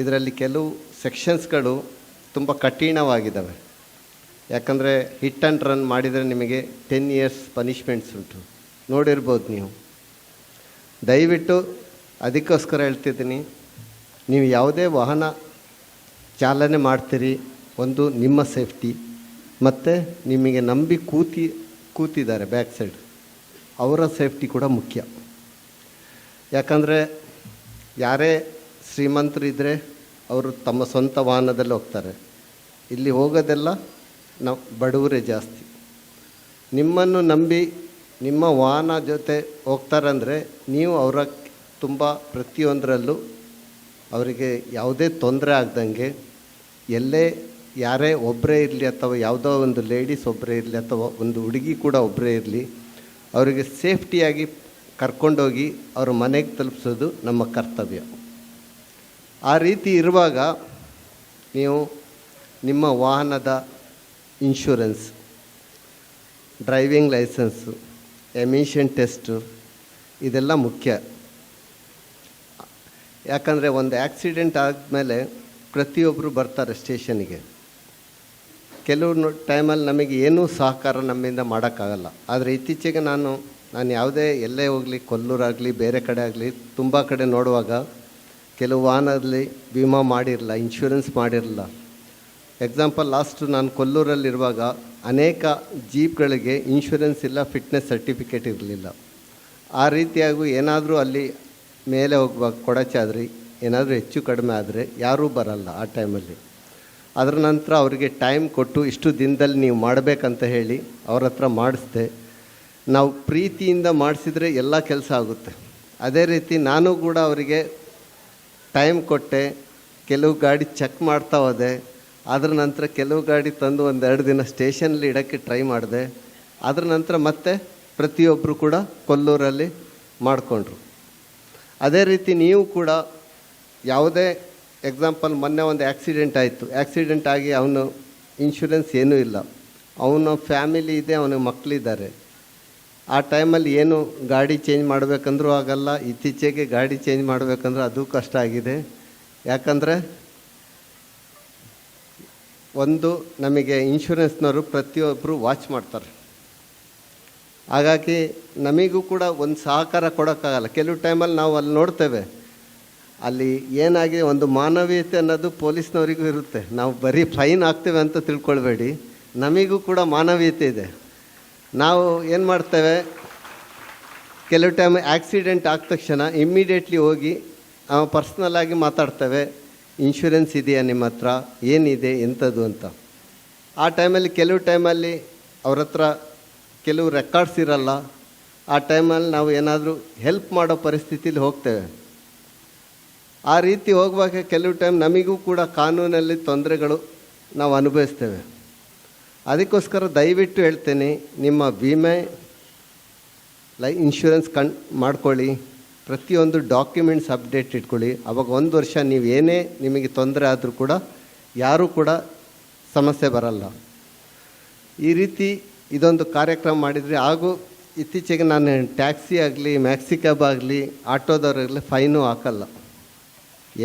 ಇದರಲ್ಲಿ ಕೆಲವು ಸೆಕ್ಷನ್ಸ್ಗಳು ತುಂಬ ಕಠಿಣವಾಗಿದ್ದಾವೆ. ಯಾಕಂದರೆ ಹಿಟ್ ಆ್ಯಂಡ್ ರನ್ ಮಾಡಿದರೆ ನಿಮಗೆ 10 years ಪನಿಷ್ಮೆಂಟ್ಸ್ ಉಂಟು, ನೋಡಿರ್ಬೋದು ನೀವು. ದಯವಿಟ್ಟು ಅದಕ್ಕೋಸ್ಕರ ಹೇಳ್ತಿದ್ದೀನಿ, ನೀವು ಯಾವುದೇ ವಾಹನ ಚಾಲನೆ ಮಾಡ್ತೀರಿ, ಒಂದು ನಿಮ್ಮ ಸೇಫ್ಟಿ ಮತ್ತು ನಿಮಗೆ ನಂಬಿ ಕೂತಿದ್ದಾರೆ ಬ್ಯಾಕ್ ಸೈಡ್, ಅವರ ಸೇಫ್ಟಿ ಕೂಡ ಮುಖ್ಯ. ಯಾಕಂದರೆ ಯಾರೇ ಶ್ರೀಮಂತರಿದ್ದರೆ ಅವರು ತಮ್ಮ ಸ್ವಂತ ವಾಹನದಲ್ಲಿ ಹೋಗ್ತಾರೆ. ಇಲ್ಲಿ ಹೋಗೋದೆಲ್ಲ ನಾವು ಬಡವರೇ ಜಾಸ್ತಿ. ನಿಮ್ಮನ್ನು ನಂಬಿ ನಿಮ್ಮ ವಾಹನ ಜೊತೆ ಹೋಗ್ತಾರಂದರೆ ನೀವು ಅವರ ತುಂಬ ಪ್ರತಿಯೊಂದರಲ್ಲೂ ಅವರಿಗೆ ಯಾವುದೇ ತೊಂದರೆ ಆಗ್ದಂಗೆ, ಎಲ್ಲೇ ಯಾರೇ ಒಬ್ಬರೇ ಇರಲಿ ಅಥವಾ ಯಾವುದೋ ಒಂದು ಲೇಡೀಸ್ ಒಬ್ಬರೇ ಇರಲಿ ಅಥವಾ ಒಂದು ಹುಡುಗಿ ಕೂಡ ಒಬ್ಬರೇ ಇರಲಿ, ಅವರಿಗೆ ಸೇಫ್ಟಿಯಾಗಿ ಕರ್ಕೊಂಡೋಗಿ ಅವ್ರ ಮನೆಗೆ ತಲುಪಿಸೋದು ನಮ್ಮ ಕರ್ತವ್ಯ. ಆ ರೀತಿ ಇರುವಾಗ ನೀವು ನಿಮ್ಮ ವಾಹನದ insurance, driving licence, emission test ಇದೆಲ್ಲ ಮುಖ್ಯ. ಯಾಕಂದರೆ ಒಂದು ಆಕ್ಸಿಡೆಂಟ್ ಆದಮೇಲೆ ಪ್ರತಿಯೊಬ್ಬರು ಬರ್ತಾರೆ ಸ್ಟೇಷನಿಗೆ. ಕೆಲವು ಟೈಮಲ್ಲಿ ನಮಗೆ ಏನೂ ಸಹಕಾರ ನಮ್ಮಿಂದ ಮಾಡೋಕ್ಕಾಗಲ್ಲ. ಆದರೆ ಇತ್ತೀಚೆಗೆ ನಾನು ಯಾವುದೇ ಎಲ್ಲೇ ಹೋಗಲಿ, ಕೊಲ್ಲೂರಾಗಲಿ ಬೇರೆ ಕಡೆ ಆಗಲಿ, ತುಂಬ ಕಡೆ ನೋಡುವಾಗ ಕೆಲವು ವಾಹನದಲ್ಲಿ ವಿಮಾ ಮಾಡಿರಲ್ಲ, ಇನ್ಶೂರೆನ್ಸ್ ಮಾಡಿರಲ್ಲ. ಎಕ್ಸಾಂಪಲ್, ಲಾಸ್ಟು ನಾನು ಕೊಲ್ಲೂರಲ್ಲಿರುವಾಗ ಅನೇಕ ಜೀಪ್ಗಳಿಗೆ ಇನ್ಶೂರೆನ್ಸ್ ಇಲ್ಲ, ಫಿಟ್ನೆಸ್ ಸರ್ಟಿಫಿಕೇಟ್ ಇರಲಿಲ್ಲ. ಆ ರೀತಿಯಾಗೂ ಏನಾದರೂ ಅಲ್ಲಿ ಮೇಲೆ ಹೋಗುವಾಗ ಕೊಡಚಾದ್ರಿ ಏನಾದರೂ ಹೆಚ್ಚು ಕಡಿಮೆ ಆದರೆ ಯಾರೂ ಬರಲ್ಲ ಆ ಟೈಮಲ್ಲಿ. ಅದರ ನಂತರ ಅವರಿಗೆ ಟೈಮ್ ಕೊಟ್ಟು ಇಷ್ಟು ದಿನದಲ್ಲಿ ನೀವು ಮಾಡಬೇಕಂತ ಹೇಳಿ ಅವ್ರ ಹತ್ರ ಮಾಡಿಸ್ದೆ. ನಾವು ಪ್ರೀತಿಯಿಂದ ಮಾಡಿಸಿದರೆ ಎಲ್ಲ ಕೆಲಸ ಆಗುತ್ತೆ. ಅದೇ ರೀತಿ ನಾನು ಕೂಡ ಅವರಿಗೆ ಟೈಮ್ ಕೊಟ್ಟೆ. ಕೆಲವು ಗಾಡಿ ಚೆಕ್ ಮಾಡ್ತಾ ಹೋದೆ. ಅದರ ನಂತರ ಕೆಲವು ಗಾಡಿ ತಂದು 1-2 ದಿನ ಸ್ಟೇಷನಲ್ಲಿ ಇಡೋಕ್ಕೆ ಟ್ರೈ ಮಾಡಿದೆ. ಅದರ ನಂತರ ಮತ್ತೆ ಪ್ರತಿಯೊಬ್ಬರು ಕೂಡ ಕೊಲ್ಲೂರಲ್ಲಿ ಮಾಡಿಕೊಂಡ್ರು. ಅದೇ ರೀತಿ ನೀವು ಕೂಡ ಯಾವುದೇ ಎಕ್ಸಾಂಪಲ್, ಮೊನ್ನೆ ಒಂದು ಆಕ್ಸಿಡೆಂಟ್ ಆಯಿತು. ಆಕ್ಸಿಡೆಂಟ್ ಆಗಿ ಅವನು ಇನ್ಶೂರೆನ್ಸ್ ಏನೂ ಇಲ್ಲ, ಅವನ ಫ್ಯಾಮಿಲಿ ಇದೆ, ಅವನ ಮಕ್ಕಳಿದ್ದಾರೆ. ಆ ಟೈಮಲ್ಲಿ ಏನು ಗಾಡಿ ಚೇಂಜ್ ಮಾಡಬೇಕಂದ್ರೂ ಆಗಲ್ಲ. ಇತ್ತೀಚೆಗೆ ಗಾಡಿ ಚೇಂಜ್ ಮಾಡಬೇಕಂದ್ರೆ ಅದು ಕಷ್ಟ ಆಗಿದೆ. ಯಾಕಂದರೆ ಒಂದು ನಮಗೆ ಇನ್ಶೂರೆನ್ಸ್ನವರು ಪ್ರತಿಯೊಬ್ಬರು ವಾಚ್ ಮಾಡ್ತಾರೆ. ಹಾಗಾಗಿ ನಮಗೂ ಕೂಡ ಒಂದು ಸಹಕಾರ ಕೊಡೋಕ್ಕಾಗಲ್ಲ. ಕೆಲವು ಟೈಮಲ್ಲಿ ನಾವು ಅಲ್ಲಿ ನೋಡ್ತೇವೆ, ಅಲ್ಲಿ ಏನಾಗಿದೆ, ಒಂದು ಮಾನವೀಯತೆ ಅನ್ನೋದು ಪೊಲೀಸ್ನವರಿಗೂ ಇರುತ್ತೆ. ನಾವು ಬರೀ ಫೈನ್ ಹಾಕ್ತೇವೆ ಅಂತ ತಿಳ್ಕೊಳ್ಬೇಡಿ, ನಮಗೂ ಕೂಡ ಮಾನವೀಯತೆ ಇದೆ. ನಾವು ಏನು ಮಾಡ್ತೇವೆ, ಕೆಲವು ಟೈಮ್ ಆಕ್ಸಿಡೆಂಟ್ ಆದ ತಕ್ಷಣ ಇಮ್ಮಿಡಿಯೇಟ್ಲಿ ಹೋಗಿ ಪರ್ಸ್ನಲ್ಲಾಗಿ ಮಾತಾಡ್ತೇವೆ, ಇನ್ಶೂರೆನ್ಸ್ ಇದೆಯಾ ನಿಮ್ಮ ಹತ್ರ, ಏನಿದೆ, ಎಂಥದ್ದು ಅಂತ. ಆ ಟೈಮಲ್ಲಿ ಕೆಲವು ಟೈಮಲ್ಲಿ ಅವ್ರ ಹತ್ರ ಕೆಲವು ರೆಕಾರ್ಡ್ಸ್ ಇರಲ್ಲ. ಆ ಟೈಮಲ್ಲಿ ನಾವು ಏನಾದರೂ ಹೆಲ್ಪ್ ಮಾಡೋ ಪರಿಸ್ಥಿತಿಲಿ ಹೋಗ್ತೇವೆ. ಆ ರೀತಿ ಹೋಗುವಾಗ ಕೆಲವು ಟೈಮ್ ನಮಗೂ ಕೂಡ ಕಾನೂನಲ್ಲಿ ತೊಂದರೆಗಳು ನಾವು ಅನುಭವಿಸ್ತೇವೆ. ಅದಕ್ಕೋಸ್ಕರ ದಯವಿಟ್ಟು ಹೇಳ್ತೇನೆ, ನಿಮ್ಮ ವಿಮೆ ಇನ್ಶೂರೆನ್ಸ್ ಮಾಡ್ಕೊಳ್ಳಿ. ಪ್ರತಿಯೊಂದು ಡಾಕ್ಯುಮೆಂಟ್ಸ್ ಅಪ್ಡೇಟ್ ಇಟ್ಕೊಳ್ಳಿ. ಆವಾಗ 1 ವರ್ಷ ನೀವು ಏನೇ ನಿಮಗೆ ತೊಂದರೆ ಆದರೂ ಕೂಡ ಯಾರೂ ಕೂಡ ಸಮಸ್ಯೆ ಬರಲ್ಲ. ಈ ರೀತಿ ಇದೊಂದು ಕಾರ್ಯಕ್ರಮ ಮಾಡಿದರೆ ಹಾಗೂ ಇತ್ತೀಚೆಗೆ ನಾನು ಟ್ಯಾಕ್ಸಿ ಆಗಲಿ ಮ್ಯಾಕ್ಸಿ ಕ್ಯಾಬ್ ಆಗಲಿ ಆಟೋದವ್ರಾಗಲಿ ಫೈನೂ ಹಾಕಲ್ಲ.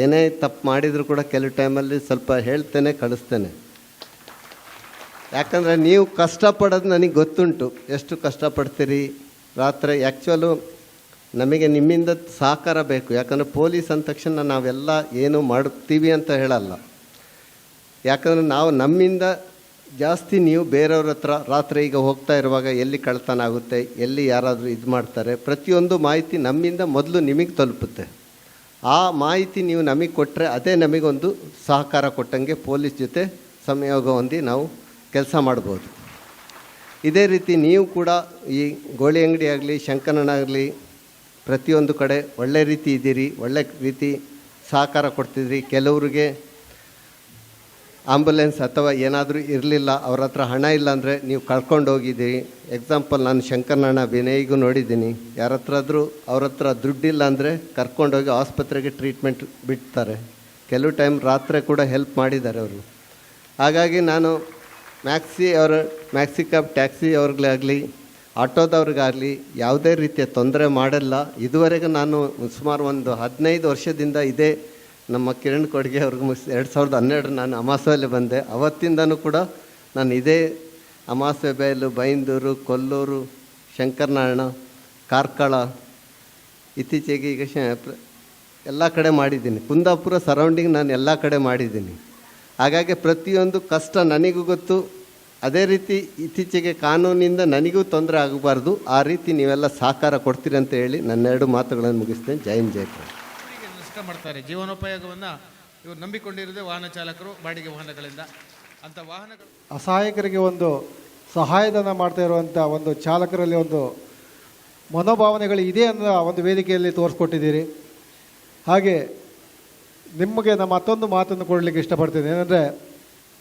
ಏನೇ ತಪ್ಪು ಮಾಡಿದರೂ ಕೂಡ ಕೆಲವು ಟೈಮಲ್ಲಿ ಸ್ವಲ್ಪ ಹೇಳ್ತೇನೆ, ಕಳಿಸ್ತೇನೆ. ಯಾಕಂದರೆ ನೀವು ಕಷ್ಟಪಡೋದು ನನಗೆ ಗೊತ್ತುಂಟು, ಎಷ್ಟು ಕಷ್ಟಪಡ್ತೀರಿ ರಾತ್ರಿ. ಆ್ಯಕ್ಚುಲು ನಮಗೆ ನಿಮ್ಮಿಂದ ಸಹಕಾರ ಬೇಕು. ಯಾಕಂದರೆ ಪೊಲೀಸ್ ಅಂದ ತಕ್ಷಣ ನಾವೆಲ್ಲ ಏನು ಮಾಡ್ತೀವಿ ಅಂತ ಹೇಳಲ್ಲ. ಯಾಕಂದರೆ ನಾವು ನಮ್ಮಿಂದ ಜಾಸ್ತಿ ನೀವು ಬೇರೆಯವ್ರ ಹತ್ರ ರಾತ್ರಿ ಈಗ ಹೋಗ್ತಾ ಇರುವಾಗ ಎಲ್ಲಿ ಕಳ್ತನ ಆಗುತ್ತೆ, ಎಲ್ಲಿ ಯಾರಾದರೂ ಇದು ಮಾಡ್ತಾರೆ, ಪ್ರತಿಯೊಂದು ಮಾಹಿತಿ ನಮ್ಮಿಂದ ಮೊದಲು ನಿಮಗೆ ತಲುಪುತ್ತೆ. ಆ ಮಾಹಿತಿ ನೀವು ನಮಗೆ ಕೊಟ್ಟರೆ ಅದೇ ನಮಗೊಂದು ಸಹಕಾರ ಕೊಟ್ಟಂಗೆ ಪೊಲೀಸ್ ಜೊತೆ ಸಂಯೋಗ ಹೊಂದಿ ನಾವು ಕೆಲಸ ಮಾಡ್ಬೋದು. ಇದೇ ರೀತಿ ನೀವು ಕೂಡ ಈ ಗೋಳಿ ಅಂಗಡಿ ಆಗಲಿ ಶಂಕರಣ್ಣ ಆಗಲಿ ಪ್ರತಿಯೊಂದು ಕಡೆ ಒಳ್ಳೆ ರೀತಿ ಇದ್ದೀರಿ, ಒಳ್ಳೆ ರೀತಿ ಸಹಕಾರ ಕೊಡ್ತಿದ್ರಿ. ಕೆಲವ್ರಿಗೆ ಆಂಬುಲೆನ್ಸ್ ಅಥವಾ ಏನಾದರೂ ಇರಲಿಲ್ಲ, ಅವ್ರ ಹತ್ರ ಹಣ ಇಲ್ಲ ಅಂದರೆ ನೀವು ಕಳ್ಕೊಂಡು ಹೋಗಿದ್ದೀರಿ. ಎಕ್ಸಾಂಪಲ್ ನಾನು ಶಂಕರಣ್ಣ ವಿನಯ್ಗೂ ನೋಡಿದ್ದೀನಿ, ಯಾರ ಹತ್ರ ಆದರೂ ಅವ್ರ ಹತ್ರ ದುಡ್ಡಿಲ್ಲ ಅಂದರೆ ಕರ್ಕೊಂಡೋಗಿ ಆಸ್ಪತ್ರೆಗೆ ಟ್ರೀಟ್ಮೆಂಟ್ ಬಿಡ್ತಾರೆ. ಕೆಲವು ಟೈಮ್ ರಾತ್ರಿ ಕೂಡ ಹೆಲ್ಪ್ ಮಾಡಿದ್ದಾರೆ ಅವರು. ಹಾಗಾಗಿ ನಾನು ಮ್ಯಾಕ್ಸಿ ಕ್ಯಾಬ್ ಟ್ಯಾಕ್ಸಿ ಅವ್ರಿಗಾಗಲಿ ಆಟೋದವ್ರಿಗಾಗಲಿ ಯಾವುದೇ ರೀತಿಯ ತೊಂದರೆ ಮಾಡಲ್ಲ. ಇದುವರೆಗೆ ನಾನು ಸುಮಾರು ಒಂದು 15 ವರ್ಷದಿಂದ ಇದೇ ನಮ್ಮ ಕಿರಣ್ ಕೊಡ್ಗೆ ಅವ್ರಿಗೆ 2012 ನಾನು ಅಮಾವಾಸ್ಯೆಯಲ್ಲಿ ಬಂದೆ. ಅವತ್ತಿಂದನೂ ಕೂಡ ನಾನು ಇದೇ ಅಮಾವಾಸ್ಯೆ ಬಯಲು, ಬೈಂದೂರು, ಕೊಲ್ಲೂರು, ಶಂಕರನಾರಾಯಣ, ಕಾರ್ಕಳ, ಇತ್ತೀಚೆಗೆ ಈಗ ಎಲ್ಲ ಕಡೆ ಮಾಡಿದ್ದೀನಿ. ಕುಂದಾಪುರ ಸರೌಂಡಿಂಗ್ ನಾನು ಎಲ್ಲ ಕಡೆ ಮಾಡಿದ್ದೀನಿ. ಹಾಗಾಗಿ ಪ್ರತಿಯೊಂದು ಕಷ್ಟ ನನಗೂ ಗೊತ್ತು. ಅದೇ ರೀತಿ ಇತ್ತೀಚೆಗೆ ಕಾನೂನಿಂದ ನನಗೂ ತೊಂದರೆ ಆಗಬಾರ್ದು, ಆ ರೀತಿ ನೀವೆಲ್ಲ ಸಹಕಾರ ಕೊಡ್ತೀರಿ ಅಂತ ಹೇಳಿ ನನ್ನ 2 ಮಾತುಗಳನ್ನು ಮುಗಿಸ್ತೇನೆ. ಜೈ ಹಿಂದ್, ಜೈ ಕರ್ನಾಟಕ. ನಷ್ಟ ಮಾಡ್ತಾರೆ. ಜೀವನೋಪಯೋಗವನ್ನು ಇವರು ನಂಬಿಕೊಂಡಿರೋದೇ ವಾಹನ ಚಾಲಕರು, ಬಾಡಿಗೆ ವಾಹನಗಳಿಂದ. ಅಂಥ ವಾಹನಗಳು ಅಸಹಾಯಕರಿಗೆ ಒಂದು ಸಹಾಯಧನ ಮಾಡ್ತಾ ಇರುವಂಥ ಒಂದು ಚಾಲಕರಲ್ಲಿ ಒಂದು ಮನೋಭಾವನೆಗಳು ಇದೆ ಅನ್ನೋ ಒಂದು ವೇದಿಕೆಯಲ್ಲಿ ತೋರಿಸ್ಕೊಟ್ಟಿದ್ದೀರಿ. ಹಾಗೆ ನಿಮಗೆ ನಮ್ಮ ಮತ್ತೊಂದು ಮಾತನ್ನು ಕೊಡಲಿಕ್ಕೆ ಇಷ್ಟಪಡ್ತೀನಿ. ಏನಂದರೆ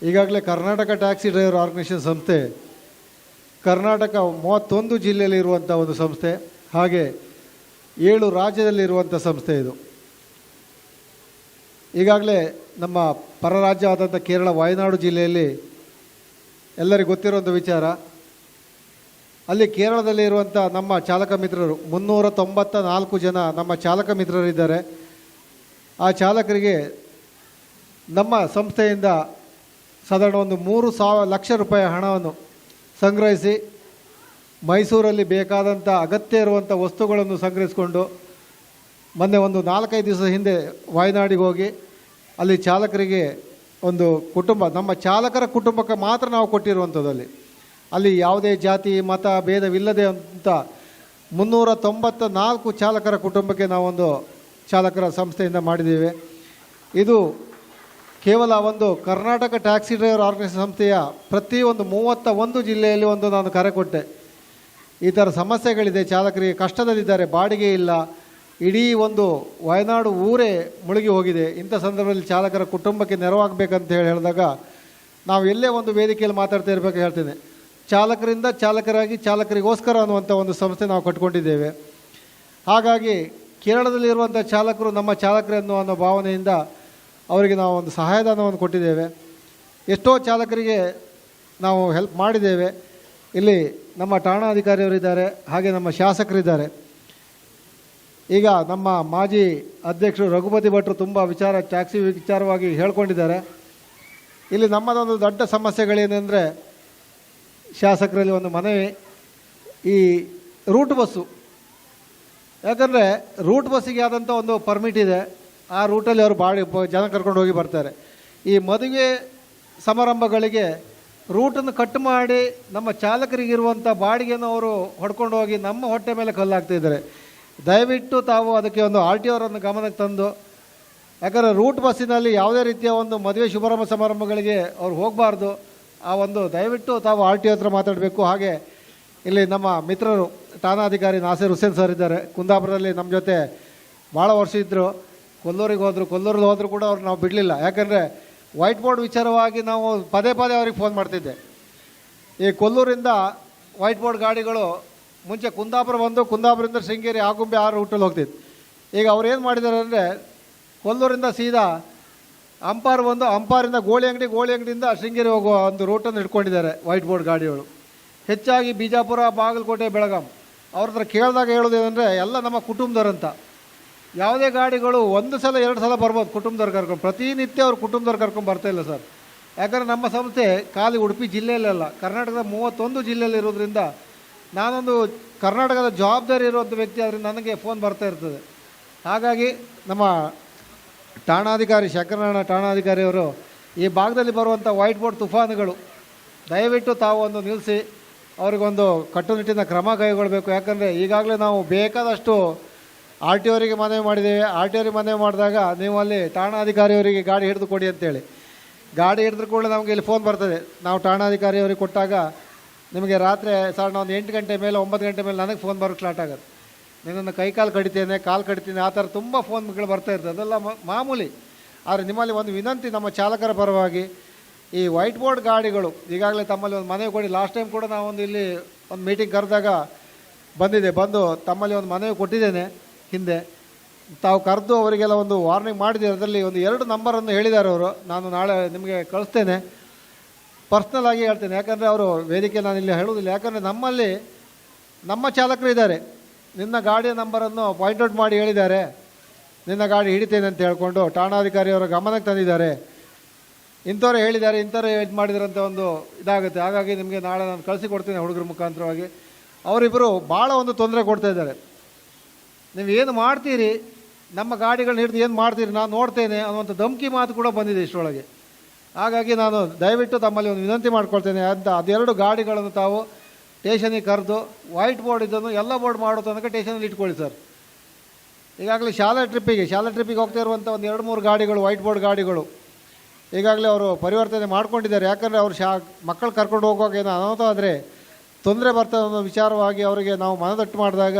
ಈಗಾಗಲೇ ಕರ್ನಾಟಕ ಟ್ಯಾಕ್ಸಿ ಡ್ರೈವರ್ ಆರ್ಗನೈಸೇಷನ್ ಸಂಸ್ಥೆ ಕರ್ನಾಟಕ 31 ಜಿಲ್ಲೆಯಲ್ಲಿ ಇರುವಂಥ ಒಂದು ಸಂಸ್ಥೆ, ಹಾಗೆ 7 ರಾಜ್ಯದಲ್ಲಿರುವಂಥ ಸಂಸ್ಥೆ ಇದು. ಈಗಾಗಲೇ ನಮ್ಮ ಪರ ರಾಜ್ಯವಾದಂಥ ಕೇರಳ ವಾಯನಾಡು ಜಿಲ್ಲೆಯಲ್ಲಿ ಎಲ್ಲರಿಗೂ ಗೊತ್ತಿರುವಂಥ ವಿಚಾರ, ಅಲ್ಲಿ ಕೇರಳದಲ್ಲಿ ಇರುವಂಥ ನಮ್ಮ ಚಾಲಕ ಮಿತ್ರರು 394 ಜನ ನಮ್ಮ ಚಾಲಕ ಮಿತ್ರರಿದ್ದಾರೆ. ಆ ಚಾಲಕರಿಗೆ ನಮ್ಮ ಸಂಸ್ಥೆಯಿಂದ ಸಾಧಾರಣ ಒಂದು 3 ಲಕ್ಷ ರೂಪಾಯಿ ಹಣವನ್ನು ಸಂಗ್ರಹಿಸಿ ಮೈಸೂರಲ್ಲಿ ಬೇಕಾದಂಥ ಅಗತ್ಯ ಇರುವಂಥ ವಸ್ತುಗಳನ್ನು ಸಂಗ್ರಹಿಸಿಕೊಂಡು ಮೊನ್ನೆ ಒಂದು 4-5 ದಿವಸ ಹಿಂದೆ ವಾಯನಾಡಿಗೆ ಹೋಗಿ ಅಲ್ಲಿ ಚಾಲಕರಿಗೆ ಒಂದು ಕುಟುಂಬ, ನಮ್ಮ ಚಾಲಕರ ಕುಟುಂಬಕ್ಕೆ ಮಾತ್ರ ನಾವು ಕೊಟ್ಟಿರುವಂಥದ್ದು. ಅಲ್ಲಿ ಯಾವುದೇ ಜಾತಿ ಮತ ಭೇದವಿಲ್ಲದೆ ಅಂತ 394 ಚಾಲಕರ ಕುಟುಂಬಕ್ಕೆ ನಾವೊಂದು ಚಾಲಕರ ಸಂಸ್ಥೆಯಿಂದ ಮಾಡಿದ್ದೇವೆ. ಇದು ಕೇವಲ ಒಂದು ಕರ್ನಾಟಕ ಟ್ಯಾಕ್ಸಿ ಡ್ರೈವರ್ ಆರ್ಗನೈಸೇಷನ್ ಸಂಸ್ಥೆಯ ಪ್ರತಿಯೊಂದು 31 ಜಿಲ್ಲೆಯಲ್ಲಿ ಒಂದು ನಾನು ಕರೆ ಕೊಟ್ಟೆ. ಈ ಥರ ಸಮಸ್ಯೆಗಳಿದೆ, ಚಾಲಕರಿಗೆ ಕಷ್ಟದಲ್ಲಿದ್ದಾರೆ, ಬಾಡಿಗೆ ಇಲ್ಲ, ಇಡೀ ಒಂದು ವಯನಾಡು ಊರೇ ಮುಳುಗಿ ಹೋಗಿದೆ. ಇಂಥ ಸಂದರ್ಭದಲ್ಲಿ ಚಾಲಕರ ಕುಟುಂಬಕ್ಕೆ ನೆರವಾಗಬೇಕಂತ ಹೇಳಿದಾಗ ನಾವು ಎಲ್ಲೇ ಒಂದು ವೇದಿಕೆಯಲ್ಲಿ ಮಾತಾಡ್ತಾ ಇರಬೇಕು ಹೇಳ್ತೇನೆ. ಚಾಲಕರಿಂದ ಚಾಲಕರಾಗಿ ಚಾಲಕರಿಗೋಸ್ಕರ ಅನ್ನುವಂಥ ಒಂದು ಸಂಸ್ಥೆ ನಾವು ಕಟ್ಕೊಂಡಿದ್ದೇವೆ. ಹಾಗಾಗಿ ಕೇರಳದಲ್ಲಿರುವಂಥ ಚಾಲಕರು ನಮ್ಮ ಚಾಲಕರೇ ಅನ್ನೋ ಭಾವನೆಯಿಂದ ಅವರಿಗೆ ನಾವು ಒಂದು ಸಹಾಯಧನವನ್ನು ಕೊಟ್ಟಿದ್ದೇವೆ. ಎಷ್ಟೋ ಚಾಲಕರಿಗೆ ನಾವು ಹೆಲ್ಪ್ ಮಾಡಿದ್ದೇವೆ. ಇಲ್ಲಿ ನಮ್ಮ ಠಾಣಾಧಿಕಾರಿಯವರಿದ್ದಾರೆ, ಹಾಗೆ ನಮ್ಮ ಶಾಸಕರಿದ್ದಾರೆ. ಈಗ ನಮ್ಮ ಮಾಜಿ ಅಧ್ಯಕ್ಷರು ರಘುಪತಿ ಭಟ್ರು ತುಂಬ ಟ್ಯಾಕ್ಸಿ ವಿಚಾರವಾಗಿ ಹೇಳ್ಕೊಂಡಿದ್ದಾರೆ. ಇಲ್ಲಿ ನಮ್ಮದೊಂದು ದೊಡ್ಡ ಸಮಸ್ಯೆಗಳೇನೆಂದರೆ ಶಾಸಕರಲ್ಲಿ ಒಂದು ಮನವಿ, ಈ ರೂಟ್ ಬಸ್ಸು. ಯಾಕಂದರೆ ರೂಟ್ ಬಸ್ಸಿಗೆ ಆದಂಥ ಒಂದು ಪರ್ಮಿಟ್ ಇದೆ, ಆ ರೂಟಲ್ಲಿ ಅವರು ಜನ ಕರ್ಕೊಂಡು ಹೋಗಿ ಬರ್ತಾರೆ. ಈ ಮದುವೆ ಸಮಾರಂಭಗಳಿಗೆ ರೂಟನ್ನು ಕಟ್ ಮಾಡಿ ನಮ್ಮ ಚಾಲಕರಿಗಿರುವಂಥ ಬಾಡಿಗೆಯನ್ನು ಅವರು ಹೊಡ್ಕೊಂಡು ಹೋಗಿ ನಮ್ಮ ಹೊಟ್ಟೆ ಮೇಲೆ ಕಲ್ಲಾಗ್ತಿದ್ದಾರೆ. ದಯವಿಟ್ಟು ತಾವು ಅದಕ್ಕೆ ಒಂದು RTO ಅವರನ್ನು ಗಮನಕ್ಕೆ ತಂದು, ಯಾಕಂದರೆ ರೂಟ್ ಬಸ್ಸಿನಲ್ಲಿ ಯಾವುದೇ ರೀತಿಯ ಒಂದು ಮದುವೆ ಶುಭಾರಂಭ ಸಮಾರಂಭಗಳಿಗೆ ಅವ್ರು ಹೋಗಬಾರ್ದು. ಆ ಒಂದು ದಯವಿಟ್ಟು ತಾವು RTO ಹತ್ರ ಮಾತಾಡಬೇಕು. ಹಾಗೆ ಇಲ್ಲಿ ನಮ್ಮ ಮಿತ್ರರು ಠಾಣಾಧಿಕಾರಿ ನಾಸೀರ್ ಹುಸೇನ್ ಸರ್ ಇದ್ದಾರೆ, ಕುಂದಾಪುರದಲ್ಲಿ ನಮ್ಮ ಜೊತೆ ಭಾಳ ವರ್ಷ ಇದ್ದರು. ಕೊಲ್ಲೂರಿಗೆ ಕೊಲ್ಲೂರಲ್ಲಿ ಹೋದರೂ ಕೂಡ ಅವ್ರು ನಾವು ಬಿಡಲಿಲ್ಲ. ಯಾಕಂದರೆ ವೈಟ್ ಬೋರ್ಡ್ ವಿಚಾರವಾಗಿ ನಾವು ಪದೇ ಅವ್ರಿಗೆ ಫೋನ್ ಮಾಡ್ತಿದ್ದೆ. ಈ ಕೊಲ್ಲೂರಿಂದ ವೈಟ್ ಬೋರ್ಡ್ ಗಾಡಿಗಳು ಮುಂಚೆ ಕುಂದಾಪುರ ಬಂದು ಕುಂದಾಪುರದಿಂದ ಶೃಂಗೇರಿ ಆಗುಂಬೆ 6 ರೂಟಲ್ಲಿ ಹೋಗ್ತಿತ್ತು. ಈಗ ಅವ್ರು ಏನು ಮಾಡಿದ್ದಾರೆ ಅಂದರೆ ಕೊಲ್ಲೂರಿಂದ ಸೀದಾ ಅಂಪಾರ್ ಬಂದು ಅಂಪಾರಿಂದ ಗೋಳಿ ಅಂಗಡಿಯಿಂದ ಶೃಂಗೇರಿ ಹೋಗುವ ಒಂದು ರೂಟನ್ನು ಇಟ್ಕೊಂಡಿದ್ದಾರೆ ವೈಟ್ ಬೋರ್ಡ್ ಗಾಡಿಗಳು. ಹೆಚ್ಚಾಗಿ ಬಿಜಾಪುರ, ಬಾಗಲಕೋಟೆ, ಬೆಳಗಾಂ ಅವ್ರ ಹತ್ರ ಕೇಳಿದಾಗ ಹೇಳೋದೇನೆಂದರೆ ಎಲ್ಲ ನಮ್ಮ ಕುಟುಂಬದವ್ರಂತ. ಯಾವುದೇ ಗಾಡಿಗಳು ಒಂದು ಸಲ 2 ಸಲ ಬರ್ಬೋದು ಕುಟುಂಬದವ್ರು ಕರ್ಕೊಂಡು, ಪ್ರತಿನಿತ್ಯ ಅವ್ರು ಕುಟುಂಬದವ್ರು ಕರ್ಕೊಂಡು ಬರ್ತಾಯಿಲ್ಲ ಸರ್. ಯಾಕಂದರೆ ನಮ್ಮ ಸಂಸ್ಥೆ ಖಾಲಿ ಉಡುಪಿ ಜಿಲ್ಲೆಯಲ್ಲ, ಕರ್ನಾಟಕದ 31 ಜಿಲ್ಲೆಯಲ್ಲಿ ಇರೋದ್ರಿಂದ ನಾನೊಂದು ಕರ್ನಾಟಕದ ಜವಾಬ್ದಾರಿ ಇರುವಂಥ ವ್ಯಕ್ತಿ, ಆದ್ದರಿಂದ ನನಗೆ ಫೋನ್ ಬರ್ತಾ ಇರ್ತದೆ. ಹಾಗಾಗಿ ನಮ್ಮ ಠಾಣಾಧಿಕಾರಿ ಶಂಕರನಾರಾಯಣ ಠಾಣಾಧಿಕಾರಿಯವರು ಈ ಭಾಗದಲ್ಲಿ ಬರುವಂಥ ವೈಟ್ ಬೋರ್ಡ್ ತುಫಾನುಗಳು ದಯವಿಟ್ಟು ತಾವು ಒಂದು ನಿಲ್ಲಿಸಿ ಅವರಿಗೊಂದು ಕಟ್ಟುನಿಟ್ಟಿನ ಕ್ರಮ ಕೈಗೊಳ್ಳಬೇಕು. ಯಾಕಂದರೆ ಈಗಾಗಲೇ ನಾವು ಬೇಕಾದಷ್ಟು ಆರ್ ಟಿ ಅವರಿಗೆ ಮನವಿ ಮಾಡಿದ್ದೇವೆ. ಆರ್ ಟಿ ಅವರಿಗೆ ಮನವಿ ಮಾಡಿದಾಗ ನೀವು ಅಲ್ಲಿ ಠಾಣಾಧಿಕಾರಿಯವರಿಗೆ ಗಾಡಿ ಹಿಡಿದು ಕೊಡಿ ಅಂತೇಳಿ, ಗಾಡಿ ಹಿಡಿದ್ರು ಕೂಡ ನಮಗೆ ಇಲ್ಲಿ ಫೋನ್ ಬರ್ತದೆ. ನಾವು ಠಾಣಾಧಿಕಾರಿಯವರಿಗೆ ಕೊಟ್ಟಾಗ ನಿಮಗೆ ರಾತ್ರಿ ಸಾಧಾರಣ ಒಂದು 8 ಗಂಟೆ ಮೇಲೆ 9 ಗಂಟೆ ಮೇಲೆ ನನಗೆ ಫೋನ್ ಬರೋಕ್ಕೆ ಸ್ಟಾರ್ಟ್ ಆಗುತ್ತೆ. ನಿನ್ನನ್ನು ಕಾಲು ಕಡಿತೇನೆ, ಕಾಲು ಕಡಿತೀನಿ, ಆ ಥರ ತುಂಬ ಫೋನ್ಗಳು ಬರ್ತಾ ಇರ್ತದೆ. ಅದೆಲ್ಲ ಮಾಮೂಲಿ. ಆದರೆ ನಿಮ್ಮಲ್ಲಿ ಒಂದು ವಿನಂತಿ ನಮ್ಮ ಚಾಲಕರ ಪರವಾಗಿ, ಈ ವೈಟ್ ಬೋರ್ಡ್ ಗಾಡಿಗಳು ಈಗಾಗಲೇ ತಮ್ಮಲ್ಲಿ ಒಂದು ಮನವಿ ಕೊಡಿ. ಲಾಸ್ಟ್ ಟೈಮ್ ಕೂಡ ನಾವೊಂದು ಇಲ್ಲಿ ಒಂದು ಮೀಟಿಂಗ್ ಕರೆದಾಗ ಬಂದು ತಮ್ಮಲ್ಲಿ ಒಂದು ಮನವಿ ಕೊಟ್ಟಿದ್ದೇನೆ ಹಿಂದೆ. ತಾವು ಕರೆದು ಅವರಿಗೆಲ್ಲ ಒಂದು ವಾರ್ನಿಂಗ್ ಮಾಡಿದ್ದೀವಿ. ಅದರಲ್ಲಿ ಒಂದು 2 ನಂಬರನ್ನು ಹೇಳಿದ್ದಾರೆ ಅವರು. ನಾನು ನಾಳೆ ನಿಮಗೆ ಕಳಿಸ್ತೇನೆ, ಪರ್ಸ್ನಲ್ ಆಗಿ ಹೇಳ್ತೇನೆ. ಯಾಕಂದರೆ ಅವರು ವೇದಿಕೆ ನಾನು ಇಲ್ಲಿ ಹೇಳೋದಿಲ್ಲ. ಯಾಕಂದರೆ ನಮ್ಮಲ್ಲಿ ನಮ್ಮ ಚಾಲಕರು ಇದ್ದಾರೆ, ನಿನ್ನ ಗಾಡಿಯ ನಂಬರನ್ನು ಪಾಯಿಂಟ್ಔಟ್ ಮಾಡಿ ಹೇಳಿದ್ದಾರೆ, ನಿನ್ನ ಗಾಡಿ ಹಿಡಿತೇನೆ ಅಂತ ಹೇಳ್ಕೊಂಡು ಠಾಣಾಧಿಕಾರಿಯವರ ಗಮನಕ್ಕೆ ತಂದಿದ್ದಾರೆ. ಇಂಥವ್ರು ಹೇಳಿದ್ದಾರೆ, ಇಂಥವ್ರು ಇದು ಮಾಡಿದ್ರಂತ ಒಂದು ಇದಾಗುತ್ತೆ. ಹಾಗಾಗಿ ನಿಮಗೆ ನಾಳೆ ನಾನು ಕಳಿಸಿಕೊಡ್ತೀನಿ ಹುಡುಗರ ಮುಖಾಂತರವಾಗಿ. ಅವರಿಬ್ಬರು ಭಾಳ ಒಂದು ತೊಂದರೆ ಕೊಡ್ತಾಯಿದ್ದಾರೆ. ನೀವು ಏನು ಮಾಡ್ತೀರಿ, ನಮ್ಮ ಗಾಡಿಗಳನ್ನ ಹಿಡಿದು ಏನು ಮಾಡ್ತೀರಿ, ನಾನು ನೋಡ್ತೇನೆ ಅನ್ನುವಂಥ ಧಮಕಿ ಮಾತು ಕೂಡ ಬಂದಿದೆ ಇಷ್ಟರೊಳಗೆ. ಹಾಗಾಗಿ ನಾನು ದಯವಿಟ್ಟು ತಮ್ಮಲ್ಲಿ ಒಂದು ವಿನಂತಿ ಮಾಡ್ಕೊಳ್ತೇನೆ ಅಂತ, ಅದೆರಡು ಗಾಡಿಗಳನ್ನು ತಾವು ಸ್ಟೇಷನಿಗೆ ಕರೆದು ವೈಟ್ ಬೋರ್ಡ್ ಇದನ್ನು ಎಲ್ಲ ಬೋರ್ಡ್ ಮಾಡೋ ತನಕ ಸ್ಟೇಷನಲ್ಲಿ ಇಟ್ಕೊಳ್ಳಿ ಸರ್. ಈಗಾಗಲೇ ಶಾಲಾ ಟ್ರಿಪ್ಪಿಗೆ ಹೋಗ್ತಾ ಇರುವಂಥ ಒಂದು 2-3 ಗಾಡಿಗಳು ವೈಟ್ ಬೋರ್ಡ್ ಗಾಡಿಗಳು ಈಗಾಗಲೇ ಅವರು ಪರಿವರ್ತನೆ ಮಾಡ್ಕೊಂಡಿದ್ದಾರೆ. ಯಾಕಂದರೆ ಅವರು ಮಕ್ಕಳು ಕರ್ಕೊಂಡು ಹೋಗುವಾಗ ಏನೋ ಅನಾಹುತ ಆದರೆ ತೊಂದರೆ ಬರ್ತದೆ ಅನ್ನೋ ವಿಚಾರವಾಗಿ ಅವರಿಗೆ ನಾವು ಮನದಟ್ಟು ಮಾಡಿದಾಗ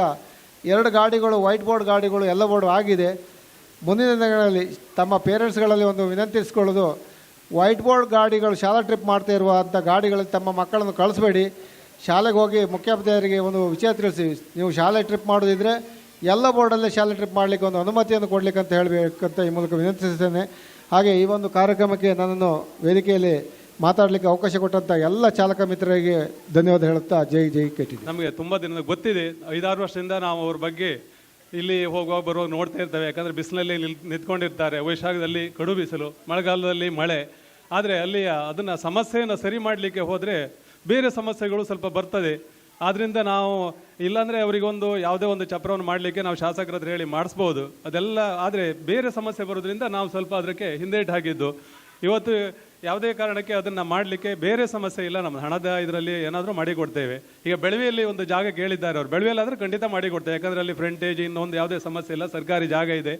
2 ಗಾಡಿಗಳು ವೈಟ್ ಬೋರ್ಡ್ ಗಾಡಿಗಳು ಎಲ್ಲ ಬೋರ್ಡ್ ಆಗಿದೆ. ಮುಂದಿನ ದಿನಗಳಲ್ಲಿ ತಮ್ಮ ಪೇರೆಂಟ್ಸ್ಗಳಲ್ಲಿ ಒಂದು ವಿನಂತಿಸ್ಕೊಳ್ಳೋದು, ವೈಟ್ ಬೋರ್ಡ್ ಗಾಡಿಗಳು ಶಾಲಾ ಟ್ರಿಪ್ ಮಾಡ್ತಾ ಇರುವಂಥ ಗಾಡಿಗಳಲ್ಲಿ ತಮ್ಮ ಮಕ್ಕಳನ್ನು ಕಳಿಸ್ಬೇಡಿ. ಶಾಲೆಗೆ ಹೋಗಿ ಮುಖ್ಯೋಪಾಧ್ಯಾಯರಿಗೆ ಒಂದು ವಿಷಯ ತಿಳಿಸಿ, ನೀವು ಶಾಲೆ ಟ್ರಿಪ್ ಮಾಡೋದಿದ್ದರೆ ಎಲ್ಲ ಬೋರ್ಡಲ್ಲೇ ಶಾಲೆ ಟ್ರಿಪ್ ಮಾಡಲಿಕ್ಕೆ ಒಂದು ಅನುಮತಿಯನ್ನು ಕೊಡಲಿಕ್ಕೆ ಅಂತ ಹೇಳಬೇಕಂತ ಈ ಮೂಲಕ ವಿನಂತಿಸುತ್ತೇನೆ. ಹಾಗೆ ಈ ಒಂದು ಕಾರ್ಯಕ್ರಮಕ್ಕೆ ನನ್ನನ್ನು ವೇದಿಕೆಯಲ್ಲಿ ಮಾತಾಡಲಿಕ್ಕೆ ಅವಕಾಶ ಕೊಟ್ಟಂಥ ಎಲ್ಲ ಚಾಲಕ ಮಿತ್ರರಿಗೆ ಧನ್ಯವಾದ ಹೇಳುತ್ತಾ ಜೈ ಕೆಟಿ. ನಮಗೆ ತುಂಬ ದಿನದ ಗೊತ್ತಿದೆ, 5-6 ವರ್ಷದಿಂದ ನಾವು ಅವ್ರ ಬಗ್ಗೆ ಇಲ್ಲಿ ಹೋಗುವಾಗ ಬರುವಾಗ ನೋಡ್ತಾ ಇರ್ತೇವೆ. ಯಾಕಂದರೆ ಬಿಸಿಲಲ್ಲಿ ನಿಂತ್ಕೊಂಡಿರ್ತಾರೆ, ವೈಶಾಖದಲ್ಲಿ ಕಡು ಬಿಸಿಲು, ಮಳೆಗಾಲದಲ್ಲಿ ಮಳೆ. ಆದರೆ ಅಲ್ಲಿ ಅದನ್ನು ಸಮಸ್ಯೆಯನ್ನು ಸರಿ ಮಾಡಲಿಕ್ಕೆ ಹೋದರೆ ಬೇರೆ ಸಮಸ್ಯೆಗಳು ಸ್ವಲ್ಪ ಬರ್ತದೆ. ಆದ್ದರಿಂದ ನಾವು ಇಲ್ಲಾಂದರೆ ಅವರಿಗೊಂದು ಯಾವುದೇ ಒಂದು ಚಪ್ರವನ್ನು ಮಾಡಲಿಕ್ಕೆ ನಾವು ಶಾಸಕರ ಹತ್ರ ಹೇಳಿ ಮಾಡಿಸ್ಬೋದು ಅದೆಲ್ಲ. ಆದರೆ ಬೇರೆ ಸಮಸ್ಯೆ ಬರೋದ್ರಿಂದ ನಾವು ಸ್ವಲ್ಪ ಅದಕ್ಕೆ ಹಿಂದೇಟು ಹಾಕಿದ್ದು. ಇವತ್ತು ಯಾವುದೇ ಕಾರಣಕ್ಕೆ ಅದನ್ನು ಮಾಡಲಿಕ್ಕೆ ಬೇರೆ ಸಮಸ್ಯೆ ಇಲ್ಲ, ನಮ್ಮ ಹಣದ ಇದರಲ್ಲಿ ಏನಾದರೂ ಮಾಡಿಕೊಡ್ತೇವೆ. ಈಗ ಬೆಳವೆಯಲ್ಲಿ ಒಂದು ಜಾಗ ಕೇಳಿದ್ದಾರೆ ಅವರು, ಬೆಳವೆಯಲ್ಲಾದರೆ ಖಂಡಿತ ಮಾಡಿಕೊಡ್ತೇವೆ. ಯಾಕಂದರೆ ಅಲ್ಲಿ ಫ್ರಂಟೇಜ್ ಇನ್ನೊಂದು ಯಾವುದೇ ಸಮಸ್ಯೆ ಇಲ್ಲ, ಸರ್ಕಾರಿ ಜಾಗ ಇದೆ,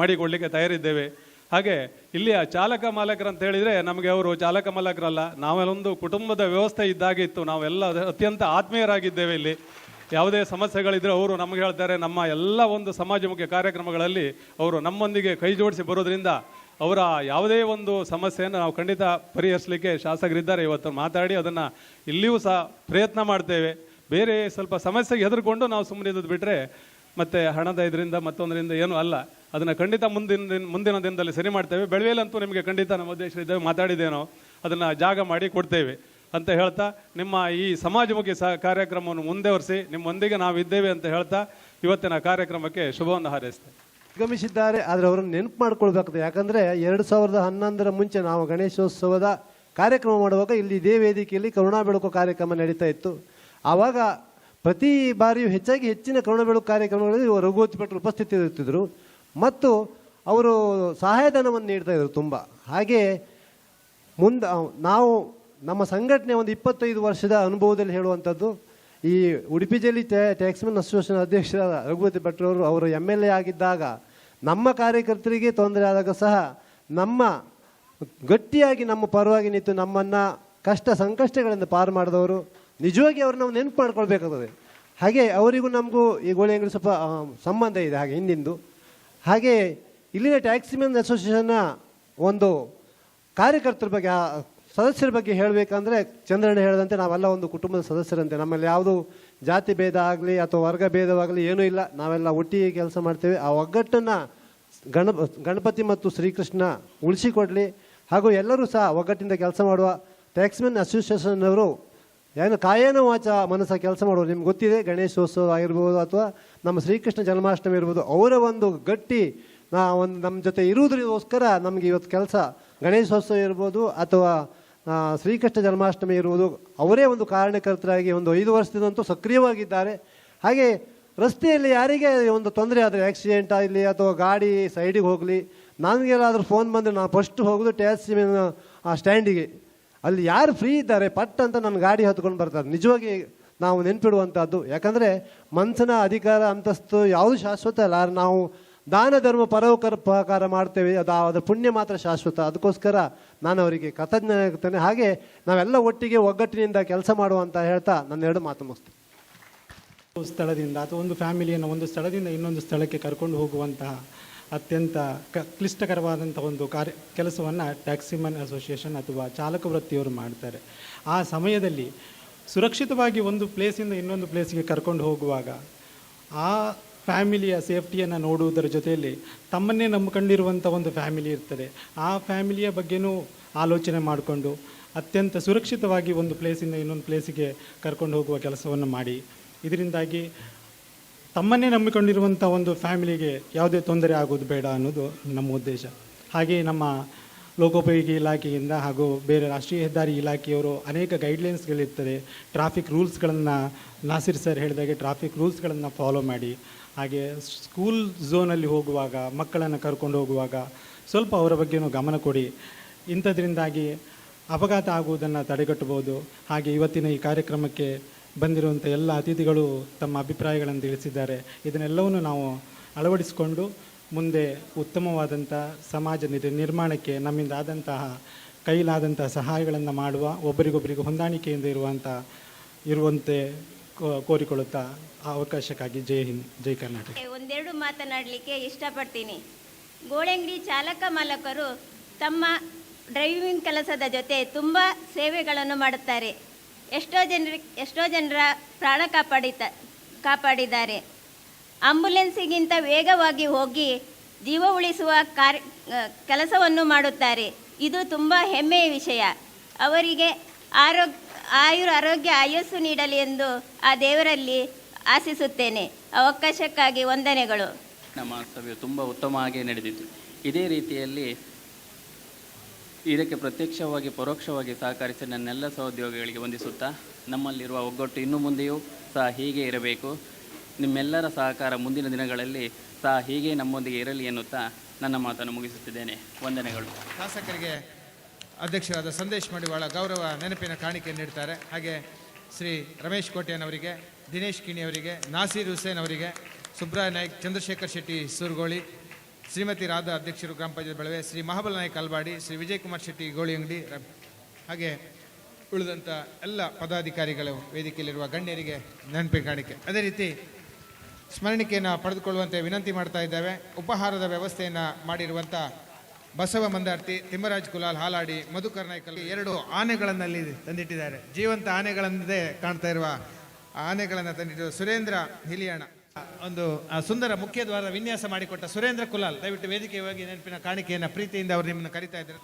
ಮಾಡಿಕೊಡ್ಲಿಕ್ಕೆ ತಯಾರಿದ್ದೇವೆ. ಹಾಗೆ ಇಲ್ಲಿಯ ಚಾಲಕ ಮಾಲಕರು ಅಂತ ಹೇಳಿದರೆ ನಮಗೆ ಅವರು ಚಾಲಕ ಮಾಲಕರಲ್ಲ, ನಾವೆಲ್ಲೊಂದು ಕುಟುಂಬದ ವ್ಯವಸ್ಥೆ ಇದ್ದಾಗಿತ್ತು. ನಾವೆಲ್ಲ ಅತ್ಯಂತ ಆತ್ಮೀಯರಾಗಿದ್ದೇವೆ. ಇಲ್ಲಿ ಯಾವುದೇ ಸಮಸ್ಯೆಗಳಿದ್ದರೆ ಅವರು ನಮಗೆ ಹೇಳ್ತಾರೆ. ನಮ್ಮ ಎಲ್ಲ ಒಂದು ಸಮಾಜಮುಖಿ ಕಾರ್ಯಕ್ರಮಗಳಲ್ಲಿ ಅವರು ನಮ್ಮೊಂದಿಗೆ ಕೈ ಜೋಡಿಸಿ ಬರೋದ್ರಿಂದ ಅವರ ಯಾವುದೇ ಒಂದು ಸಮಸ್ಯೆಯನ್ನು ನಾವು ಖಂಡಿತ ಪರಿಹರಿಸಲಿಕ್ಕೆ ಶಾಸಕರಿದ್ದಾರೆ. ಇವತ್ತು ಮಾತಾಡಿ ಅದನ್ನು ಇಲ್ಲಿಯೂ ಸಹ ಪ್ರಯತ್ನ ಮಾಡ್ತೇವೆ. ಬೇರೆ ಸ್ವಲ್ಪ ಸಮಸ್ಯೆಗೆ ಹೆದರ್ಕೊಂಡು ನಾವು ಸುಮ್ಮನೆ ಇದ್ದು ಬಿಟ್ಟರೆ ಮತ್ತು ಹಣದ ಇದರಿಂದ ಮತ್ತೊಂದರಿಂದ ಏನೂ ಅಲ್ಲ. ಅದನ್ನು ಖಂಡಿತ ಮುಂದಿನ ದಿನದಲ್ಲಿ ಸರಿ ಮಾಡ್ತೇವೆ. ಬೆಳವೆಯಲ್ಲಂತೂ ನಿಮಗೆ ಖಂಡಿತ ನಮ್ಮ ಅಧ್ಯಕ್ಷರಿದ್ದೇವೆ, ಮಾತಾಡಿದ್ದೇನೋ, ಅದನ್ನು ಜಾಗ ಮಾಡಿ ಕೊಡ್ತೇವೆ ಅಂತ ಹೇಳ್ತಾ ನಿಮ್ಮ ಈ ಸಮಾಜಮುಖಿ ಕಾರ್ಯಕ್ರಮವನ್ನು ಮುಂದುವರಿಸಿ ನಿಮ್ಮೊಂದಿಗೆ ನಾವಿದ್ದೇವೆ ಅಂತ ಹೇಳ್ತಾ ಇವತ್ತಿನ ಕಾರ್ಯಕ್ರಮಕ್ಕೆ ಶುಭವನ್ನು ಹಾರೈಸ್ತೇವೆ. ಆಗಮಿಸಿದ್ದಾರೆ, ಆದರೆ ಅವರನ್ನು ನೆನಪು ಮಾಡ್ಕೊಳ್ಬೇಕಾಗ್ತದೆ. ಯಾಕಂದರೆ 2011ರ ಮುಂಚೆ ನಾವು ಗಣೇಶೋತ್ಸವದ ಕಾರ್ಯಕ್ರಮ ಮಾಡುವಾಗ ಇಲ್ಲಿ ಇದೇ ವೇದಿಕೆಯಲ್ಲಿ ಕರುಣಾ ಬೆಳಕು ಕಾರ್ಯಕ್ರಮ ನಡೀತಾ ಇತ್ತು. ಆವಾಗ ಪ್ರತಿ ಬಾರಿಯೂ ಹೆಚ್ಚಿನ ಕರುಣಾ ಬೆಳಕು ಕಾರ್ಯಕ್ರಮಗಳಲ್ಲಿ ರಘುವತಿ ಭಟ್ರು ಉಪಸ್ಥಿತಿ ಇರ್ತಿದ್ರು ಮತ್ತು ಅವರು ಸಹಾಯಧನವನ್ನು ನೀಡ್ತಾ ಇದ್ರು ತುಂಬ. ಹಾಗೆ ನಾವು ನಮ್ಮ ಸಂಘಟನೆ ಒಂದು 25 ವರ್ಷದ ಅನುಭವದಲ್ಲಿ ಹೇಳುವಂಥದ್ದು, ಈ ಉಡುಪಿ ಜಿಲ್ಲೆ ಟ್ಯಾಕ್ಸ್ಮನ್ ಅಸೋಸಿಯೇಷನ್ ಅಧ್ಯಕ್ಷರಾದ ರಘುವತಿ ಭಟ್ರವರು ಅವರು MLA ಆಗಿದ್ದಾಗ ನಮ್ಮ ಕಾರ್ಯಕರ್ತರಿಗೆ ತೊಂದರೆ ಆದಾಗ ಸಹ ಗಟ್ಟಿಯಾಗಿ ನಮ್ಮ ಪರವಾಗಿ ನಿಂತು ನಮ್ಮನ್ನು ಸಂಕಷ್ಟಗಳಿಂದ ಪಾರು ಮಾಡಿದವರು. ನಿಜವಾಗಿ ಅವ್ರು ನಾವು ನೆನಪು ಮಾಡ್ಕೊಳ್ಬೇಕಾಗ್ತದೆ. ಹಾಗೆ ಅವರಿಗೂ ನಮಗೂ ಈ ಗೋಳಿ ಅಂಗಡಿ ಸ್ವಲ್ಪ ಸಂಬಂಧ ಇದೆ ಹಾಗೆ ಹಿಂದಿಂದು. ಹಾಗೆ ಇಲ್ಲಿನ ಟ್ಯಾಕ್ಸಿಮನ್ ಅಸೋಸಿಯೇಷನ್ನ ಒಂದು ಕಾರ್ಯಕರ್ತರ ಬಗ್ಗೆ ಸದಸ್ಯರ ಬಗ್ಗೆ ಹೇಳಬೇಕಂದ್ರೆ ಚಂದ್ರಣ್ಣ ಹೇಳಿದಂತೆ ನಾವೆಲ್ಲ ಒಂದು ಕುಟುಂಬದ ಸದಸ್ಯರಂತೆ. ನಮ್ಮಲ್ಲಿ ಯಾವುದು ಜಾತಿ ಭೇದ ಆಗಲಿ ಅಥವಾ ವರ್ಗ ಭೇದವಾಗಲಿ ಏನೂ ಇಲ್ಲ, ನಾವೆಲ್ಲ ಒಟ್ಟಿಗೆ ಕೆಲಸ ಮಾಡ್ತೇವೆ. ಆ ಒಗ್ಗಟ್ಟನ್ನು ಗಣಪತಿ ಮತ್ತು ಶ್ರೀಕೃಷ್ಣ ಉಳಿಸಿಕೊಡಲಿ. ಹಾಗೂ ಎಲ್ಲರೂ ಸಹ ಒಗ್ಗಟ್ಟಿಂದ ಕೆಲಸ ಮಾಡುವ ಟ್ಯಾಕ್ಸ್ಮನ್ ಅಸೋಸಿಯೇಷನ್ನವರು ಏನು ಕಾಯೇನ ವಾಚ ಮನಸ್ಸ ಕೆಲಸ ಮಾಡೋರು. ನಿಮ್ಗೆ ಗೊತ್ತಿದೆ, ಗಣೇಶೋತ್ಸವ ಆಗಿರ್ಬೋದು ಅಥವಾ ನಮ್ಮ ಶ್ರೀಕೃಷ್ಣ ಜನ್ಮಾಷ್ಟಮಿ ಇರ್ಬೋದು, ಅವರ ಒಂದು ಗಟ್ಟಿ ಒಂದು ನಮ್ಮ ಜೊತೆ ಇರುವುದಕ್ಕೋಸ್ಕರ ನಮಗೆ ಇವತ್ತು ಕೆಲಸ. ಗಣೇಶೋತ್ಸವ ಇರ್ಬೋದು ಅಥವಾ ಶ್ರೀಕೃಷ್ಣ ಜನ್ಮಾಷ್ಟಮಿ ಇರುವುದು, ಅವರೇ ಒಂದು ಕಾರಣಕರ್ತರಾಗಿ ಒಂದು 5 ವರ್ಷದಿಂದಂತೂ ಸಕ್ರಿಯವಾಗಿದ್ದಾರೆ. ಹಾಗೆ ರಸ್ತೆಯಲ್ಲಿ ಯಾರಿಗೆ ಒಂದು ತೊಂದರೆ ಆದರೆ, ಆಕ್ಸಿಡೆಂಟ್ ಆಗಲಿ ಅಥವಾ ಗಾಡಿ ಸೈಡಿಗೆ ಹೋಗಲಿ, ನನಗೇನಾದರೂ ಫೋನ್ ಬಂದರೆ ನಾನು ಫಸ್ಟ್ ಹೋಗೋದು ಟ್ಯಾಕ್ಸಿ ಸ್ಟ್ಯಾಂಡಿಗೆ. ಅಲ್ಲಿ ಯಾರು ಫ್ರೀ ಇದ್ದಾರೆ ಪಟ್ ಅಂತ ನನ್ನ ಗಾಡಿ ಹತ್ಕೊಂಡು ಬರ್ತಾರೆ. ನಿಜವಾಗಿ ನಾವು ನೆನಪಿಡುವಂಥದ್ದು. ಯಾಕಂದರೆ ಮನಸ್ಸಿನ ಅಧಿಕಾರ ಅಂತಸ್ತು ಯಾವುದು ಶಾಶ್ವತ ಅಲ್ಲ. ನಾವು ದಾನ ಧರ್ಮ ಪರೋಪಕಾರ ಮಾಡ್ತೇವೆ, ಅದರ ಪುಣ್ಯ ಮಾತ್ರ ಶಾಶ್ವತ. ಅದಕ್ಕೋಸ್ಕರ ನಾನು ಅವರಿಗೆ ಕೃತಜ್ಞನಾಗಿರ್ತೇನೆ. ಹಾಗೆ ನಾವೆಲ್ಲ ಒಟ್ಟಿಗೆ ಒಗ್ಗಟ್ಟಿನಿಂದ ಕೆಲಸ ಮಾಡುವಂತ ಹೇಳ್ತಾ ನನ್ನ 2 ಮಾತು ಮುಗಿಸ್ತೇನೆ. ಸ್ಥಳದಿಂದ ಅಥವಾ ಒಂದು ಫ್ಯಾಮಿಲಿಯನ್ನು ಒಂದು ಸ್ಥಳದಿಂದ ಇನ್ನೊಂದು ಸ್ಥಳಕ್ಕೆ ಕರ್ಕೊಂಡು ಹೋಗುವಂತಹ ಅತ್ಯಂತ ಕ್ಲಿಷ್ಟಕರವಾದಂಥ ಒಂದು ಕೆಲಸವನ್ನು ಟ್ಯಾಕ್ಸಿಮನ್ ಅಸೋಸಿಯೇಷನ್ ಅಥವಾ ಚಾಲಕ ವೃತ್ತಿಯವರು ಮಾಡ್ತಾರೆ. ಆ ಸಮಯದಲ್ಲಿ ಸುರಕ್ಷಿತವಾಗಿ ಒಂದು ಪ್ಲೇಸಿಂದ ಇನ್ನೊಂದು ಪ್ಲೇಸಿಗೆ ಕರ್ಕೊಂಡು ಹೋಗುವಾಗ ಆ ಫ್ಯಾಮಿಲಿಯ ಸೇಫ್ಟಿಯನ್ನು ನೋಡುವುದರ ಜೊತೆಯಲ್ಲಿ ತಮ್ಮನ್ನೇ ನಂಬಿಕೊಂಡಿರುವಂಥ ಒಂದು ಫ್ಯಾಮಿಲಿ ಇರ್ತದೆ. ಆ ಫ್ಯಾಮಿಲಿಯ ಬಗ್ಗೆನೂ ಆಲೋಚನೆ ಮಾಡಿಕೊಂಡು ಅತ್ಯಂತ ಸುರಕ್ಷಿತವಾಗಿ ಒಂದು ಪ್ಲೇಸಿಂದ ಇನ್ನೊಂದು ಪ್ಲೇಸಿಗೆ ಕರ್ಕೊಂಡು ಹೋಗುವ ಕೆಲಸವನ್ನು ಮಾಡಿ, ಇದರಿಂದಾಗಿ ತಮ್ಮನ್ನೇ ನಂಬಿಕೊಂಡಿರುವಂಥ ಒಂದು ಫ್ಯಾಮಿಲಿಗೆ ಯಾವುದೇ ತೊಂದರೆ ಆಗೋದು ಬೇಡ ಅನ್ನೋದು ನಮ್ಮ ಉದ್ದೇಶ. ಹಾಗೆಯೇ ನಮ್ಮ ಲೋಕೋಪಯೋಗಿ ಇಲಾಖೆಯಿಂದ ಹಾಗೂ ಬೇರೆ ರಾಷ್ಟ್ರೀಯ ಹೆದ್ದಾರಿ ಇಲಾಖೆಯವರು ಅನೇಕ ಗೈಡ್ಲೈನ್ಸ್ಗಳಿರ್ತದೆ. ಟ್ರಾಫಿಕ್ ರೂಲ್ಸ್ಗಳನ್ನು ನಾಸಿರ್ ಸರ್ ಹೇಳಿದಾಗೆ ಟ್ರಾಫಿಕ್ ರೂಲ್ಸ್ಗಳನ್ನು ಫಾಲೋ ಮಾಡಿ, ಹಾಗೆ ಸ್ಕೂಲ್ ಝೋನಲ್ಲಿ ಹೋಗುವಾಗ ಮಕ್ಕಳನ್ನು ಕರ್ಕೊಂಡು ಹೋಗುವಾಗ ಸ್ವಲ್ಪ ಅವರ ಬಗ್ಗೆನೂ ಗಮನ ಕೊಡಿ. ಇಂಥದ್ರಿಂದಾಗಿ ಅಪಘಾತ ಆಗುವುದನ್ನು ತಡೆಗಟ್ಟಬಹುದು. ಹಾಗೆ ಇವತ್ತಿನ ಈ ಕಾರ್ಯಕ್ರಮಕ್ಕೆ ಬಂದಿರುವಂಥ ಎಲ್ಲ ಅತಿಥಿಗಳು ತಮ್ಮ ಅಭಿಪ್ರಾಯಗಳನ್ನು ತಿಳಿಸಿದ್ದಾರೆ. ಇದನ್ನೆಲ್ಲವನ್ನು ನಾವು ಅಳವಡಿಸಿಕೊಂಡು ಮುಂದೆ ಉತ್ತಮವಾದಂಥ ಸಮಾಜ ನಿರ್ಮಾಣಕ್ಕೆ ನಮ್ಮಿಂದ ಆದಂತಹ ಕೈಲಾದಂತಹ ಸಹಾಯಗಳನ್ನು ಮಾಡುವ, ಒಬ್ಬರಿಗೊಬ್ಬರಿಗೆ ಹೊಂದಾಣಿಕೆಯಿಂದ ಇರುವಂತೆ ಕೋರಿಕೊಳ್ಳುತ್ತಾ ಅವಕಾಶಕ್ಕಾಗಿ ಜೈ ಹಿಂದ್, ಜೈ ಕರ್ನಾಟಕ. ಒಂದೆರಡು ಮಾತನಾಡಲಿಕ್ಕೆ ಇಷ್ಟಪಡ್ತೀನಿ. ಗೋಳಂಗಡಿ ಚಾಲಕ ಮಾಲಕರು ತಮ್ಮ ಡ್ರೈವಿಂಗ್ ಕೆಲಸದ ಜೊತೆ ತುಂಬ ಸೇವೆಗಳನ್ನು ಮಾಡುತ್ತಾರೆ. ಎಷ್ಟೋ ಜನರ ಪ್ರಾಣ ಕಾಪಾಡಿದ್ದಾರೆ. ಆಂಬ್ಯುಲೆನ್ಸಿಗಿಂತ ವೇಗವಾಗಿ ಹೋಗಿ ಜೀವ ಉಳಿಸುವ ಕೆಲಸವನ್ನು ಮಾಡುತ್ತಾರೆ. ಇದು ತುಂಬ ಹೆಮ್ಮೆಯ ವಿಷಯ. ಅವರಿಗೆ ಆರೋಗ್ಯ ಆಯಸ್ಸು ನೀಡಲಿ ಎಂದು ಆ ದೇವರಲ್ಲಿ ಆಶಿಸುತ್ತೇನೆ. ಅವಕಾಶಕ್ಕಾಗಿ ವಂದನೆಗಳು. ನಮ್ಮ ಸಭೆಯು ತುಂಬ ಉತ್ತಮವಾಗಿ ನಡೆದಿತ್ತು. ಇದೇ ರೀತಿಯಲ್ಲಿ ಇದಕ್ಕೆ ಪ್ರತ್ಯಕ್ಷವಾಗಿ ಪರೋಕ್ಷವಾಗಿ ಸಹಕರಿಸಿ ನನ್ನೆಲ್ಲ ಸಹೋದ್ಯೋಗಿಗಳಿಗೆ ವಂದಿಸುತ್ತಾ, ನಮ್ಮಲ್ಲಿರುವ ಒಗ್ಗಟ್ಟು ಇನ್ನು ಮುಂದೆಯೂ ಸಹ ಹೀಗೆ ಇರಬೇಕು. ನಿಮ್ಮೆಲ್ಲರ ಸಹಕಾರ ಮುಂದಿನ ದಿನಗಳಲ್ಲಿ ಸಹ ಹೀಗೆ ನಮ್ಮೊಂದಿಗೆ ಇರಲಿ ಎನ್ನುತ್ತಾ ನನ್ನ ಮಾತನ್ನು ಮುಗಿಸುತ್ತಿದ್ದೇನೆ. ವಂದನೆಗಳು. ಶಾಸಕರಿಗೆ ಅಧ್ಯಕ್ಷರಾದ ಸಂದೇಶ್ ಮಡಿವಾಳ ಗೌರವ ನೆನಪಿನ ಕಾಣಿಕೆ ನೀಡ್ತಾರೆ. ಹಾಗೆ ಶ್ರೀ ರಮೇಶ್ ಕೋಟ್ಯಾನ್ ಅವರಿಗೆ, ದಿನೇಶ್ ಕಿಣಿ ಅವರಿಗೆ, ನಾಸೀರ್ ಹುಸೇನ್ ಅವರಿಗೆ, ಸುಬ್ರಾಯ ನಾಯ್ಕ್, ಚಂದ್ರಶೇಖರ್ ಶೆಟ್ಟಿ ಸೂರುಗೋಳಿ, ಶ್ರೀಮತಿ ರಾಧಾ ಅಧ್ಯಕ್ಷರು ಗ್ರಾಮ ಪಂಚಾಯತ್ ಬೆಳವೆ, ಶ್ರೀ ಮಹಾಬಲ್ ನಾಯ್ಕ್ ಅಲ್ಬಾಡಿ, ಶ್ರೀ ವಿಜಯಕುಮಾರ್ ಶೆಟ್ಟಿ ಗೋಳಿಯಂಗಡಿ, ಹಾಗೆ ಉಳಿದಂಥ ಎಲ್ಲ ಪದಾಧಿಕಾರಿಗಳು, ವೇದಿಕೆಯಲ್ಲಿರುವ ಗಣ್ಯರಿಗೆ ನೆನಪಿನ ಕಾಣಿಕೆ. ಅದೇ ರೀತಿ ಸ್ಮರಣಿಕೆಯನ್ನು ಪಡೆದುಕೊಳ್ಳುವಂತೆ ವಿನಂತಿ ಮಾಡ್ತಾ ಇದ್ದೇವೆ. ಉಪಹಾರದ ವ್ಯವಸ್ಥೆಯನ್ನು ಮಾಡಿರುವಂಥ ಬಸವ ಮಂದಾರ್ತಿ, ತಿಮ್ಮರಾಜ್ ಕುಲಾಲ್ ಹಾಲಾಡಿ, ಮಧುಕರ್ ನಾಯ್ಕಲ್ 2 ಆನೆಗಳನ್ನಲ್ಲಿ ತಂದಿಟ್ಟಿದ್ದಾರೆ. ಜೀವಂತ ಆನೆಗಳಂದೇ ಕಾಣ್ತಾ ಇರುವ ಆನೆಗಳನ್ನು ತಂದಿಟ್ಟು ಸುರೇಂದ್ರ ಹಿಲಿಯಣ ಒಂದು ಸುಂದರ ಮುಖ್ಯ ದ್ವಾರ ವಿನ್ಯಾಸ ಮಾಡಿಕೊಟ್ಟ ಸುರೇಂದ್ರ ಕುಲಾಲ್, ದಯವಿಟ್ಟು ವೇದಿಕೆಯಾಗಿ ನೆನಪಿನ ಕಾಣಿಕೆಯನ್ನು ಪ್ರೀತಿಯಿಂದ ಅವರು ನಿಮ್ಮನ್ನು ಕರೀತಾ ಇದ್ದಾರೆ.